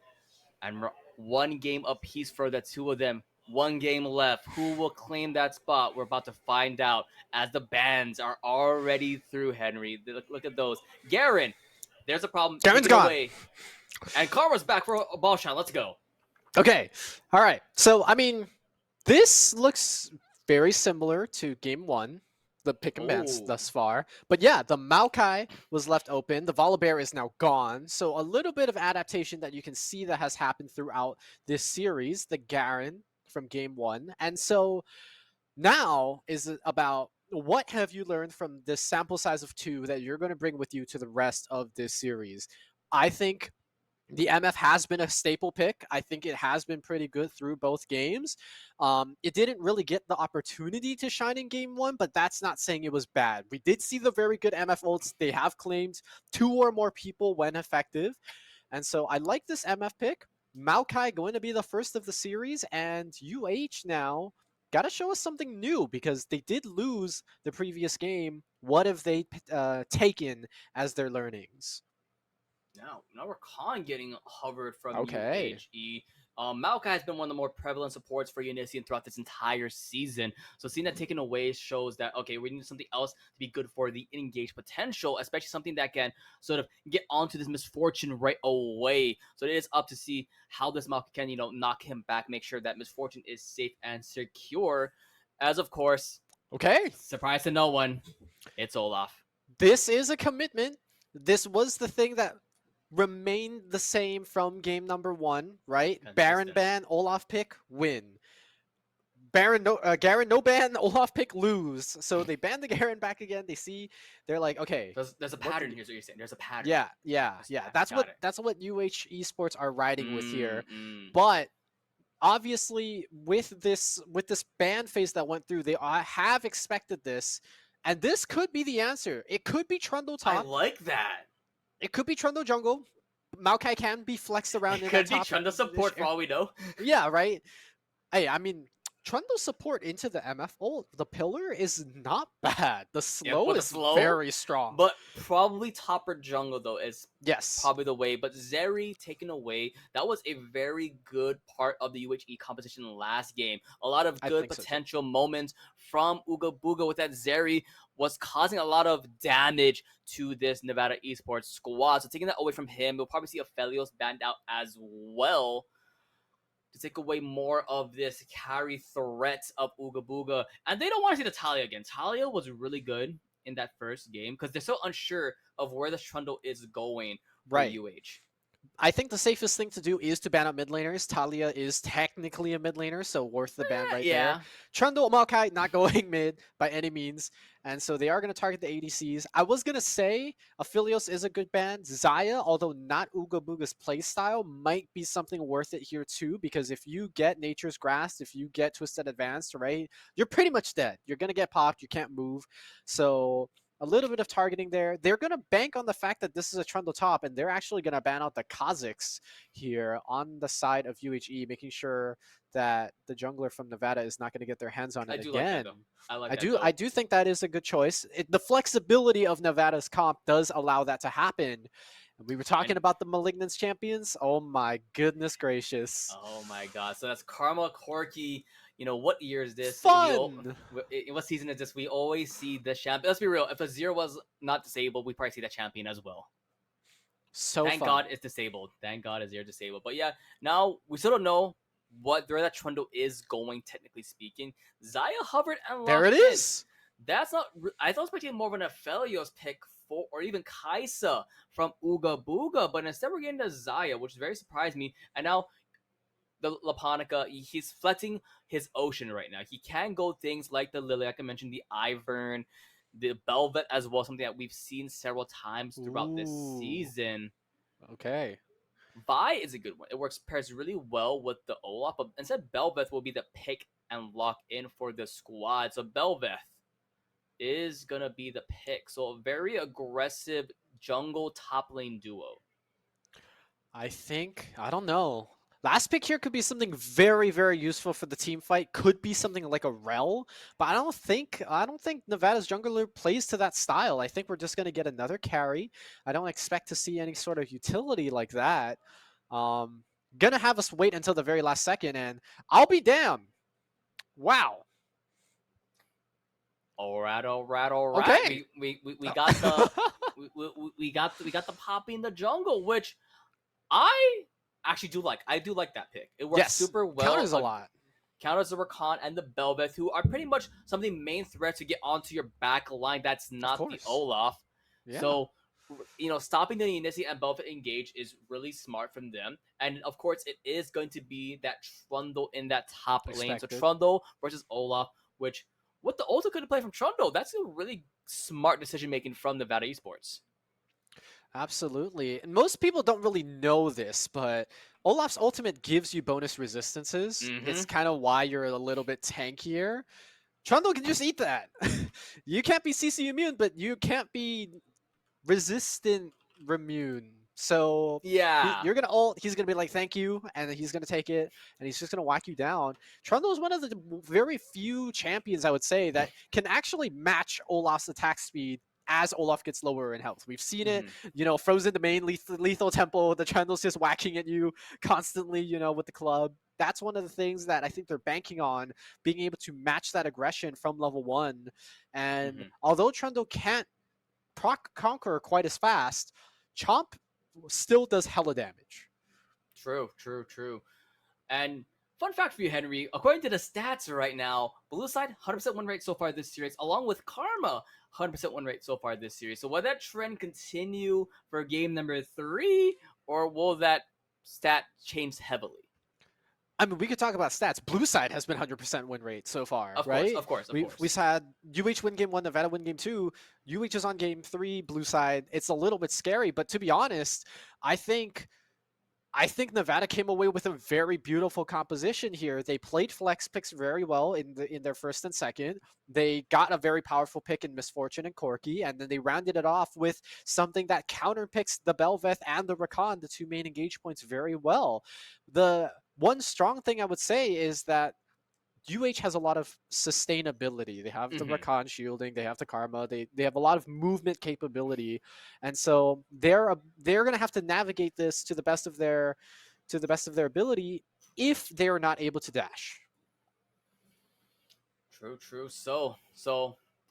S1: And one game apiece for the two of them. One game left. Who will claim that spot? We're about to find out as the bands are already through, Henry. Look at those. Garen, there's a problem. Take
S2: Garen's
S1: it
S2: gone.
S1: away. And Karma's back for a ball shot. Let's go.
S2: Okay. All right. So, I mean, this looks very similar to game one, the pick and bans
S1: Oh,
S2: thus far. But yeah, the Maokai was left open. The Volibear is now gone. So, a little bit of adaptation that you can see that has happened throughout this series, the Garen from game one. And so, now is about what have you learned from this sample size of 2 that you're going to bring with you to the rest of this series? I think the MF has been a staple pick. I think it has been pretty good through both games. It didn't really get the opportunity to shine in game one, but that's not saying it was bad. We did see the very good MF ults. They have claimed 2 or more people when effective. And so I like this MF pick. Maokai going to be the first of the series, and UH now got to show us something new because they did lose the previous game. What have they taken as their learnings?
S1: now we're Khan getting hovered from
S2: Okay.
S1: UHE. Maokai has been one of the more prevalent supports for Unisian throughout this entire season. So seeing that taken away shows that, okay, we need something else to be good for the engaged potential, especially something that can sort of get onto this misfortune right away. So it is up to see how this Maokai can, knock him back, make sure that misfortune is safe and secure. As of course,
S2: Okay.
S1: surprise to no one, it's Olaf.
S2: This is a commitment. This was the thing that remained the same from game number 1, right? Baron
S1: Consistent.
S2: ban, Olaf pick, win. Baron no Garen no ban, Olaf pick lose. So they ban the Garen back again. They see they're like, okay,
S1: There's a
S2: what do
S1: pattern
S2: we
S1: here, is what you're saying. There's a pattern.
S2: Yeah, yeah, yeah.
S1: Respect.
S2: That's
S1: Got
S2: what
S1: it.
S2: that's what UH esports are riding with here.
S1: Mm.
S2: But obviously with this ban phase that went through, they have expected this, and this could be the answer. It could be Trundle
S1: I
S2: top.
S1: like that.
S2: It could be Trundle jungle. Maokai can be flexed around
S1: It
S2: in that
S1: could be
S2: top.
S1: Chunda support for all we know.
S2: Yeah, right. Hey, I mean, Trundle support into the MF ult, the pillar is not bad. The
S1: Yep,
S2: slow
S1: with the
S2: is
S1: slow,
S2: very strong.
S1: but probably top or jungle though is
S2: Yes,
S1: probably the way. But Zeri taken away, that was a very good part of the UHE competition last game. A lot of
S2: I
S1: good
S2: think so too.
S1: potential moments from Uga Buga with that Zeri was causing a lot of damage to this Nevada esports squad. So taking that away from him, we'll probably see Aphelios banned out as well to take away more of this carry threat of Uga Booga. And they don't want to see the Talia again. Talia was really good in that first game because they're so unsure of where the Trundle is going for
S2: Right.
S1: UH.
S2: I think the safest thing to do is to ban out mid laners. Talia is technically a mid laner, so worth the ban right there.
S1: Yeah.
S2: Trundle, Maokai not going mid by any means, and so they are going to target the ADCs. I was going to say Aphelios is a good ban. Xayah, although not Uga Booga's playstyle, might be something worth it here too, because if you get Nature's Grasp, if you get Twisted Advanced, right, you're pretty much dead. You're going to get popped, you can't move. So a little bit of targeting there. They're going to bank on the fact that this is a Trundle top, and they're actually going to ban out the Kazakhs here on the side of UHE, making sure that the jungler from Nevada is not going to get their hands on
S1: I
S2: it
S1: do like that
S2: again.
S1: though. I like
S2: I
S1: that
S2: do
S1: though.
S2: I do think that is a good choice. The flexibility of Nevada's comp does allow that to happen. We were talking
S1: And
S2: about the Malignance champions. Oh my goodness gracious.
S1: oh my god. So that's Karma Corky. What year is this?
S2: Fun.
S1: What season is this? We always see the champion. Let's be real. If a zero was not disabled, we probably see the champion as well.
S2: So
S1: Thank
S2: fun.
S1: God it's disabled. Thank God it's disabled. But yeah, now we still don't know where that Trundle is going, technically speaking. Xayah hovered and
S2: There it
S1: locked in.
S2: is.
S1: That's not. I thought it was expecting more of an Aphelios pick for, or even Kaisa from Uga Booga, but instead we're getting the Xayah, which very surprised me. And now the Laponica, he's flexing his ocean right now. He can go things like the Lily, like I mentioned, the Ivern, the Belvet as well, something that we've seen several times throughout this
S2: Ooh.
S1: season.
S2: Okay.
S1: Vi is a good one. It pairs really well with the Olaf, but instead Belveth will be the pick and lock in for the squad. So Belveth is gonna be the pick. So a very aggressive jungle top lane duo.
S2: I think I don't know. Last pick here could be something very, very useful for the team fight. Could be something like a Rel, but I don't think Nevada's jungler plays to that style. I think we're just gonna get another carry. I don't expect to see any sort of utility like that. Um, gonna have us wait until the very last second, and I'll be damned. Wow.
S1: All right, all right, all right.
S2: Okay.
S1: We got the we got the Poppy in the jungle, which I actually do like. I do like that pick. It works
S2: Yes,
S1: super well.
S2: counters a lot.
S1: Counters the Rakan and the Belveth, who are pretty much some of the main threats to get onto your back line. That's
S2: Of
S1: not the
S2: course.
S1: Olaf.
S2: Yeah.
S1: So, stopping the Inisi and Belveth engage is really smart from them. And of course, it is going to be that Trundle in that top lane. So
S2: Expected.
S1: Trundle versus Olaf, which what the ulti could play from Trundle. That's a really smart decision making from Nevada Esports.
S2: Absolutely. And most people don't really know this, but Olaf's ultimate gives you bonus resistances.
S1: Mm-hmm.
S2: It's kind of why you're a little bit tankier. Trundle can just eat that. You can't be CC immune, but you can't be resistant immune. So
S1: Yeah.
S2: you're gonna ult. He's gonna be like, "Thank you," and he's gonna take it, and he's just gonna whack you down. Trundle is one of the very few champions I would say that can actually match Olaf's attack speed as Olaf gets lower in health. We've seen it,
S1: Mm-hmm.
S2: Frozen Domain, lethal Temple. The Trundle's just whacking at you constantly, with the club. That's one of the things that I think they're banking on, being able to match that aggression from level 1. And
S1: Mm-hmm.
S2: although Trundle can't conquer quite as fast, Chomp still does hella damage.
S1: True, true, true. And fun fact for you, Henry, according to the stats right now, blue side 100% win rate so far this series, along with Karma 100% win rate so far this series. So will that trend continue for game number 3, or will that stat change heavily?
S2: I mean, we could talk about stats. Blue side has been 100% win rate so far,
S1: Of course,
S2: right?
S1: of course, of
S2: We've
S1: course.
S2: had UH win game 1, Nevada win game 2. UH is on game 3, blue side. It's a little bit scary, but to be honest, I think Nevada came away with a very beautiful composition here. They played flex picks very well in their first and second. They got a very powerful pick in Misfortune and Corky, and then they rounded it off with something that counterpicks the Belveth and the Rakan, the two main engage points, very well. The one strong thing I would say is that UH has a lot of sustainability. They have the
S1: Mm-hmm.
S2: Rakan shielding, they have the Karma, they have a lot of movement capability, and so they're gonna have to navigate this to the best of their ability if they are not able to dash.
S1: True, true. So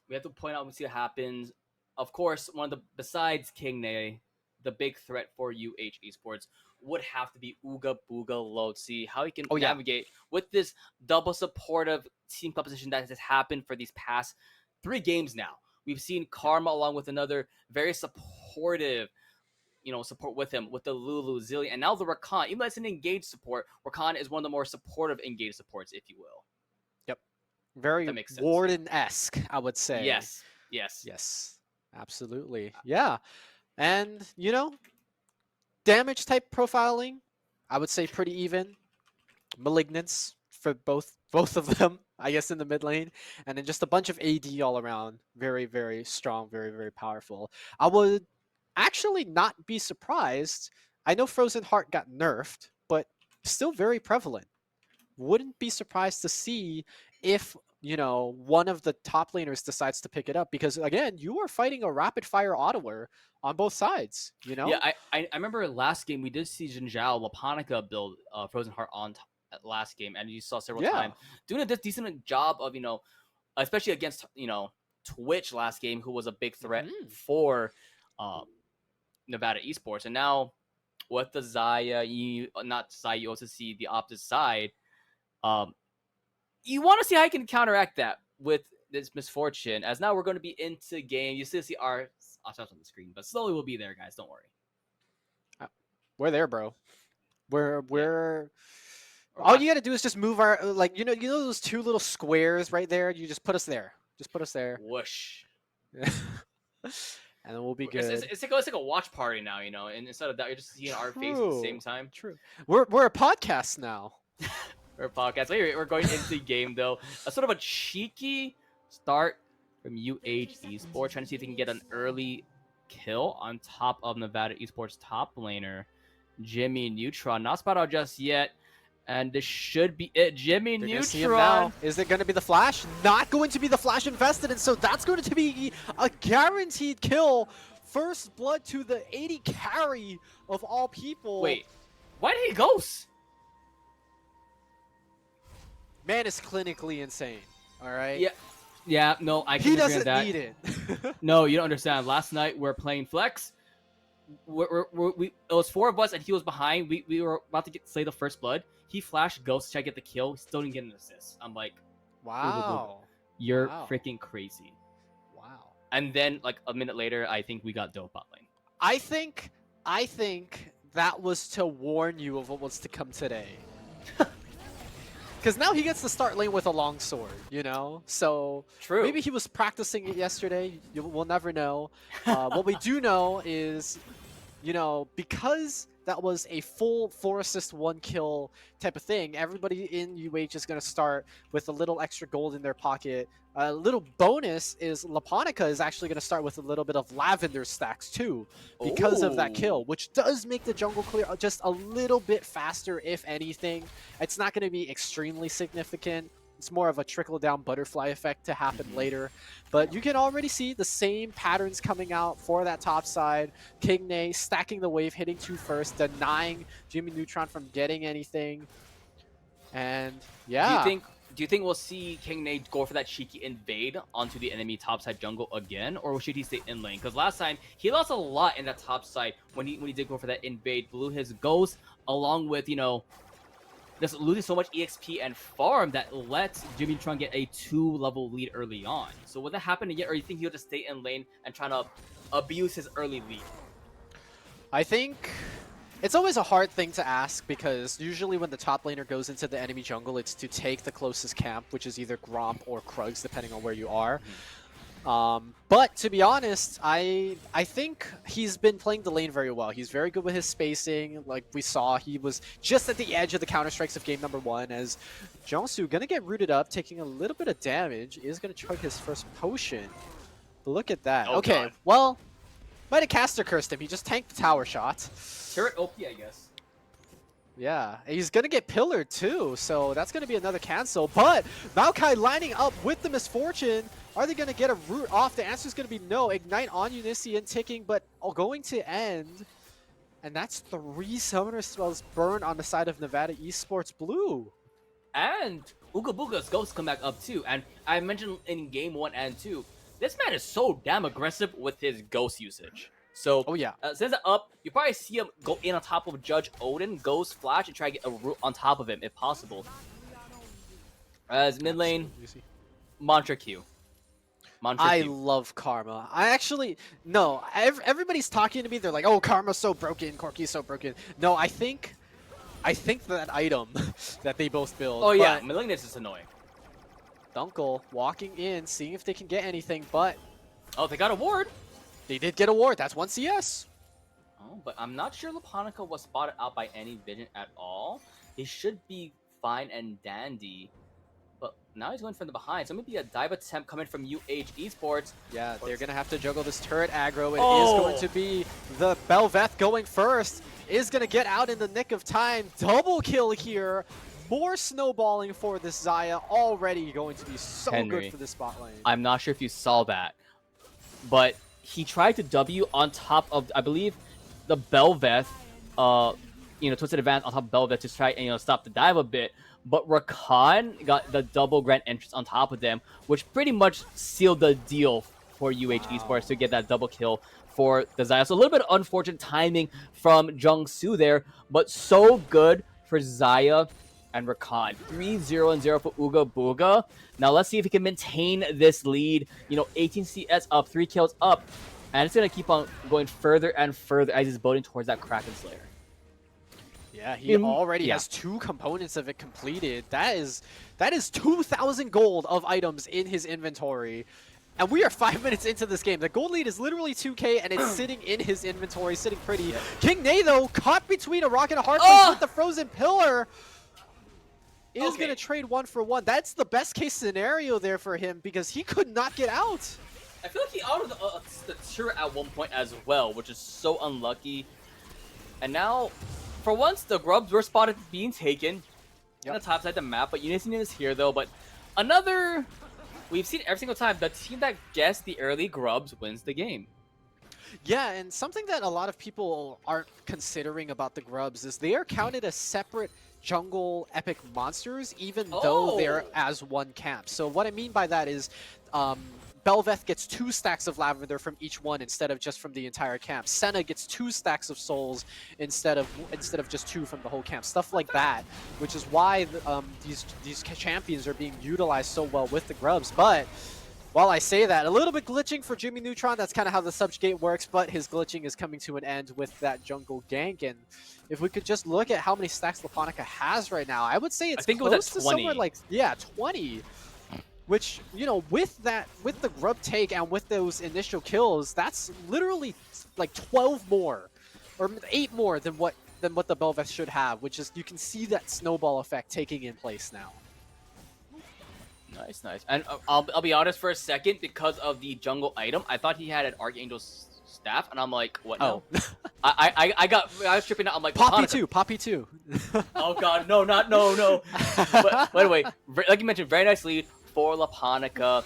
S1: we have to point out and see what happens. Of course, one of the besides King Ney, the big threat for UH Esports would have to be Uga Booga Load. See how he can
S2: Oh yeah.
S1: navigate with this double supportive team composition that has happened for these past 3 games now. We've seen Karma along with another very supportive, support with him with the Lulu, Zillion, and now the Rakan. Even though it's an engaged support, Rakan is one of the more supportive engaged supports, if you will.
S2: Yep.
S1: If
S2: Very
S1: that makes sense.
S2: Warden-esque, I would say.
S1: Yes. Yes.
S2: Yes. Absolutely. Yeah. And damage type profiling, I would say pretty even. Malignance for both of them, I guess, in the mid lane, and then just a bunch of AD all around. Very, very strong, very, very powerful. I would actually not be surprised. I know Frozen Heart got nerfed, but still very prevalent. Wouldn't be surprised to see if one of the top laners decides to pick it up, because again, you are fighting a rapid fire autoer on both sides.
S1: Yeah, I remember last game we did see Jinzhao Laponica build Frozen Heart on last game, and you saw several
S2: Yeah.
S1: times doing a decent job of especially against Twitch last game, who was a big threat
S2: Hmm.
S1: for uh, Nevada Esports, and now with the Zaya, not Zaya, you also see the opposite side. Um, you want to see how you can counteract that with this misfortune, as now we're going to be into game. You still see our touch on the screen, but slowly we'll be there, guys. Don't worry.
S2: We're there, bro. We're
S1: Yeah,
S2: we're
S1: we're
S2: all you
S1: watching.
S2: gotta do is just move our those two little squares right there. You just put us there. Just put us there,
S1: Whoosh.
S2: and then we'll be
S1: It's, it's,
S2: good.
S1: it's, like, it's like a watch party now, and instead of that, you're just seeing our face at the same
S2: True,
S1: time.
S2: true. We're a podcast now.
S1: We're a podcast. We're going into game though. A sort of a cheeky start from UH Esports, trying to see if they can get an early kill on top of Nevada Esports top laner. Jimmy Neutron. Not spot out just yet. And this should be it. Jimmy
S2: You're going to see him now.
S1: Neutron.
S2: Is it going to be the flash? Not going to be the flash invested, and so that's going to be a guaranteed kill. First blood to the 80 carry of all people.
S1: Wait, why did he ghost?
S2: Man is clinically insane. All right.
S1: Yeah. No, I can
S2: He
S1: agree with
S2: doesn't
S1: that.
S2: need it.
S1: No, you don't understand. Last night we're playing flex. It was 4 of us and he was behind. We were about to slay the first blood. He flashed ghost to try to get the kill. He still didn't get an assist. I'm like,
S2: Wow.
S1: you're
S2: Wow.
S1: freaking crazy.
S2: Wow.
S1: And then like a minute later, I think we got dope bot lane.
S2: I think that was to warn you of what was to come today. Because now he gets to start lane with a long sword, you know? So
S1: True.
S2: maybe he was practicing it yesterday. We'll never know. What we do know is, you know, because that was a full 4 assist 1 kill type of thing, everybody in UH is going to start with a little extra gold in their pocket. A little bonus is Laponica is actually going to start with a little bit of lavender stacks too because of that kill, which does make the jungle clear just a little bit faster, if anything. It's not going to be extremely significant. It's more of a trickle-down butterfly effect to happen later. But you can already see the same patterns coming out for that top side. King Ney stacking the wave, hitting 2 first, denying Jimmy Neutron from getting anything. And yeah.
S1: Do you think we'll see King Ney go for that cheeky invade onto the enemy topside jungle again, or should he stay in lane? Because last time he lost a lot in that top side when he did go for that invade, blew his ghost along with, you know, just losing so much EXP and farm that lets Jimmy Neutron get a 2-level lead early on. So will that happen again, or you think he'll just stay in lane and try to abuse his early lead?
S2: I think it's always a hard thing to ask because usually when the top laner goes into the enemy jungle, it's to take the closest camp, which is either Gromp or Krugs, depending on where you are. But to be honest, I think he's been playing the lane very well. He's very good with his spacing. Like we saw, he was just at the edge of the counter strikes of game number 1 as Jongsu gonna get rooted up, taking a little bit of damage, is gonna chug his first potion. But look at that.
S1: Oh,
S2: okay,
S1: God.
S2: well, might have caster cursed him. He just tanked the tower shot.
S1: Turret OP, I guess.
S2: Yeah, he's gonna get pillared too, so that's gonna be another cancel. But Maokai lining up with the misfortune. Are they gonna get a root off? The answer is gonna be no. Ignite on Unician ticking, but going to end. And that's 3 summoner spells burned on the side of Nevada Esports Blue.
S1: And Ooga Booga's ghost come back up too. And I mentioned in game 1 and 2, this man is so damn aggressive with his ghost usage. So,
S2: Oh yeah.
S1: since it's up, you probably see him go in on top of Judge Odin, Ghost Flash, and try to get a root on top of him if possible. As mid lane, Mantra Q.
S2: I love Karma. I actually, no, everybody's talking to me. They're like, oh, Karma's so broken, Corki's so broken. No, I think that item that they both build.
S1: Oh yeah, Malignus is annoying.
S2: Dunkel walking in, seeing if they can get anything, but
S1: Oh, they got a ward.
S2: they did get a ward. That's 1 CS.
S1: Oh, but I'm not sure Laponica was spotted out by any vision at all. He should be fine and dandy. But now he's going from the behind. So maybe a dive attempt coming from UH Esports.
S2: Yeah, they're going to have to juggle this turret aggro. It
S1: Oh!
S2: is going to be the Belveth going first. Is going to get out in the nick of time. Double kill here. More snowballing for this Xayah. Already going to be so
S1: Henry,
S2: good for this spot lane.
S1: I'm not sure if you saw that, but he tried to W on top of, I believe, the Belveth, twisted advance on top of Belveth to try and, stop the dive a bit. But Rakan got the double grand entrance on top of them, which pretty much sealed the deal for UH Esports to get that double kill for the Xayah. So a little bit of unfortunate timing from Jungsu there, but so good for Xayah and Rakan. 3-0-0 for Ooga Booga. Now let's see if he can maintain this lead. 18 CS up, 3 kills up, and it's going to keep on going further and further as he's building towards that Kraken Slayer.
S2: Yeah, he already has 2 components of it completed. That is 2,000 gold of items in his inventory. And we are 5 minutes into this game. The gold lead is literally 2k, and it's sitting in his inventory, sitting pretty. Yeah. King Ney, though, caught between a rock and a hard place with the frozen pillar, is going to trade 1 for 1. That's the best case scenario there for him because he could not get out.
S1: I feel like he out of the turret at one point as well, which is so unlucky. And now for once, the grubs were spotted being taken on the
S2: Yep.
S1: top side of the map, but Unison is here though. But another, we've seen every single time, the team that gets the early grubs wins the game.
S2: Yeah, and something that a lot of people aren't considering about the grubs is they are counted as separate jungle epic monsters, even though they're
S1: Oh!
S2: as one camp. So what I mean by that is Belveth gets 2 stacks of lavender from each one instead of just from the entire camp. Senna gets 2 stacks of souls instead of just 2 from the whole camp. Stuff like that, which is why these champions are being utilized so well with the grubs. But while I say that, a little bit glitching for Jimmy Neutron. That's kind of how the subjugate works, but his glitching is coming to an end with that jungle gank. And if we could just look at how many stacks Laponica has right now, I would say it's
S1: think it was
S2: close
S1: at
S2: to
S1: 20.
S2: somewhere like, yeah, 20. Which, you know, with the grub take and with those initial kills, that's literally like 12 more or 8 more than what the Belveth should have, which is, you can see that snowball effect taking in place now.
S1: Nice, nice. And I'll be honest for a second, because of the jungle item, I thought he had an Archangel's staff, and I'm like, what now?
S2: Oh.
S1: I was tripping out. I'm like,
S2: Poppy 2.
S1: Oh god, no, no. But by the way, like you mentioned, very nice lead for Laponica.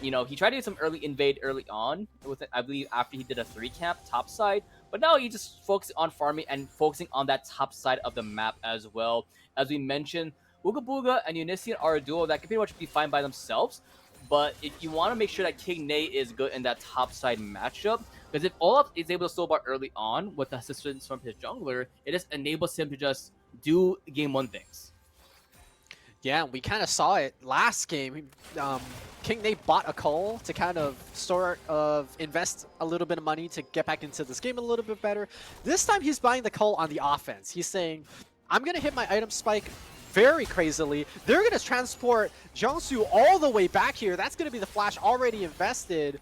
S1: You know, he tried to do some early invade early on with it, I believe, after he did a 3 camp top side, but now he just focused on farming and focusing on that top side of the map as well. As we mentioned, Booga Booga and Unison are a duo that can pretty much be fine by themselves, but if you want to make sure that King Nate is good in that top side matchup, because if Olaf is able to snowball early on with the assistance from his jungler, it just enables him to just do game 1 things.
S2: Yeah, we kind of saw it last game. King Nate bought a cull to kind of invest a little bit of money to get back into this game a little bit better. This time he's buying the cull on the offense. He's saying, I'm going to hit my item spike very crazily. They're going to transport Jiangsu all the way back here. That's going to be the flash already invested.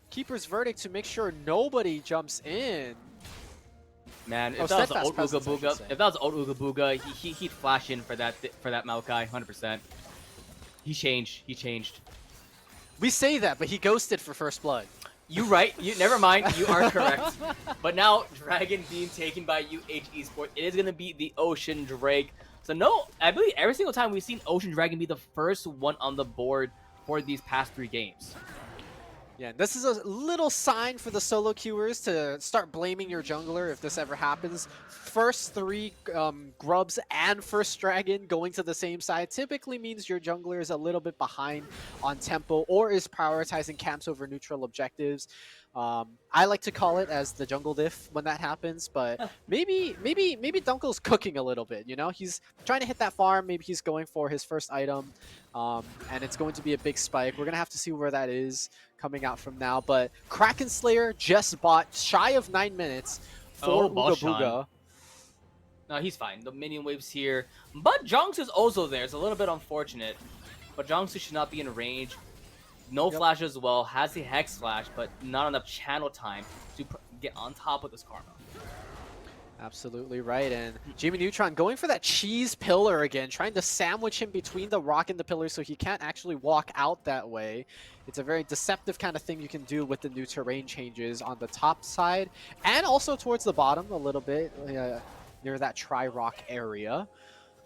S2: Keeper's verdict to make sure nobody jumps in.
S1: Man, if that was old Ooga Booga, he'd flash in for that Maokai, 100%. He changed.
S2: We say that, but he ghosted for first blood.
S1: You right. Never mind. You are correct. But now Dragon being taken by UH Esports, it is gonna be the Ocean Drake. So no, I believe every single time we've seen Ocean Dragon be the first one on the board for these past 3 games.
S2: Yeah, this is a little sign for the solo queuers to start blaming your jungler if this ever happens. First 3 grubs and first dragon going to the same side typically means your jungler is a little bit behind on tempo or is prioritizing camps over neutral objectives. I like to call it as the jungle diff when that happens, but maybe Dunkel's cooking a little bit, you know? He's trying to hit that farm, maybe he's going for his first item, and it's going to be a big spike. We're going to have to see where that is coming out from now, but Kraken Slayer just bought shy of 9 minutes for Ooga Booga.
S1: No, he's fine. The minion wave's here, but Jiangsu's also there. It's a little bit unfortunate, but Jiangsu should not be in range. No flash as well, has the Hex Flash, but not enough channel time to get on top of this Karma.
S2: Absolutely right, and Jimmy Neutron going for that cheese pillar again, trying to sandwich him between the rock and the pillar so he can't actually walk out that way. It's a very deceptive kind of thing you can do with the new terrain changes on the top side, and also towards the bottom a little bit, near that tri-rock area.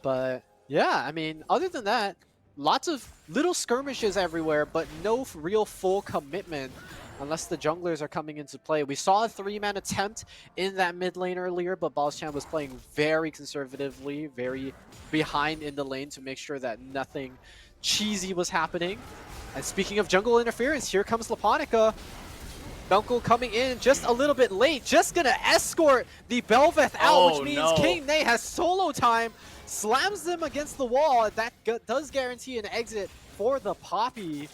S2: But yeah, I mean, other than that, lots of little skirmishes everywhere, but no real full commitment unless the junglers are coming into play. We saw a 3-man attempt in that mid lane earlier, but Balschan was playing very conservatively, very behind in the lane to make sure that nothing cheesy was happening. And speaking of jungle interference, here comes Laponica. Dunkel coming in just a little bit late, just gonna escort the Belveth out, which means King Nate has solo time, slams them against the wall. That does guarantee an exit for the Poppy.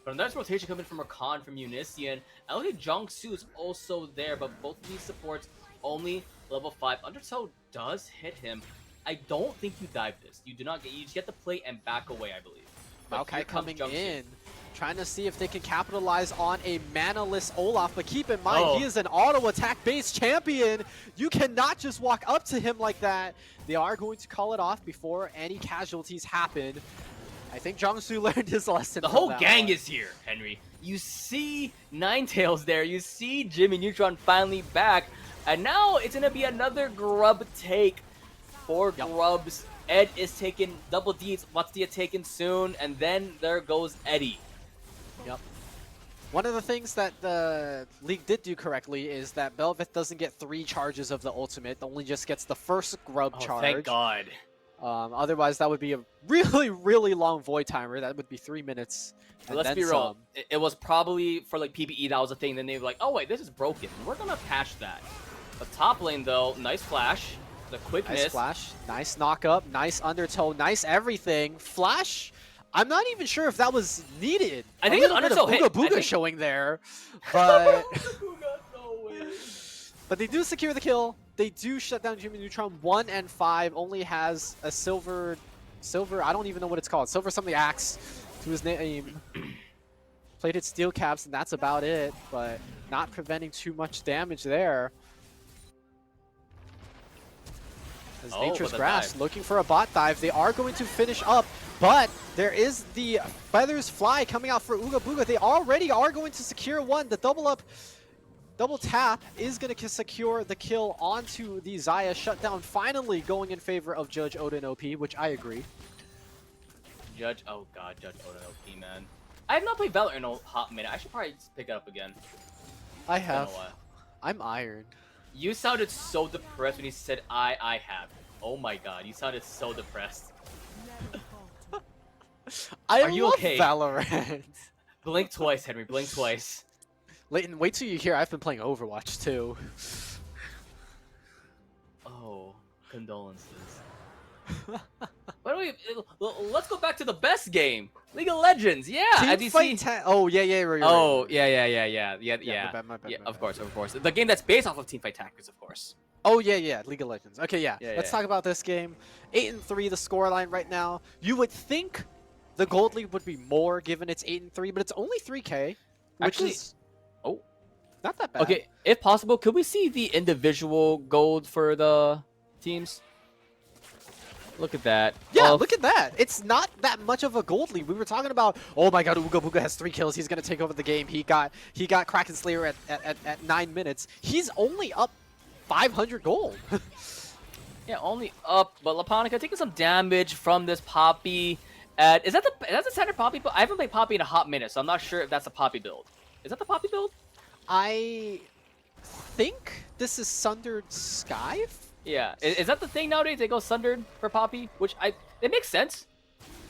S1: But a nice rotation coming from Rakan from Unison. I look at Jiangsu is also there, but both of these supports only level 5. Undertow does hit him. I don't think you dive this. You do not get. You just get to play and back away, I believe.
S2: Maokai coming in, trying to see if they can capitalize on a mana-less Olaf, but keep in mind, he is an auto-attack-based champion. You cannot just walk up to him like that. They are going to call it off before any casualties happen. I think Jiangsu learned his lesson.
S1: The whole gang is here, Henry. you see Ninetales there, you see Jimmy Neutron finally back, and now it's gonna be another Grub take for Grubs. Ed is taking double D's, Watstia taken soon, and then there goes Eddie.
S2: Yep. One of the things that the League did do correctly is that Belveth doesn't get 3 charges of the ultimate, only just gets the first Grub charge.
S1: Thank God.
S2: Otherwise, that would be a really, really long void timer. That would be 3 minutes.
S1: And let's be real. It was probably for like PBE that was a thing. Then they were like, oh wait, this is broken. We're gonna patch that. The top lane though, nice flash. The quickness.
S2: Nice flash. Nice knock up. Nice undertow. Nice everything. Flash. I'm not even sure if that was needed.
S1: I think it's undertow hit.
S2: Booga Booga showing there, but but they do secure the kill. They do shut down Jimmy Neutron. 1 and 5 only has a silver. I don't even know what it's called. Silver something axe to his name. Plated steel caps, and that's about it. But not preventing too much damage there. As Nature's Grasp looking for a bot dive. They are going to finish up, but there is the Feathers Fly coming out for Ooga Booga. They already are going to secure one. The double tap is going to secure the kill onto the Xayah shutdown, finally going in favor of Judge Odin OP, which I agree.
S1: Oh god, Judge Odin OP, man. I have not played Valor in a hot minute. I should probably just pick it up again.
S2: I have. I'm Iron.
S1: You sounded so depressed when you said I have. Oh my god, you sounded so depressed.
S2: Are you okay? Valorant.
S1: Blink twice, Henry. Blink twice.
S2: Leighton, wait till you hear I've been playing Overwatch too.
S1: Oh, condolences. Let's go back to the best game, League of Legends. Yeah, as you see.
S2: Oh yeah. Right.
S1: Of course. The game that's based off of Teamfight Tactics, of course.
S2: Oh yeah, League of Legends. Okay, yeah. Let's talk about this game. 8-3, the scoreline right now. You would think the Gold League would be more given it's 8-3, but it's only 3K, which is not that bad.
S1: Okay, if possible, could we see the individual gold for the teams? Look at that.
S2: Yeah, look at that. It's not that much of a gold lead. We were talking about, oh my god, Ooga Booga has 3 kills. He's going to take over the game. He got Kraken Slayer at 9 minutes. He's only up 500 gold.
S1: Yeah, only up. But Laponica taking some damage from this Poppy. Is that the standard Poppy build? I haven't played Poppy in a hot minute, so I'm not sure if that's a Poppy build. Is that the Poppy build?
S2: I think this is Sundered Sky.
S1: Yeah, is that the thing nowadays? They go Sundered for Poppy, which it makes sense.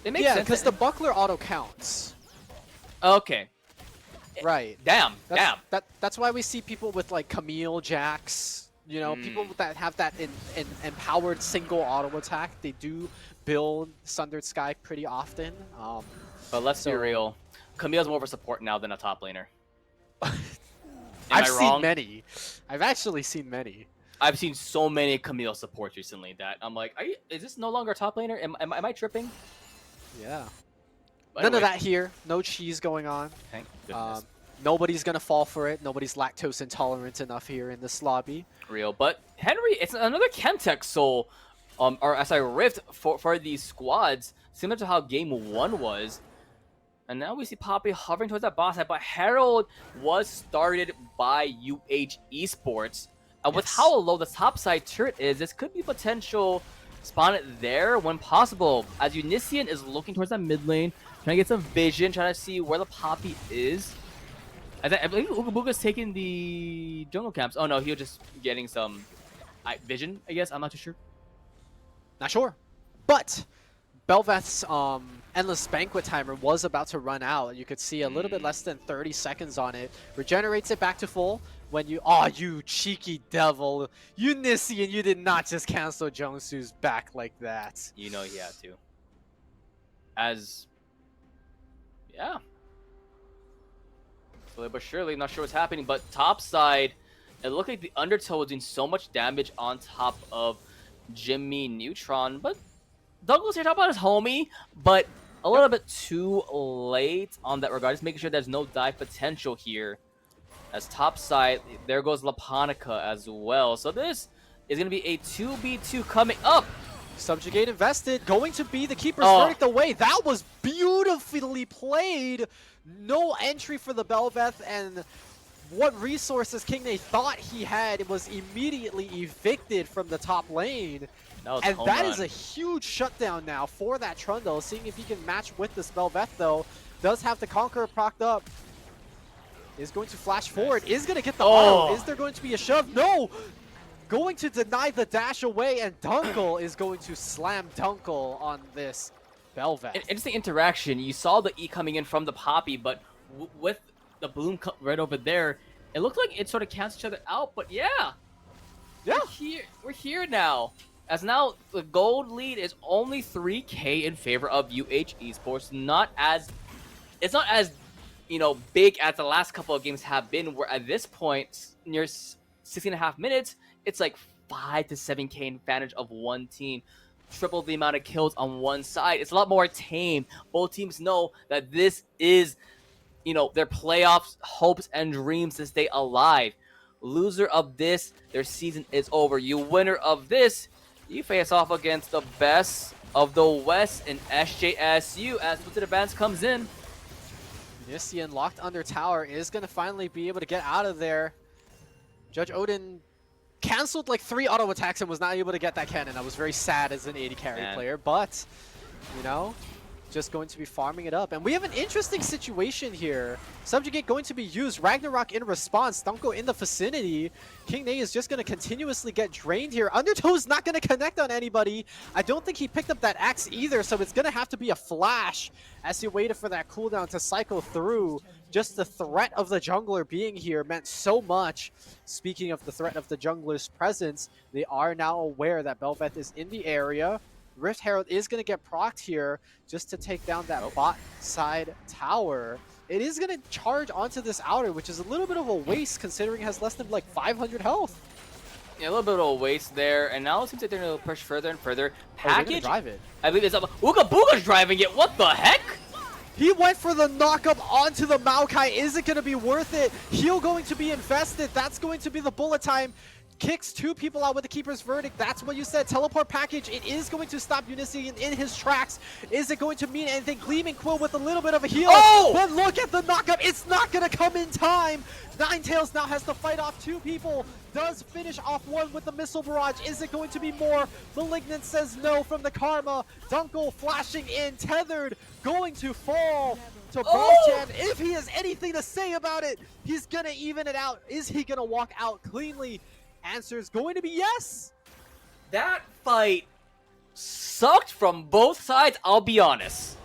S1: It makes sense.
S2: Yeah, because the Buckler auto counts.
S1: Okay.
S2: Right.
S1: Damn.
S2: That's why we see people with like Camille, Jax, you know, people that have that empowered single auto attack. They do build Sundered Sky pretty often.
S1: But let's be real. Camille's more of a support now than a top laner.
S2: I've seen many. I've actually seen many.
S1: I've seen so many Camille supports recently that I'm like, is this no longer a top laner? Am I tripping?
S2: Yeah. None of that here. No cheese going on.
S1: Thank goodness.
S2: Nobody's going to fall for it. Nobody's lactose intolerant enough here in this lobby.
S1: Real. But Henry, it's another Chemtech soul, Rift for these squads, similar to how game 1 was. And now we see Poppy hovering towards that boss side, but Herald was started by UH Esports. And with how low the top side turret is, this could be potential spawn it there when possible. As Unician is looking towards that mid lane, trying to get some vision, trying to see where the Poppy is. I believe Ooga Booga's taking the jungle camps. Oh no, he was just getting some vision, I guess. I'm not too sure.
S2: Not sure. But Belveth's Endless Banquet timer was about to run out. You could see a little bit less than 30 seconds on it. Regenerates it back to full. When you, you cheeky devil, Unician, you did not just cancel Jongsu's back like that.
S1: You know he had to. Yeah. Slowly but surely, not sure what's happening, but top side, it looked like the Undertow was doing so much damage on top of Jimmy Neutron, but Douglas here talking about his homie, but a little bit too late on that regard. Just making sure there's no dive potential here. As top side, there goes Laponica as well. So this is going to be a 2v2 coming up.
S2: Subjugate invested, going to be the Keeper's Verdict away. That was beautifully played No entry for the Belveth, and what resources Kingney thought he had was immediately evicted from the top lane.
S1: That was a
S2: And
S1: home
S2: that
S1: run.
S2: is a huge shutdown now for that Trundle. Seeing if he can match with this Belveth, though. Does have the Conqueror procced up. Is going to flash forward. Is going to get the auto. Is there going to be a shove? No! Going to deny the dash away, and Dunkel is going to slam Dunkel on this Belveth.
S1: An interesting interaction. You saw the E coming in from the Poppy, but with the Bloom right over there, it looked like it sort of cancels each other out. But yeah, we're here now. As now the gold lead is only 3K in favor of UH Esports. It's not as big as the last couple of games have been. Where at this point, near 16.5 minutes, it's like 5 to 7K advantage of one team. Triple the amount of kills on one side. It's a lot more tame. Both teams know that this is, their playoffs hopes and dreams to stay alive. Loser of this, their season is over. You winner of this, you face off against the best of the West in SJSU as Twisted Advance comes in.
S2: Nisian locked under tower is going to finally be able to get out of there. Judge Odin canceled like 3 auto attacks and was not able to get that cannon. I was very sad as an AD carry player, but, just going to be farming it up. And we have an interesting situation here. Subjugate going to be used. Ragnarok in response. Dunkel in the vicinity. Kingney is just going to continuously get drained here. Undertow's not going to connect on anybody. I don't think he picked up that axe either, so it's going to have to be a flash as he waited for that cooldown to cycle through. Just the threat of the jungler being here meant so much. Speaking of the threat of the jungler's presence, they are now aware that Belveth is in the area. Rift Herald is going to get procced here just to take down that bot side tower. It is going to charge onto this outer, which is a little bit of a waste considering it has less than like 500 health.
S1: Yeah, a little bit of a waste there, and now it seems like they're going to push further and further. Package,
S2: drive it.
S1: I believe it's up. Ooga Booga's driving it. What the heck?
S2: He went for the knockup onto the Maokai. Is it going to be worth it? Heal going to be invested. That's going to be the bullet time. Kicks 2 people out with the Keeper's Verdict. That's what you said. Teleport package. It is going to stop Unician in his tracks. Is it going to mean anything? Gleaming Quill with a little bit of a heal.
S1: Oh!
S2: But look at the knockup. It's not going to come in time. Ninetales now has to fight off 2 people. Does finish off 1 with the Missile Barrage. Is it going to be more? Malignant says no from the Karma. Dunkel flashing in. Tethered. Going to fall to Bolchan. If he has anything to say about it, he's going to even it out. Is he going to walk out cleanly? Answer is going to be yes.
S1: That fight sucked from both sides, I'll be honest.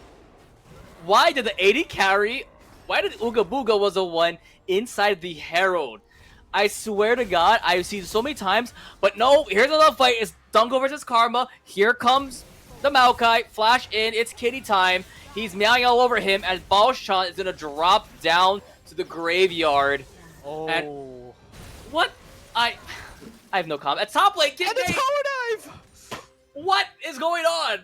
S1: Why did the AD carry? Why did Ooga Booga was the one inside the Herald? I swear to God, I've seen so many times, but no, here's another fight. It's Dunkel versus Karma. Here comes the Maokai. Flash in. It's kitty time. He's meowing all over him as Balshan is going to drop down to the graveyard.
S2: Oh.
S1: And what? I have no comment. At top lane,
S2: and a tower dive!
S1: What is going on?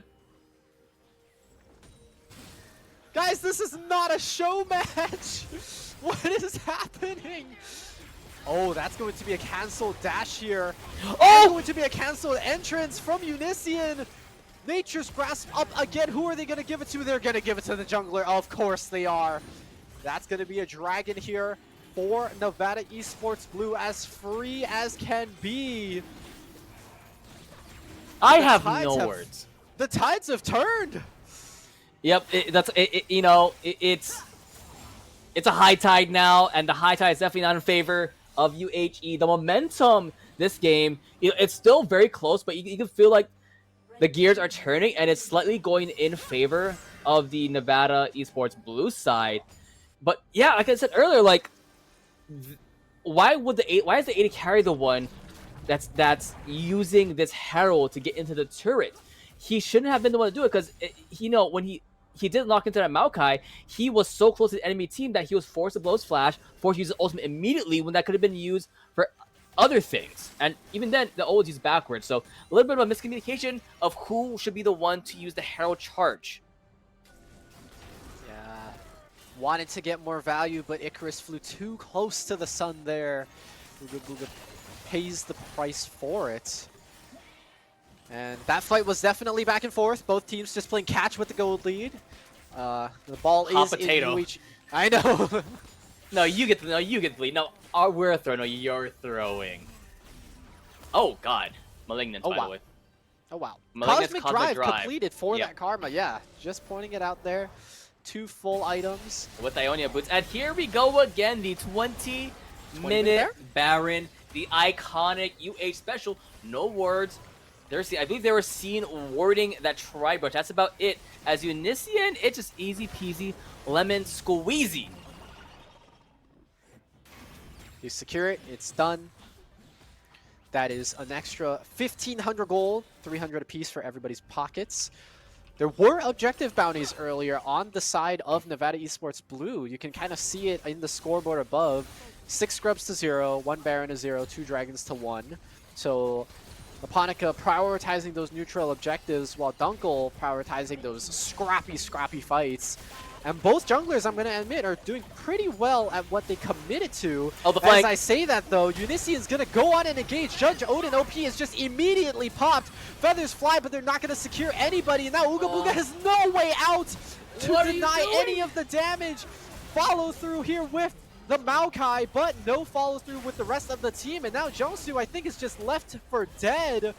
S2: Guys, this is not a show match! What is happening? Oh, that's going to be a cancelled dash here.
S1: Oh!
S2: That's going to be a cancelled entrance from Unician. Nature's Grasp up again. Who are they going to give it to? They're going to give it to the jungler. Of course they are. That's going to be a dragon here for Nevada Esports Blue, as free as can be.
S1: I have no words.
S2: The tides have turned.
S1: Yep, it's a high tide now, and the high tide is definitely not in favor of UHE. The momentum this game, it's still very close, but you can feel like the gears are turning, and it's slightly going in favor of the Nevada Esports Blue side. But yeah, like I said earlier, like, why is the AD carry the one that's using this Herald to get into the turret? He shouldn't have been the one to do it, because when he didn't lock into that Maokai, he was so close to the enemy team that he was forced to blow his flash, forced to use his ultimate immediately when that could have been used for other things. And even then, the ult was used backwards. So a little bit of a miscommunication of who should be the one to use the Herald charge.
S2: Wanted to get more value, but Icarus flew too close to the sun there. Ooga Booga pays the price for it. And that fight was definitely back and forth. Both teams just playing catch with the gold lead. The ball is in UH. I know.
S1: No, you get the lead. No, we're throwing. No, you're throwing. Oh God, Malignant,
S2: Oh
S1: by the
S2: wow.
S1: way.
S2: Oh wow.
S1: Malignant's
S2: Cosmic
S1: Cosmic
S2: Drive
S1: Drive.
S2: completed for
S1: Yeah.
S2: that Karma. Yeah, just pointing it out there. 2 full items.
S1: With Ionia boots. And here we go again, the 20-minute Baron, the iconic UH special. No words. I believe they were seen wording that tri-brush. That's about it. As Unician, it's just easy peasy, lemon squeezy.
S2: You secure it, it's done. That is an extra 1,500 gold, 300 apiece for everybody's pockets. There were objective bounties earlier on the side of Nevada Esports Blue. You can kind of see it in the scoreboard above. 6 scrubs to 0, 1 Baron to 0, 2 dragons to 1. So Aponica prioritizing those neutral objectives while Dunkel prioritizing those scrappy fights. And both junglers, I'm going to admit, are doing pretty well at what they committed to.
S1: Oh, the flank.
S2: As I say that, though, Unician's going to go on and engage. Judge Odin OP is just immediately popped. Feathers fly, but they're not going to secure anybody. And now Ooga Booga has no way out to deny any of the damage. Follow through here with the Maokai, but no follow through with the rest of the team. And now Jongsu, I think, is just left for dead.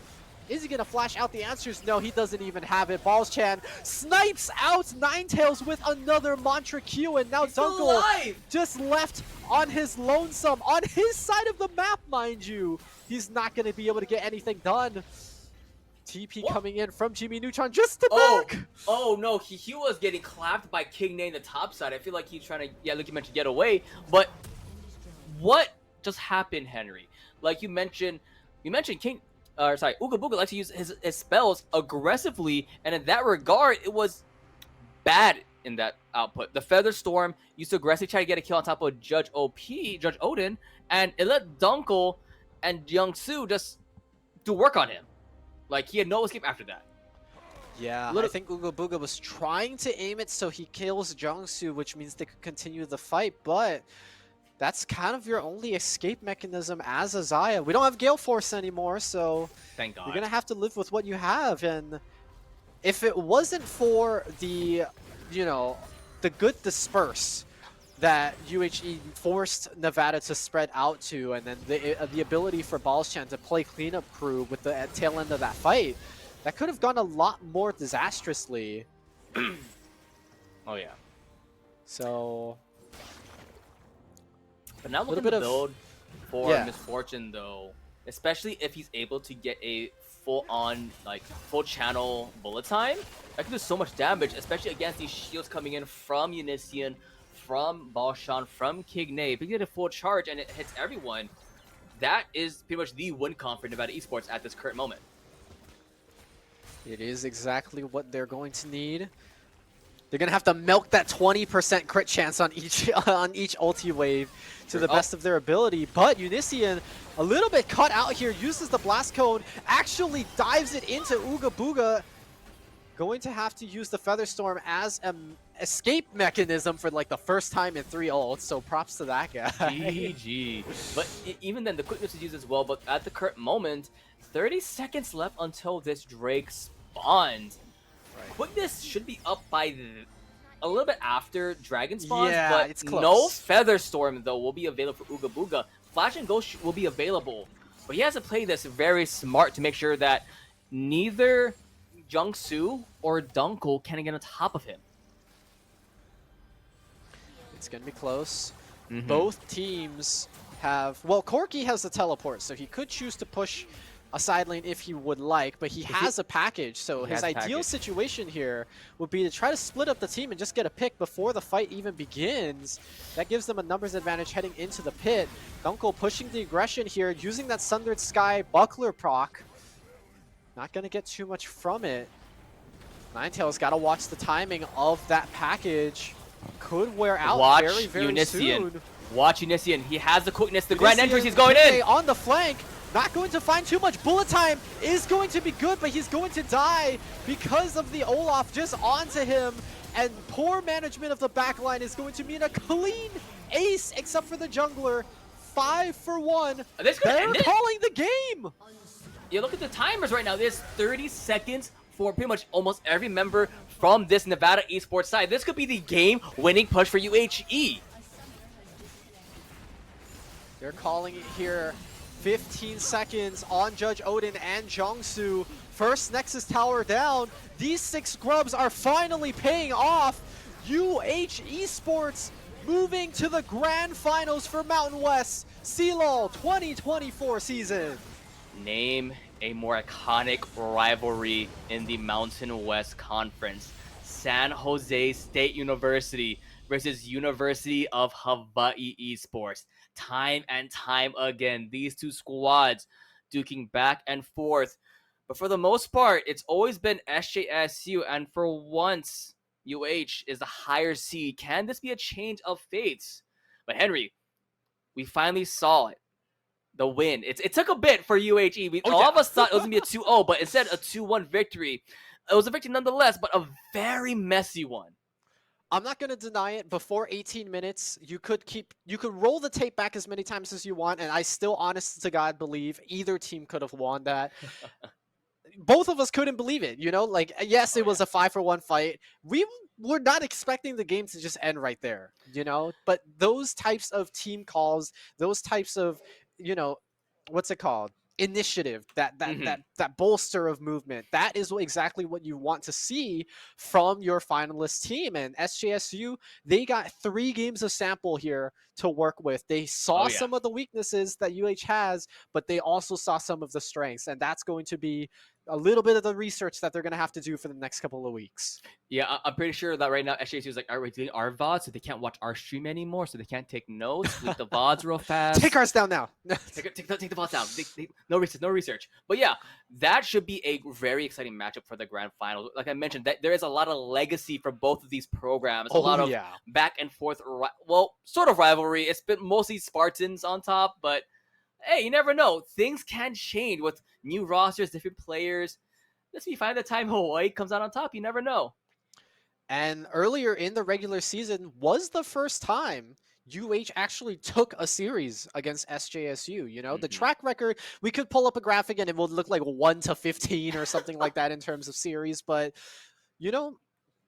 S2: Is he going to flash out the answers? No, he doesn't even have it. Balls-chan snipes out Ninetales with another Mantra Q, and now Dunkel just left on his lonesome, on his side of the map, mind you. He's not going to be able to get anything done. TP coming in from Jimmy Neutron just to back.
S1: Oh no, he was getting clapped by King Nate in the top side. I feel like he's trying to, yeah, like you mentioned, get away. But what just happened, Henry? Like you mentioned King... Ooga Booga likes to use his spells aggressively, and in that regard, it was bad in that output. The Feather Storm used to aggressively try to get a kill on top of Judge Odin, and it let Dunkel and Jongsu just do work on him. Like, he had no escape after that.
S2: Yeah, I think Ooga Booga was trying to aim it so he kills Jongsu, which means they could continue the fight, but that's kind of your only escape mechanism as a Xayah. We don't have Gale Force anymore, so
S1: thank God.
S2: You're going to have to live with what you have. And if it wasn't for the, the good disperse that UHE forced Nevada to spread out to, and then the ability for Balls-chan to play cleanup crew with the tail end of that fight, that could have gone a lot more disastrously.
S1: Oh, yeah.
S2: So...
S1: But now look at the build for Misfortune, though. Especially if he's able to get a full-on, full channel bullet time. That can do so much damage, especially against these shields coming in from Unician, from Balshan, from Kigne. If you get a full charge and it hits everyone, that is pretty much the win con for Nevada Esports at this current moment.
S2: It is exactly what they're going to need. They're going to have to milk that 20% crit chance on each ulti wave to the best of their ability. But Unician, a little bit cut out here, uses the Blast Cone, actually dives it into Ooga Booga. Going to have to use the Feather Storm as an escape mechanism for the first time in 3 ults, so props to that guy.
S1: GG. But even then, the quickness is used as well, but at the current moment, 30 seconds left until this Drake spawns. Quickness should be up by a little bit after Dragon spawns, but
S2: it's close.
S1: No Feather Storm, though, will be available for Ooga Booga. Flash and Ghost will be available, but he has to play this very smart to make sure that neither Jongsu or Dunkel can get on top of him.
S2: It's going to be close. Both teams have... Well, Corki has the teleport, so he could choose to push a side lane if he would like, but he has a package, so his ideal situation here would be to try to split up the team and just get a pick before the fight even begins. That gives them a numbers advantage heading into the pit. Dunkel pushing the aggression here, using that Sundered Sky Buckler proc. Not going to get too much from it. Ninetales got to watch the timing of that package. Could wear out very, very soon.
S1: Watch Unician. He has the quickness, the grand entrance, he's going in!
S2: On the flank. Not going to find too much. Bullet time is going to be good, but he's going to die because of the Olaf just onto him. And poor management of the backline is going to mean a clean ace, except for the jungler. 5 for 1.
S1: They're
S2: calling the game.
S1: Yeah, look at the timers right now. There's 30 seconds for pretty much almost every member from this Nevada esports side. This could be the game-winning push for UHE.
S2: They're calling it here. 15 seconds on Judge Odin and Jongsu. First Nexus Tower down. These 6 scrubs are finally paying off. UH Esports moving to the grand finals for Mountain West CLoL 2024 season.
S1: Name a more iconic rivalry in the Mountain West Conference. San Jose State University versus University of Hawaii Esports. Time and time again, these two squads duking back and forth. But for the most part, it's always been SJSU, and for once, UH is the higher seed. Can this be a change of fates? But Henry, we finally saw it. The win. It took a bit for UHE. All of us thought it was going to be a 2-0, but instead a 2-1 victory. It was a victory nonetheless, but a very messy one.
S2: I'm not going to deny it. Before 18 minutes, you could roll the tape back as many times as you want, and I still, honest to God, believe either team could have won that. Both of us couldn't believe it, you know? Like, yes, it was a 5-for-1 fight. We were not expecting the game to just end right there, you know? But those types of team calls, those types of, you know, what's it called? Initiative, that bolster of movement. That is exactly what you want to see from your finalist team. And SJSU, they got 3 games of sample here to work with. They saw some of the weaknesses that UH has, but they also saw some of the strengths, and that's going to be a little bit of the research that they're going to have to do for the next couple of weeks.
S1: Yeah, I'm pretty sure that right now SJSU is like, are we doing our VODs so they can't watch our stream anymore, so they can't take notes, leak the VODs real fast.
S2: Take ours down now.
S1: take the VODs down. No research. But yeah, that should be a very exciting matchup for the grand final. Like I mentioned, that there is a lot of legacy for both of these programs. A lot of back and forth, sort of rivalry. It's been mostly Spartans on top, but hey, you never know. Things can change with new rosters, different players. Let's be fine the time Hawaii comes out on top. You never know.
S2: And earlier in the regular season was the first time UH actually took a series against SJSU. You know, the track record, we could pull up a graphic and it would look like 1-15 or something like that in terms of series. But, you know,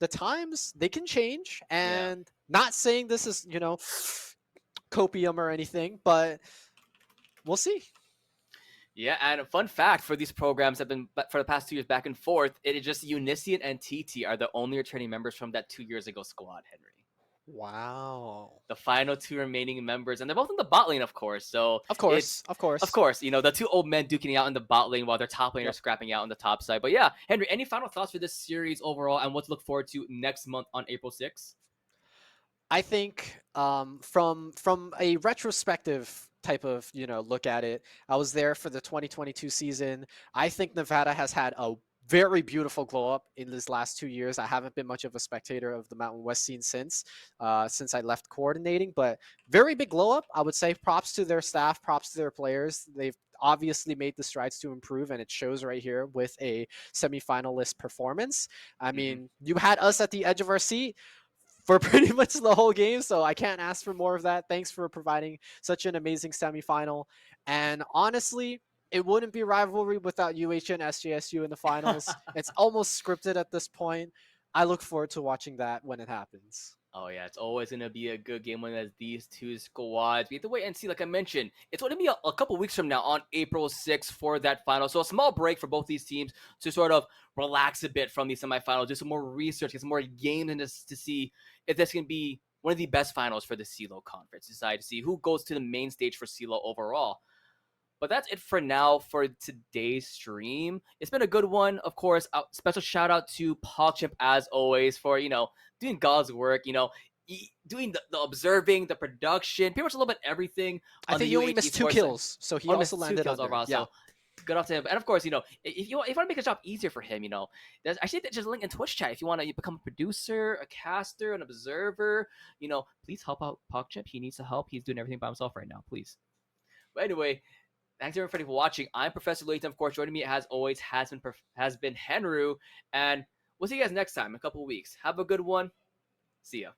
S2: the times, they can change. And not saying this is, you know, copium or anything, but we'll see.
S1: Yeah, and a fun fact for these programs have been for the past 2 years back and forth, it is just Unician and TT are the only returning members from that 2 years ago squad, Henry.
S2: Wow.
S1: The final 2 remaining members, and they're both in the bot lane, of course. So
S2: of course,
S1: you know, the 2 old men duking out in the bot lane while their top lane are scrapping out on the top side. But yeah, Henry, any final thoughts for this series overall and what to look forward to next month on April 6th?
S2: I think from a retrospective type of, you know, look at it, I was there for the 2022 season. I think Nevada has had a very beautiful glow up in these last 2 years. I haven't been much of a spectator of the Mountain West scene since I left coordinating, but very big glow up. I would say props to their staff, props to their players. They've obviously made the strides to improve, and it shows right here with a semifinalist performance. I mean, you had us at the edge of our seat for pretty much the whole game, so I can't ask for more of that. Thanks for providing such an amazing semifinal. And honestly, it wouldn't be rivalry without UH and SJSU in the finals. It's almost scripted at this point. I look forward to watching that when it happens.
S1: Oh yeah, it's always going to be a good game when there's these 2 squads. We have to wait and see. Like I mentioned, it's going to be a couple weeks from now on April 6th for that final. So a small break for both these teams to sort of relax a bit from these semifinals, do some more research, get some more games in this to see if this can be one of the best finals for the CLoL conference. Decide to see who goes to the main stage for CLoL overall. But that's it for now for today's stream. It's been a good one, of course. Special shout out to PogChamp as always for, you know, doing God's work, you know, doing the observing, the production, pretty much a little bit everything.
S2: I think he only missed 2 kills, so he also landed on overall. Yeah.
S1: So good off to him. And of course, you know, if you want to make the job easier for him, you know, there's actually just a link in Twitch chat. If you want to become a producer, a caster, an observer, you know, please help out PogChamp. He needs the help. He's doing everything by himself right now, please. But anyway, thanks everybody for watching. I'm Professor Layton. Of course, joining me as always has been Henry, and we'll see you guys next time in a couple of weeks. Have a good one. See ya.